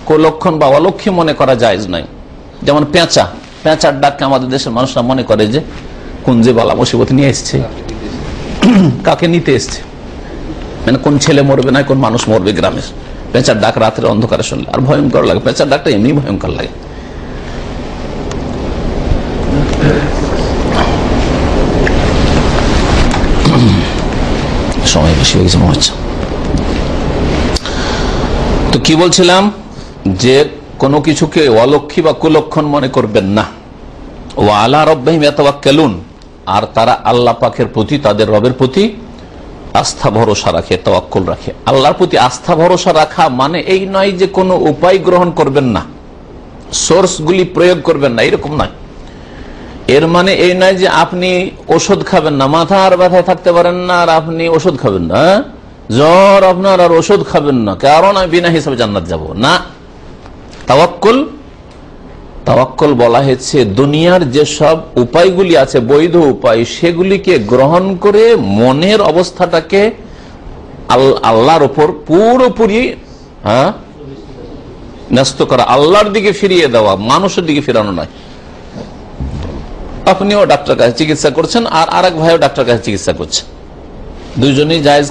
কুলক্ষণ বা অলক্ষী মনে করা জায়েজ নাই। যেমন পেঁচার ডাককে আমাদের দেশের মানুষরা মনে করে যে কোন যে বালা মুসিবত নিয়ে এসছে, কাকে নিতে এসছে, মানে কোন ছেলে মরবে না কোন মানুষ মরবে গ্রামের। পেঁচার ডাক রাতের অন্ধকারে শুনলে আর ভয়ঙ্কর লাগে, পেঁচার ডাকটা এমনি ভয়ঙ্কর লাগে। সময় বেশি হয়ে গেছে মনে হচ্ছে। তো কি বলছিলাম, যে কোনো কিছুকে অলক্ষী বা কুলক্ষণ মনে করবেন না। ও আলা রাব্বিহিম ইয়াতাওয়াক্কালুন, আর তারা আল্লাহ পাকের প্রতি, তাদের রবের প্রতি আস্থা ভরসা রাখে, তাওয়াক্কুল রাখে। আল্লাহর প্রতি আস্থা ভরসা রাখা মানে এই নয় যে কোনো উপায় গ্রহণ করবেন না, সোর্সগুলি প্রয়োগ করবেন না, এরকম নয়। এর মানে এই নয় যে আপনি ওষুধ খাবেন না, মাথার ব্যথায় থাকতে পারেন না আর আপনি ওষুধ খাবেন না, জ্বর আপনার আর ওষুধ খাবেন না কারণ আমি বিনা হিসাবে জান্নাত যাব না। তাওয়াক্কুল বলা হয়েছে দুনিয়ার যেসব উপায়গুলি আছে, বৈধ উপায়, সেগুলিকে গ্রহণ করে মনের অবস্থাটাকে আল্লাহর উপর পুরোপুরি ন্যস্ত করা, আল্লাহর দিকে ফিরিয়ে দেওয়া, মানুষের দিকে ফিরানো নয়। আপনিও ডাক্তার কাছে চিকিৎসা করছেন আর আরেক ভাইও ডাক্তার কাছে চিকিৎসা করছে, দুইজনই জায়েজ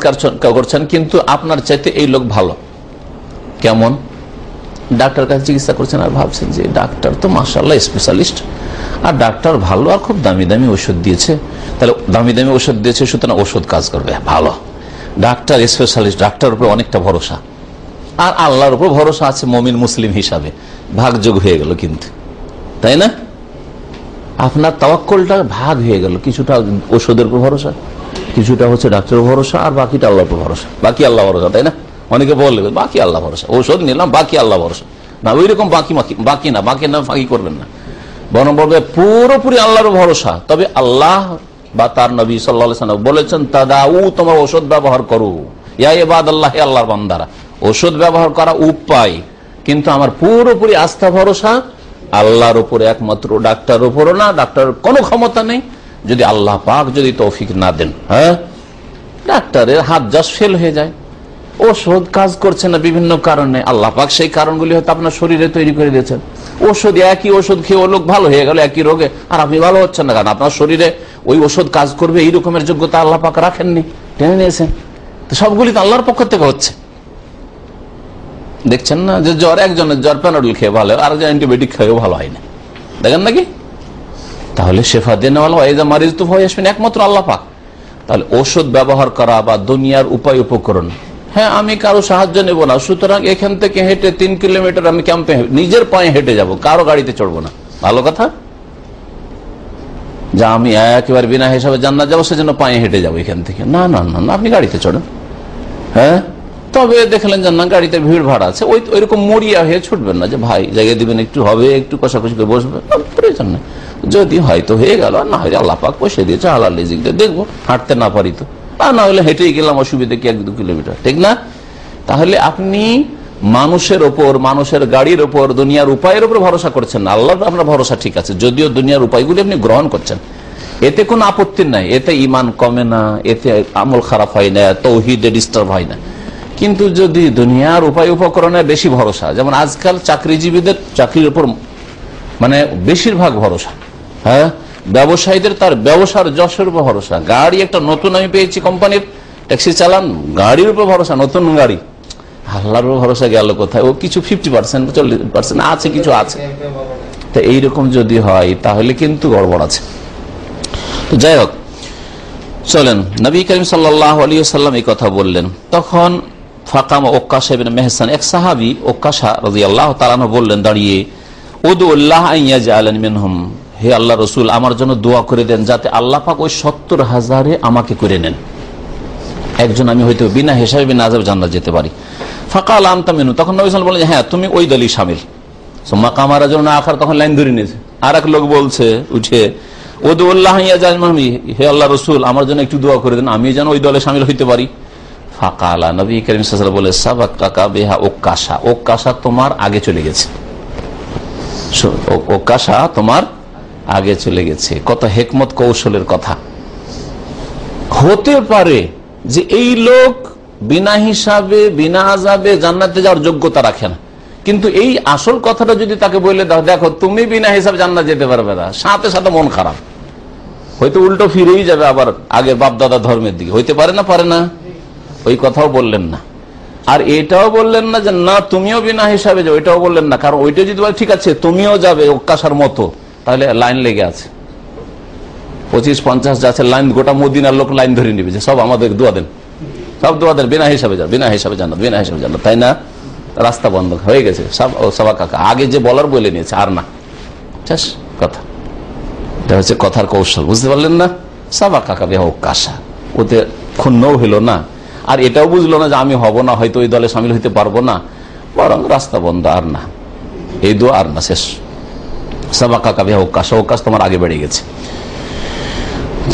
করছেন, কিন্তু আপনার চাইতে এই লোক ভালো। কেমন? ডাক্তার কাছে চিকিৎসা করছেন আর ভাবছেন যে ডাক্তার তো মাশাআল্লাহ স্পেশালিস্ট, আর ডাক্তার ভালো, আর খুব দামি দামি ওষুধ দিয়েছে, তাহলে দামি দামি ওষুধ দিয়েছে সুতরাং ওষুধ কাজ করবে, ভালো। ডাক্তার স্পেশালিস্ট, ডাক্তারের উপর অনেকটা ভরসা, আর আল্লাহর উপর ভরসা আছে মুমিন মুসলিম হিসাবে, ভাগযোগ হয়ে গেল কিন্তু, তাই না? আপনার তাওয়াক্কুলটা ভাগ হয়ে গেল, কিছুটা ওষুধের উপর ভরসা, কিছুটা হচ্ছে ডাক্তারের ভরসা, আর বাকিটা আল্লাহর উপর ভরসা, বাকি আল্লাহ ভরসা, তাই না? অনেকে বলবে বাকি আল্লাহ ভরসা, ঔষধ নিলাম বাকি আল্লাহ ভরসা, না ওই রকম বাকি না, ফাঁকি করবেন না, বরং বলবে পুরোপুরি আল্লাহর ভরসা। তবে আল্লাহ বা তার নবী সাল্লাল্লাহু আলাইহি ওয়াসাল্লাম বলেছেন তাদাউ, তোমার ওষুধ ব্যবহার করো, ইয়া ইবাদাল্লাহ, আল্লাহর বান্দারা, ওষুধ ব্যবহার করা উপায়, কিন্তু আমার পুরোপুরি আস্থা ভরসা আল্লাহর উপরে, একমাত্র ডাক্তারের উপরও না, ডাক্তারের কোনো ক্ষমতা নেই যদি আল্লাহ পাক যদি তৌফিক না দেন। হ্যাঁ, ডাক্তারের হাত জাস ফেল হয়ে যায়, ওষুধ কাজ করছে না বিভিন্ন কারণে, আল্লাহ পাক সেই কারণগুলি হয়তো আপনার শরীরে তৈরি করে দিয়েছেন। ওষুধ, একই ওষুধ খেয়ে ও লোক ভালো হয়ে গেল একই রোগে, আর আপনি ভালো হচ্ছেন না, কারণ আপনার শরীরে ওই ওষুধ কাজ করবে এই রকমের যোগ্যতা আল্লাহ পাক রাখেননি, টেনে নিয়েছেন। তো সবগুলি তো আল্লাহর পক্ষ থেকে হচ্ছে। দেখছেন না যে জ্বর, একজনের জ্বর প্যানাডল খেয়ে ভালো, আর অ্যান্টিবায়োটিক খেয়েও ভালো হয় না, দেখেন নাকি? তাহলে শেফা দেন মারিজ তো হয়ে আসবেন একমাত্র আল্লাহ পাক। তাহলে ওষুধ ব্যবহার করা বা দুনিয়ার উপায় উপকরণ, হ্যাঁ আমি কারো সাহায্য নেব না, সুতরাং এখান থেকে হেঁটে 3 কিলোমিটার আমি ক্যাম্পে নিজের পায়ে হেঁটে যাব, কারো গাড়িতে চড়বো না, ভালো কথা, যা আমি একেবারে বিনা হিসাবে জান্নাত যাবো সেজন্য পায়ে হেঁটে যাবো এখান থেকে, না না না, আপনি গাড়িতে চড়েন। হ্যাঁ, তবে দেখলেন যে না গাড়িতে ভিড় ভাড় আছে, ওইরকম মরিয়া হয়ে ছুটবেন না যে ভাই জায়গা দিবেন, একটু হবে, একটু কষাকষি করে বসবেন, প্রয়োজন নেই। যদি হয়তো হয়ে গেল, না হয় আল্লাহ পাক বসে দিয়েছে, হালাল রিজিক দিয়ে দেখবো, হাঁটতে না পারি তো, আর না হলে হেঁটেই গেলাম, অসুবিধা কি 1-2 কিলোমিটার, ঠিক না? তাহলে আপনি মানুষের ওপর, মানুষের গাড়ির ওপর, দুনিয়ার উপায়ের উপর ভরসা করছেন না। আল্লাহর আপনার ভরসা ঠিক আছে, যদিও দুনিয়ার উপায়গুলি আপনি গ্রহণ করছেন, এতে কোনো আপত্তি নাই, এতে ইমান কমে না, এতে আমল খারাপ হয় না, তৌহিদে ডিস্টার্ব হয় না। কিন্তু যদি দুনিয়ার উপায় উপকরণে বেশি ভরসা, যেমন আজকাল চাকরিজীবীদের চাকরির উপর মানে বেশিরভাগ ভরসা, হ্যাঁ, ব্যবসায়ীদের তার ব্যবসার যশের উপর ভরসা, গাড়ি একটা নতুন আমি পেয়েছি কোম্পানির, ট্যাক্সি চালান, গাড়ির উপর ভরসা, নতুন গাড়ি, আল্লাহর উপর ভরসা গেল কোথায়? ও কিছু 50% 40% আছে, কিছু আছে। তো এইরকম যদি হয় তাহলে কিন্তু গড়বড় আছে। তো যাই হোক, চলেন, নবী করিম সাল্লাল্লাহু আলাইহি ওয়াসাল্লাম এই কথা বললেন। তখন ফাকাম ওকাশা ইবনে মেহসান, এক সাহাবী ওকাশা রাদিয়াল্লাহু তাআলা আনহু বললেন দাঁড়িয়ে, উদুল্লাহ আন ইয়াজআলানি মিনহুম, হে আল্লাহ রাসূল, আমার জন্য দোয়া করে দেন যাতে আল্লাহ পাক ওই 70,000-এ আমাকে করে নেন, একজন আমি হয়তো বিনা হিসাবে বিনা আযাবে জান্নাত যেতে পারি। ফাকাল আনতা মিনহু, তখন নবী সাল্লাল্লাহু আলাইহি ওয়াসাল্লাম বললেন হ্যাঁ তুমি ওই দলই শামিল। সুম্মা কামা রাজুলুন আখার, তখন লাইন ধরে নিয়েছে, আর এক লোক বলছে উঠে, উদুল্লাহ আন ইয়াজআলানি মিনহুম, হে আল্লাহ রাসূল আমার জন্য একটু দোয়া করে দেন, আমি যেন ওই দলে শামিল হইতে পারি। ফাকালা, নবী করিম সাল্লাল্লাহু আলাইহি ওয়াসাল্লাম বলে, সাবাকাকা বিহা ওকাশা, ওকাশা তোমার আগে চলে গেছে, ওকাশা তোমার আগে চলে গেছে। কত হেকমত কৌশলের কথা। হতে পারে যে এই লোক বিনা হিসাবে বিনা আযাবে জান্নাতে যাওয়ার যোগ্যতা রাখে না, কিন্তু এই আসল কথাটা যদি তাকে বলে দাও, দেখো তুমি বিনা হিসাবে জান্নাত যেতে পারবে না, সাথে সাথে মন খারাপ, হয়তো উল্টো ফিরেই যাবে আবার আগের বাপ দাদা ধর্মের দিকে। হইতে পারে না, পারে না? ওই কথাও বললেন না, আর এটাও বললেন না যে না তুমিও বিনা হিসাবে যাও, এটাও বললেন না, কারণ ওইটা যদি বলে ঠিক আছে তুমিও যাবে ওকাশার মতো, তাহলে লাইন লেগে আছে 25-50 যাচ্ছে লাইন, গোটা মদিনার লোক লাইন ধরে নিবে যে সব আমাদের দোয়া দেন, সব দোয়া দেন, বিনা হিসাবে যাও, বিনা হিসাবে জান্নাত, বিনা হিসাবে জান্নাত, তাই না? রাস্তা বন্ধ হয়ে গেছে, সব সবা কাকা আগে যে বলার বলে নিয়েছে, আর না, শেষ কথা। এটা হচ্ছে কথার কৌশল, বুঝতে পারলেন না? সবা কাকা বেহা ওকাশা, ওতে ক্ষুণ্ণও হইল না, আর এটাও বুঝলো না যে আমি হব না, হয়তো ওই দলে সামিল হইতে পারবো না, বরং রাস্তা বন্ধ, আর না, এই দোয়া আর না, শেষ। সাবাকা কাবিহা ওকাশা, ওকাশ তোমার আগে বেড়ে গেছে।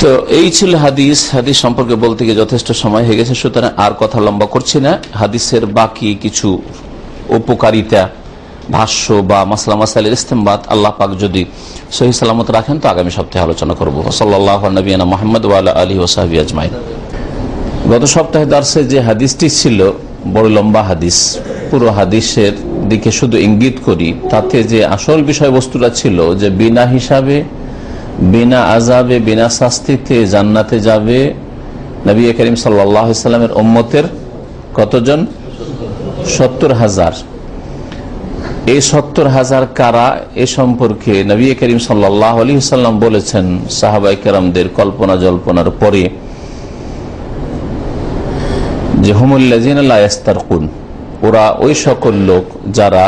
তো এই ছিল হাদিস। হাদিস সম্পর্কে বলতে গিয়ে যথেষ্ট সময় হয়ে গেছে, সুতরাং আর কথা লম্বা করছি না। হাদিসের বাকি কিছু উপকারিতা, ভাষ্য বা মাসলা মাসাইলের ইস্তেমবাত আল্লাহ পাক যদি সহিহ সালামত রাখেন তো আগামী সপ্তাহে আলোচনা করবো। সাল্লাল্লাহু আলা নবিয়িনা মুহাম্মদ ওয়া আলা আলিহি ওয়া সাহবিহি আজমাইন। গত সপ্তাহে দার্সে যে হাদিসটি ছিল বড় লম্বা হাদিস, পুরো হাদিসের দিকে শুধু ইঙ্গিত করি, তাতে যে আসল বিষয়বস্তুটা ছিল যে বিনা হিসাবে বিনা আযাবে বিনা শাস্তিতে জান্নাতে যাবে নবী করিম সাল্লাল্লাহু আলাইহি ওয়াসাল্লামের উম্মতের কতজন? 70,000। এই 70,000 কারা, এ সম্পর্কে নবী করিম সাল্লাল্লাহু আলাইহি ওয়াসাল্লাম বলেছেন সাহাবায়ে কেরামদের কল্পনা জল্পনার পরে যে হুমুল্লাযিনা লা ইস্তারকুন, ওরা ওই সকল লোক যারা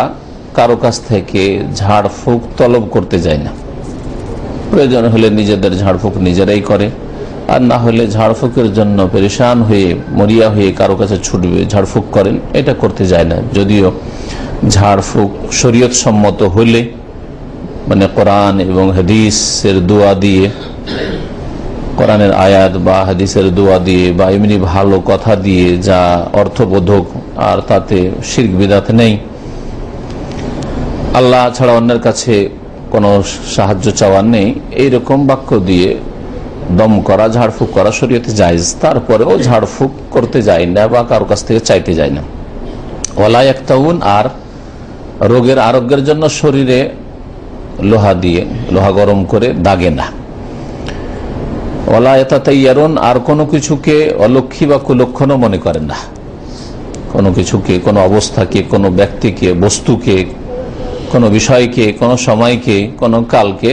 কারো কাছ থেকে ঝাড়ফুঁক তলব করতে যায় না, প্রয়োজন হলে নিজেদের ঝাড়ফুঁক নিজেরাই করে, আর না হলে ঝাড়ফুঁকের জন্য পেরেশান হয়ে মরিয়া হয়ে কারো কাছে ছুটবে, ঝাড়ফুঁক করেন, এটা করতে যায় না। যদিও ঝাড়ফুঁক শরীয়ত সম্মত হলে, মানে কোরআন এবং হাদিসের দোয়া দিয়ে, কোরআনের আয়াত বা হাদিসের দোয়া দিয়ে বা এমনি ভালো কথা দিয়ে যা অর্থবোধক, আর তাতে শিরক বিদআত নেই, আল্লাহ ছাড়া অন্যের কাছে কোনো সাহায্য চাওয়ার নেই, এইরকম বাক্য দিয়ে দম করা, ঝাড়ফুঁক করা শরীয়তে জায়েজ। তারপরেও ঝাড়ফুঁক করতে যায় না বা কারো কাছ থেকে চাইতে যায় না। ওয়ালা ইয়াক্তাউন, আর রোগের আরোগ্যের জন্য শরীরে লোহা দিয়ে, লোহা গরম করে দাগে না। ওয়ালা ইয়াতাতাইয়ারুন, আর কোনো কিছুকে অলক্ষী বা কুলক্ষণও মনে করেন না, কোনো কিছুকে, কোনো অবস্থাকে, কোনো ব্যক্তিকে, বস্তুকে, কোনো বিষয়কে, কোনো সময়কে, কোনো কালকে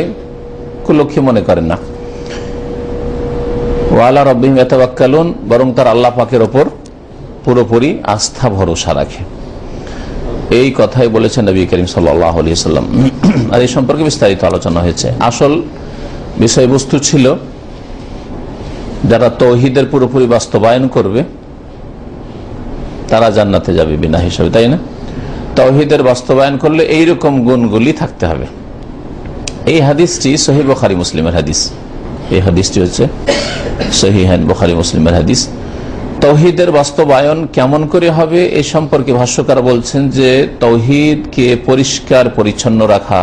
কুলক্ষী মনে করেন না। ওয়ালা রাব্বিহিম ইয়াতাওয়াক্কালুন, বরং তার আল্লাহ পাকের ওপর পুরোপুরি আস্থা ভরসা রাখে। এই কথাই বলেছেন নবী করিম সাল্লাল্লাহু আলাইহি ওয়াসাল্লাম। আর এই সম্পর্কে বিস্তারিত আলোচনা হয়েছে। আসল বিষয়বস্তু ছিল যারা তাওহীদের পুরোপুরি বাস্তবায়ন করবে তারা জান্নাতে যাবে বিনা হিসাবে, তাই না? তাওহীদের বাস্তবায়ন করলে এইরকম গুণগুলি থাকতে হবে। এই হাদিসটি সহিহ বুখারী মুসলিমের হাদিস। এই হাদিসটি হচ্ছে সহিহান বুখারী মুসলিমের হাদিস। তাওহীদের বাস্তবায়ন কেমন করে হবে এই সম্পর্কে ভাষ্যকার বলছেন যে তাওহীদকে পরিষ্কার পরিচ্ছন্ন রাখা,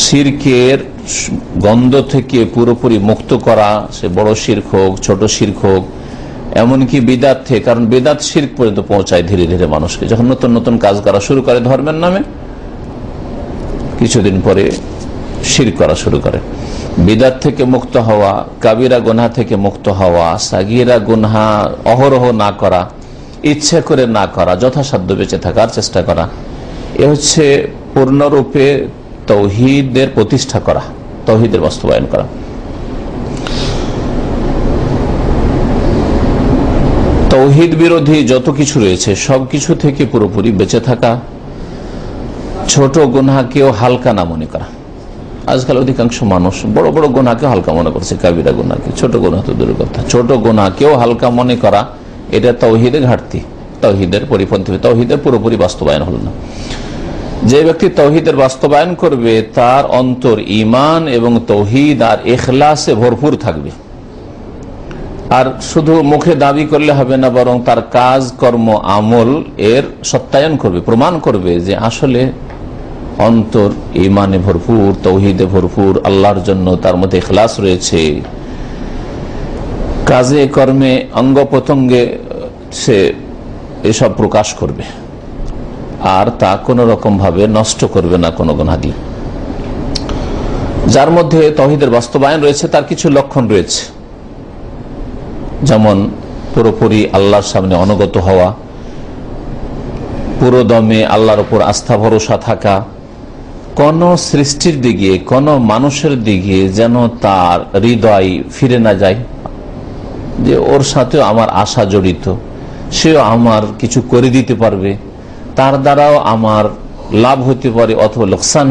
শিরকের গন্ধ থেকে পুরোপুরি মুক্ত করা, সে বড় শিরক হোক ছোট শিরক হোক, এমনকি বিদাত থেকে, কারণ বেদাত শিরক পর্যন্ত পৌঁছায় ধীরে ধীরে মানুষকে। যখন নতুন নতুন কাজ করা শুরু করে ধর্মের নামে, কিছুদিন পরে শিরক করা শুরু করে। বিদাত থেকে মুক্ত হওয়া, কাবিরা গুনাহ থেকে মুক্ত হওয়া, সাগীরা গুনাহ অহরহ না করা, ইচ্ছে করে না করা, যথাসাধ্য বেঁচে থাকার চেষ্টা করা, এ হচ্ছে পূর্ণরূপে তাওহীদের প্রতিষ্ঠা করা, তাওহীদের বাস্তবায়ন করা। তাওহীদ বিরোধী যত কিছু রয়েছে সবকিছু থেকে পুরোপুরি বেঁচে থাকা, ছোট গুনাহকেও হালকা না মনে করা। আজকাল অধিকাংশ মানুষ বড় বড় গুনাহকে হালকা মনে করছে, কাবিরা গুনাহকে, ছোট গুনাহ তো দূরের কথা, ছোট গুনাহকেও হালকা মনে করা, এটা তাওহীদের ঘাটতি, তাওহীদের পরিপন্থী, তাওহীদের পুরোপুরি বাস্তবায়ন হল না। যে ব্যক্তি তাওহীদের বাস্তবায়ন করবে তার অন্তর ঈমান এবং তাওহীদ আর ইখলাসে ভরপুর থাকবে। আর শুধু মুখে দাবি করলে হবে না, বরং তার কাজ কর্ম আমল এর সত্যায়ন করবে, প্রমাণ করবে যে আসলে অন্তর ঈমানে ভরপুর, তাওহীদে ভরপুর, আল্লাহর জন্য তার মধ্যে ইখলাস রয়েছে। কাজে কর্মে অঙ্গ প্রত্যঙ্গে সে এসব প্রকাশ করবে, আর তা কোনো রকম ভাবে নষ্ট করবে না কোনো গুনাহ দিয়ে। যার মধ্যে তাওহীদের বাস্তবায়ন রয়েছে তার কিছু লক্ষণ রয়েছে, যেমন পুরোপুরি আল্লাহর সামনে অনুগত হওয়া, পুরো দমে আল্লাহর উপর আস্থা ভরসা থাকা, কোন সৃষ্টির দিকে, কোন মানুষের দিকে যেন তার হৃদয় ফিরে না যায়, যে ওর সাথেও আমার আশা জড়িত, সেও আমার কিছু করে দিতে পারবে, তার দ্বারাও আমার লাভ হতে পারে অথবা লোকসান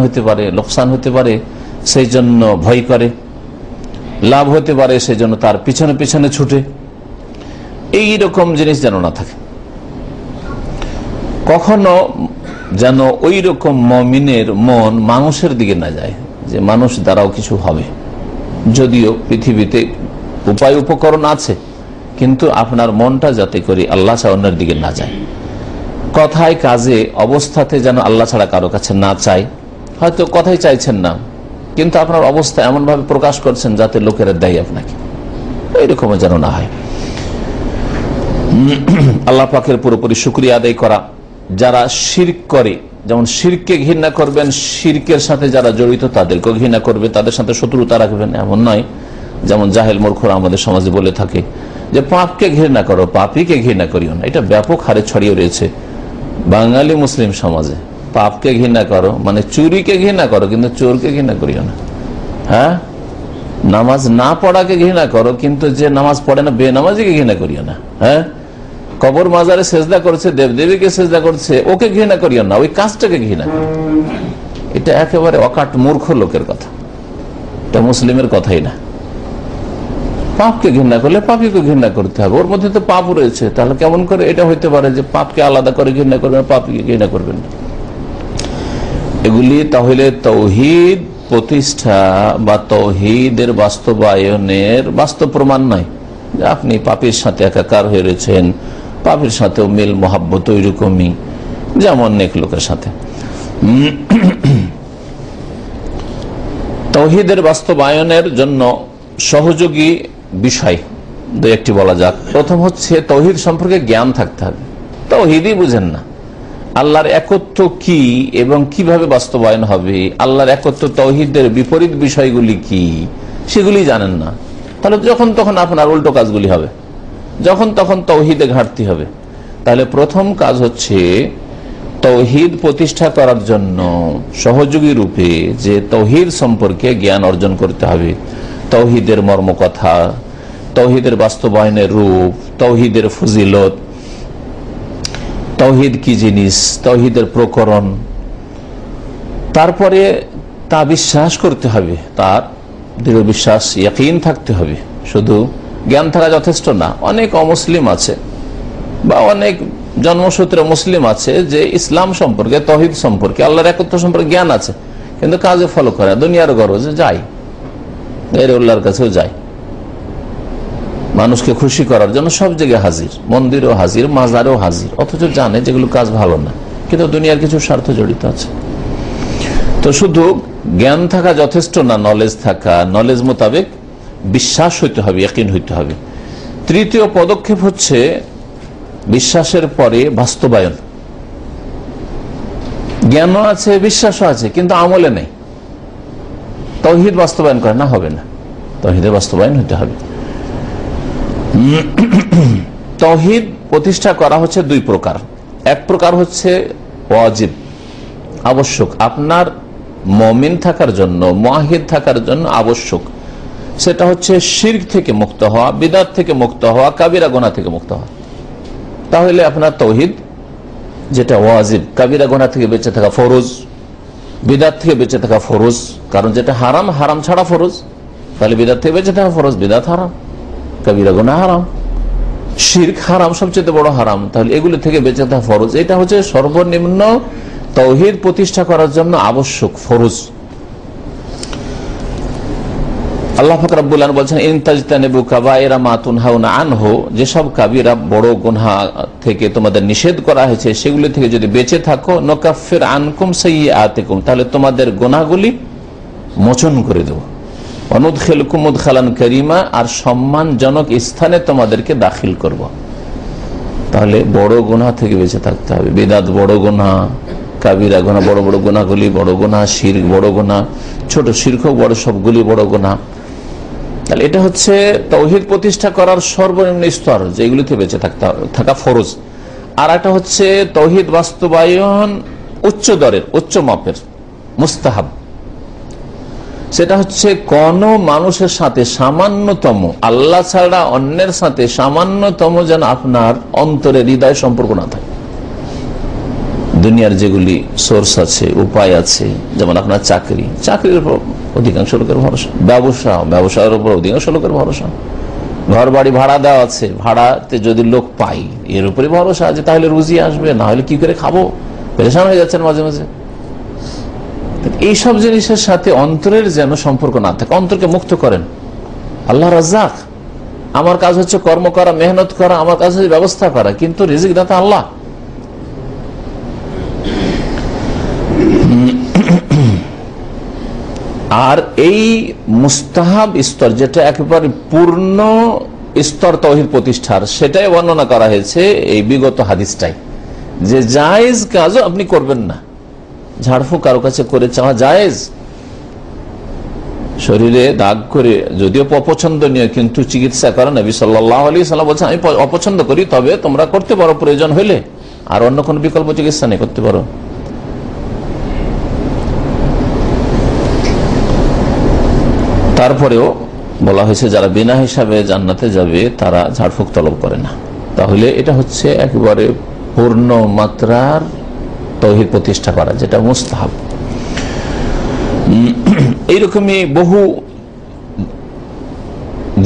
হতে পারে, সেই জন্য ভয় করে, লাভ হতে পারে সেই জন্য তার পিছনে পিছনে ছুটে, এই রকম জিনিস যেন না থাকে। কখনো যেন ওই রকম মুমিনের মন মানুষের দিকে না যায়, যে মানুষ দ্বারাও কিছু হবে, যদিও পৃথিবীতে উপায় উপকরণ আছে, কিন্তু আপনার মনটা যাতে করে আল্লাহ ছাড়া অন্যের দিকে না যায়। কথায় কাজে অবস্থাতে যেন আল্লাহ ছাড়া কারো কাছে না চায়। হয়তো কথাই চাইছেন না, কিন্তু আপনার অবস্থা এমন ভাবে প্রকাশ করছেন যাতে লোকেরা দেয় আপনাকে, এইরকম যেন না হয়। আল্লাহ পাকের পুরোপুরি শুকরিয়া আদায় করা। যারা শিরক করে, যেমন শিরককে ঘৃণা করবেন, শিরকের সাথে যারা জড়িত তাদেরকেও ঘৃণা করবে, তাদের সাথে শত্রুতা রাখবেন, এমন নয়। যেমন জাহেল মূর্খরা আমাদের সমাজে বলে থাকে যে পাপকে ঘৃণা করো, পাপীকে ঘৃণা করিও না। এটা ব্যাপক হারে ছড়িয়ে রয়েছে বাঙালি মুসলিম সমাজে। পাপকে ঘৃণা করো মানে চুরিকে ঘৃণা করো, কিন্তু চোরকে ঘৃণা করিও না। হ্যাঁ, নামাজ না পড়াকে ঘৃণা করো, কিন্তু যে নামাজ পড়ে না বেনামাজিকে ঘৃণা করিও না। হ্যাঁ, কবর মাজারে সেজদা করছে, দেবদেবীকে সেজদা করছে, ওকে ঘৃণা করিও না, ওই কাজটাকে ঘৃণা করো। এটা একেবারে অকাট মূর্খ লোকের কথা, এটা মুসলিমের কথাই না। পাপকে ঘৃণা করলে পাপীকে ঘৃণা করতে হবে, ওর মধ্যে তো পাপ রয়েছে। তাহলে কেমন করে এটা হইতে পারে যে পাপকে আলাদা করে ঘৃণা করবেন, পাপীকে ঘৃণা করবেন না? এগুলি তাহলে তাওহীদ প্রতিষ্ঠা বা তাওহীদের বাস্তবায়নের বাস্তব প্রমাণ নয় যে আপনি পাপীর সাথে একাকার হয়ে রয়েছেন, পাপীর সাথেও মিল মহাব্বত ওইরকমই যেমন নেক লোকের সাথে। তাওহীদের বাস্তবায়নের জন্য সহযোগী বিষয় দুই একটি বলা যাক। প্রথম হচ্ছে তাওহীদ সম্পর্কে জ্ঞান থাকতে হবে। তাওহীদই বুঝেন না, আল্লাহর একত্ব কি এবং কিভাবে বাস্তবায়ন হবে, আল্লাহর একত্ব তাওহীদের বিপরীত বিষয়গুলি কি সেগুলি জানেন না, তাহলে যখন তখন আপনার উল্টো কাজগুলি হবে, যখন তখন তাওহীদে ঘাটতি হবে। তাহলে প্রথম কাজ হচ্ছে তাওহীদ প্রতিষ্ঠা করার জন্য সহযোগী রূপে যে তাওহীদ সম্পর্কে জ্ঞান অর্জন করতে হবে, তাওহীদের মর্মকথা, তাওহীদের বাস্তবায়নের রূপ, তাওহীদের ফজিলত, তাওহীদ কি জিনিস, তাওহীদের প্রকরণ, তারপরে তা বিশ্বাস করতে হবে, তার দৃঢ় বিশ্বাস ইয়াকিন থাকতে হবে। শুধু জ্ঞান থাকা যথেষ্ট না। অনেক অমুসলিম আছে বা অনেক জন্মসূত্রে মুসলিম আছে যে ইসলাম সম্পর্কে, তাওহীদ সম্পর্কে, আল্লাহর একত্ব সম্পর্কে জ্ঞান আছে, কিন্তু কাজে ফলো করে, দুনিয়ার গরজে যায়, গায়রুল্লাহর কাছেও যায়, মানুষকে খুশি করার জন্য সব জায়গায় হাজির, মন্দিরেও হাজির, মাজারেও হাজির, অথচ জানে যেগুলো কাজ ভালো না, কিন্তু দুনিয়ার কিছু স্বার্থ জড়িত আছে। তো শুধু জ্ঞান থাকা যথেষ্ট না, নলেজ থাকা, নলেজ মোতাবেক বিশ্বাস হইতে হবে, ইয়াকিন হইতে হবে। তৃতীয় পদক্ষেপ হচ্ছে বিশ্বাসের পরে বাস্তবায়ন। জ্ঞানও আছে, বিশ্বাসও আছে, কিন্তু আমলে নেই, তাওহীদ বাস্তবায়ন করে না, হবে না। তাওহীদের বাস্তবায়ন হইতে হবে। তাওহীদ প্রতিষ্ঠা করা হচ্ছে দুই প্রকার। এক প্রকার হচ্ছে ওয়াজিব, আবশ্যক, আপনার মুমিন থাকার জন্য, মুআহিদ থাকার জন্য আবশ্যক। সেটা হচ্ছে শিরক থেকে মুক্ত হওয়া, বিদআত থেকে মুক্ত হওয়া, কাবিরা গুনাহ থেকে মুক্ত হওয়া। তাহলে আপনার তাওহীদ যেটা ওয়াজিব, কাবিরা গুনাহ থেকে বেঁচে থাকা ফরজ, বিদআত থেকে বেঁচে থাকা ফরজ, কারণ যেটা হারাম, হারাম ছাড়া ফরজ, তাহলে বিদআত থেকে বেঁচে থাকা ফরজ, বিদআত হারাম, কাবিরা গুনাহ হারাম, শিরক হারাম, সবচেয়ে বড় হারাম, তাহলে এগুলো থেকে বেঁচে থাকা ফরজ। এটা হচ্ছে সর্বনিম্ন তাওহীদ প্রতিষ্ঠা করার জন্য আবশ্যক, ফরজ। আল্লাহ পাক রব্বুল আলামিন বলেন, ইন তাজতানিবু কাবায়িরা মা তুনহাউনা আনহু, যেসব কাবিরা বড় গুনাহ থেকে তোমাদের নিষেধ করা হয়েছে সেগুলি থেকে যদি বেঁচে থাকো, নুকাফির আনকুম সাইয়্যাতিকুম, তাহলে তোমাদের গুনাহগুলি মোচন করে দেব, অনুদখিলকুম মুদখালান কারীমা, আর সম্মানজনক স্থানে তোমাদেরকে দাখিল করব। তাহলে বড় গুনাহ থেকে বেঁচে থাকতে হবে। বিদআত বড় গুনাহ, কাবিরা গুনাহ, বড় বড় গুনাহগুলি বড় গুনাহ, শিরক বড় গুনাহ, ছোট শিরক বড়, সবগুলি বড় গুনাহ। তাহলে এটা হচ্ছে তাওহীদ প্রতিষ্ঠা করার সর্বনিম্ন স্তর, যেগুলিতে বেঁচে থাকা ফরজ। আর একটা হচ্ছে তাওহীদ বাস্তবায়ন উচ্চ দরের, উচ্চ মাপের, মুস্তাহাব। সেটা হচ্ছে কোন মানুষের সাথে সামান্যতম, আল্লাহ ছাড়া অন্যের সাথে সামান্যতম যেন আপনার অন্তরে, হৃদয় সম্পর্ক না থাকে। দুনিয়ার যেগুলি সোর্স আছে, উপায় আছে, যেমন আপনার চাকরি, চাকরির উপর অধিকাংশ লোকের ভরসা, ব্যবসার উপর অধিকাংশ লোকের ভরসা, ঘর বাড়ি ভাড়া দেওয়া আছে, ভাড়াতে যদি লোক পাই এর উপরে ভরসা আছে, তাহলে রুজি আসবে, না হলে কি করে খাবো, পেরেশান হয়ে যাচ্ছেন মাঝে মাঝে। এইসব জিনিসের সাথে অন্তরের যেন সম্পর্ক না থাকে। অন্তরকে মুক্ত করেন। আল্লাহ রাজ্জাক, আমার কাজ হচ্ছে কর্ম করা, মেহনত করা, আমার কাজ হচ্ছে ব্যবস্থা করা, কিন্তু রিজিক দাতা আল্লাহ। আর এই মুস্তাহাব স্তর, যেটা একেবারে পূর্ণ স্তর তাওহীদ প্রতিষ্ঠার, সেটাই বর্ণনা করা হয়েছে এই বিগত হাদিসটাই, যে জায়েজ কাজও আপনি করবেন না। ঝাড়ফুঁক কারো কাছে করে চাওয়া জায়েজ, শরীরে দাগ করে, যদিও অপছন্দনীয়, কিন্তু চিকিৎসা করা, নবী সাল্লাল্লাহু আলাইহি ওয়াসাল্লাম বলছেন আমি অপছন্দ করি, তবে তোমরা করতে পারো প্রয়োজন হইলে, আর অন্য কোনো বিকল্প চিকিৎসা নেই, করতে পারো। তারপরেও বলা হয়েছে যারা বিনা হিসাবে জান্নাতে যাবে তারা ঝাড়ফুঁক তলব করে না। তাহলে এটা হচ্ছে একেবারে পূর্ণ মাত্রার তাওহীদ প্রতিষ্ঠা করা, যেটা মুস্তাহাব। এইরকমই বহু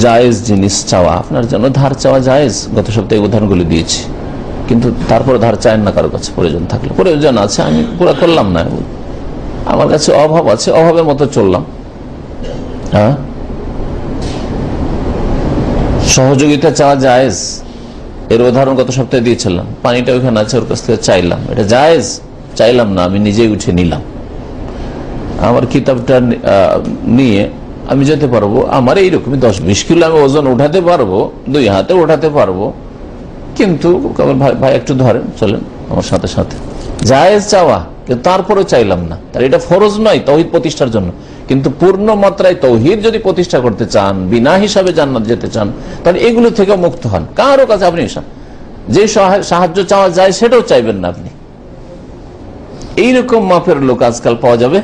জায়েজ জিনিস চাওয়া, আপনার জন্য ধার চাওয়া জায়েজ, গত সপ্তাহে উদাহরণগুলি দিয়েছি, কিন্তু তারপরে ধার চায়েন না কারো কাছে, প্রয়োজন থাকলে। প্রয়োজন আছে, আমি পুরো করলাম না, আমার কাছে অভাব আছে, অভাবের মতো চললাম। হ্যাঁ, সহযোগিতা চাওয়া জায়েজ, এর উদাহরণ গত সপ্তাহে দিয়েছিলাম। পানিটা ওইখানে আছে, ওর কাছ থেকে চাইলাম, এটা জায়েজ। চাইলাম না, আমি নিজেই উঠে নিলাম। আমার কিতাবটা নিয়ে আমি যেতে পারবো, আমার এইরকমই 10-20 কিলো আমি ওজন উঠাতে পারবো, 2 হাতে উঠাতে পারবো, কিন্তু ভাই একটু ধরেন, চলেন আমার সাথে সাথে। জায়েজ চাওয়া, কিন্তু তারপরে চাইলাম না। তার এটা ফরজ নয় তাওহীদ প্রতিষ্ঠার জন্য, কিন্তু পূর্ণ মাত্রায় তাওহীদ যদি প্রতিষ্ঠা করতে চান, বিনা হিসাবে জান্নাত যেতে চান, তাহলে এগুলো থেকে মুক্ত হন। কারো কাছে আপনি যে সাহায্য চাওয়া যায় সেটাও চাইবেন না আপনি। এইরকম মাপের লোক আজকাল পাওয়া যাবে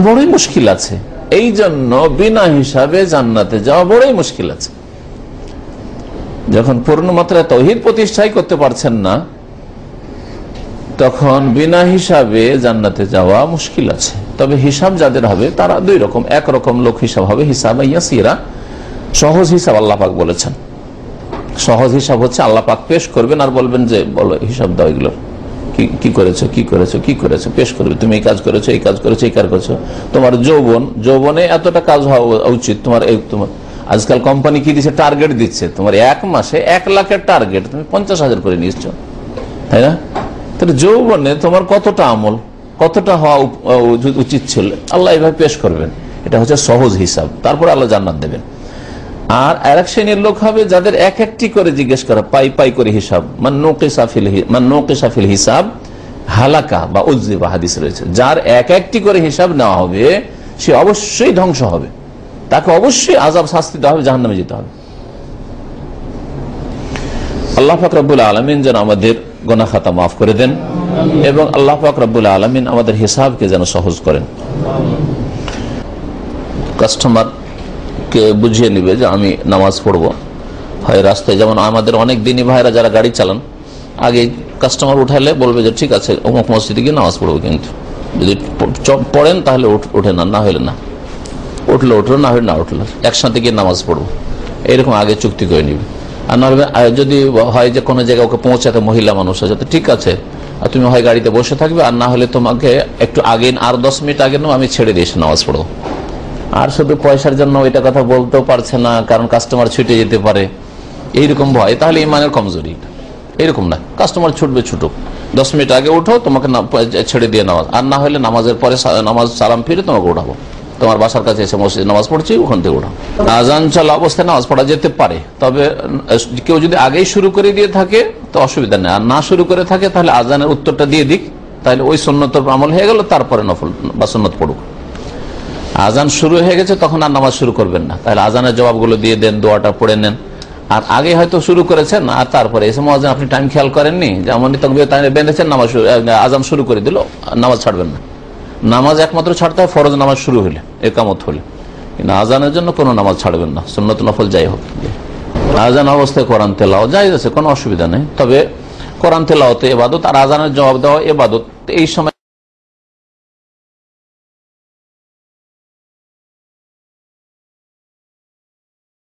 বড়ই মুশকিল আছে। এই জন্য বিনা হিসাবে জান্নাতে যাওয়া বড়ই মুশকিল আছে। যখন পূর্ণ মাত্রায় তাওহীদ প্রতিষ্ঠাই করতে পারছেন না, তখন বিনা হিসাবে জান্নাতে যাওয়া মুশকিল আছে। তবে হিসাব যাদের হবে তারা দুই রকম, একরকম লোক হিসাব হবে হিসাব ইয়াসিরা, সহজ হিসাব। আল্লাহ পাক বলেছেন সহজ হিসাব হচ্ছে আল্লাহ পাক পেশ করবেন আর বলবেন যে বলো হিসাব দাও, এগুলো কি করেছো কি করেছো কি করেছো, পেশ করবে। তুমি এই কাজ করেছো, এই কাজ করেছো, এই কাজ করেছো। তোমার যৌবনে এতটা কাজ হওয়া উচিত। তোমার আজকাল কোম্পানি কি দিচ্ছে, টার্গেট দিচ্ছে, তোমার এক মাসে 1 লাখের টার্গেট, তুমি 50,000 করে নিচ্ছ, তাই না? তাহলে যৌবনে তোমার কতটা আমল, কতটা হওয়া উচিত ছিল, আল্লাহ এইভাবে পেশ করবেন। এটা হচ্ছে সহজ হিসাব। তারপরে আল্লাহ জান্নাত দেবেন। আর আরেক শ্রেণীর লোক হবে যাদের এক একটি করে জিজ্ঞেস করা, পাই পাই করে হিসাব। মান নকিসা ফিল হিসাব হালাকা বা উযযিবা, হাদিস রয়েছে। যার এক একটি করে হিসাব নেওয়া হবে সে অবশ্যই ধ্বংস হবে, তাকে অবশ্যই আযাব শাস্তি দেওয়া হবে, জাহান্নামে যেতে হবে। আল্লাহ পাক রব্বুল আলামিন যেন আমাদের গুনাহ খাতা মাফ করে দেন এবং আল্লাহ পাক রব্বুল আলামিন আমাদের হিসাবকে যেন সহজ করেন। কাস্টমার কে বুঝিয়ে নিবে যে আমি নামাজ পড়বো, হয় রাস্তায়, যেমন আমাদের অনেক দিনই ভাইরা যারা গাড়ি চালান, আগে কাস্টমার উঠালে বলবে যে ঠিক আছে অমুক মসজিদে গিয়ে নামাজ পড়বো, কিন্তু যদি পড়েন তাহলে উঠে না, না হলে না, উঠলো উঠলো, না হলে না উঠলো, একসাথে গিয়ে নামাজ পড়বো, এরকম আগে চুক্তি করে নিবে। আর না হলে যদি হয় যে কোনো জায়গায় ওকে পৌঁছাতে মহিলা মানুষ আছে, ঠিক আছে, আর তুমি হয় গাড়িতে বসে থাকবে, আর না হলে তোমাকে একটু আগে, আর 10 মিনিট আগে আমি ছেড়ে দিয়ে এসে নামাজ পড়বো। আর শুধু পয়সার জন্য এটা কথা বলতেও পারছে না, কারণ কাস্টমার ছুটে যেতে পারে, এইরকম ভয়, তাহলে ইমানের কমজোরি। এরকম না, কাস্টমার ছুটবে, ছুটুক, 10 মিনিট আগে উঠো, তোমাকে ছেড়ে দিয়ে নামাজ, আর না হলে নামাজের পরে নামাজ সালাম ফিরে তোমাকে উঠাবো, তোমার বাসার কাছে এসে মসজিদে নামাজ পড়ছি, ওখান থেকে উঠাবো। আজান চলা অবস্থায় নামাজ পড়া যেতে পারে, তবে কেউ যদি আগেই শুরু করে দিয়ে থাকে তো অসুবিধা নেই, আর না শুরু করে থাকে তাহলে আজানের উত্তরটা দিয়ে দিক, তাহলে ওই সুন্নতের আমল হয়ে গেল, তারপরে নফল বা সুন্নত পড়ুক। আজান শুরু হয়ে গেছে তখন আর নামাজ শুরু করবেন না, তাহলে আজানের জবাবগুলো দিয়ে দেন, দোয়াটা পড়ে নেন। আর আগে হয়তো শুরু করেছেন আর তারপরে এসে মুয়াজ্জিন আপনি টাইম খেয়াল করেননি, যেমন বেঁধেছেন, নামাজ আজান শুরু করে দিল, নামাজ ছাড়বেন না। নামাজ একমাত্র ছাড়তে হয় ফরজ নামাজ শুরু হলে, একামত হলে, কিন্তু আজানের জন্য কোনো নামাজ ছাড়বেন না, সুন্নত নফল যাই হোক। আজান অবস্থায় কোরআন তেলাওয়াত জায়েজ আছে, কোনো অসুবিধা নেই, তবে কোরআন তেলাওয়াতে ইবাদত আর আজানের জবাব দেওয়া ইবাদত। এই সময়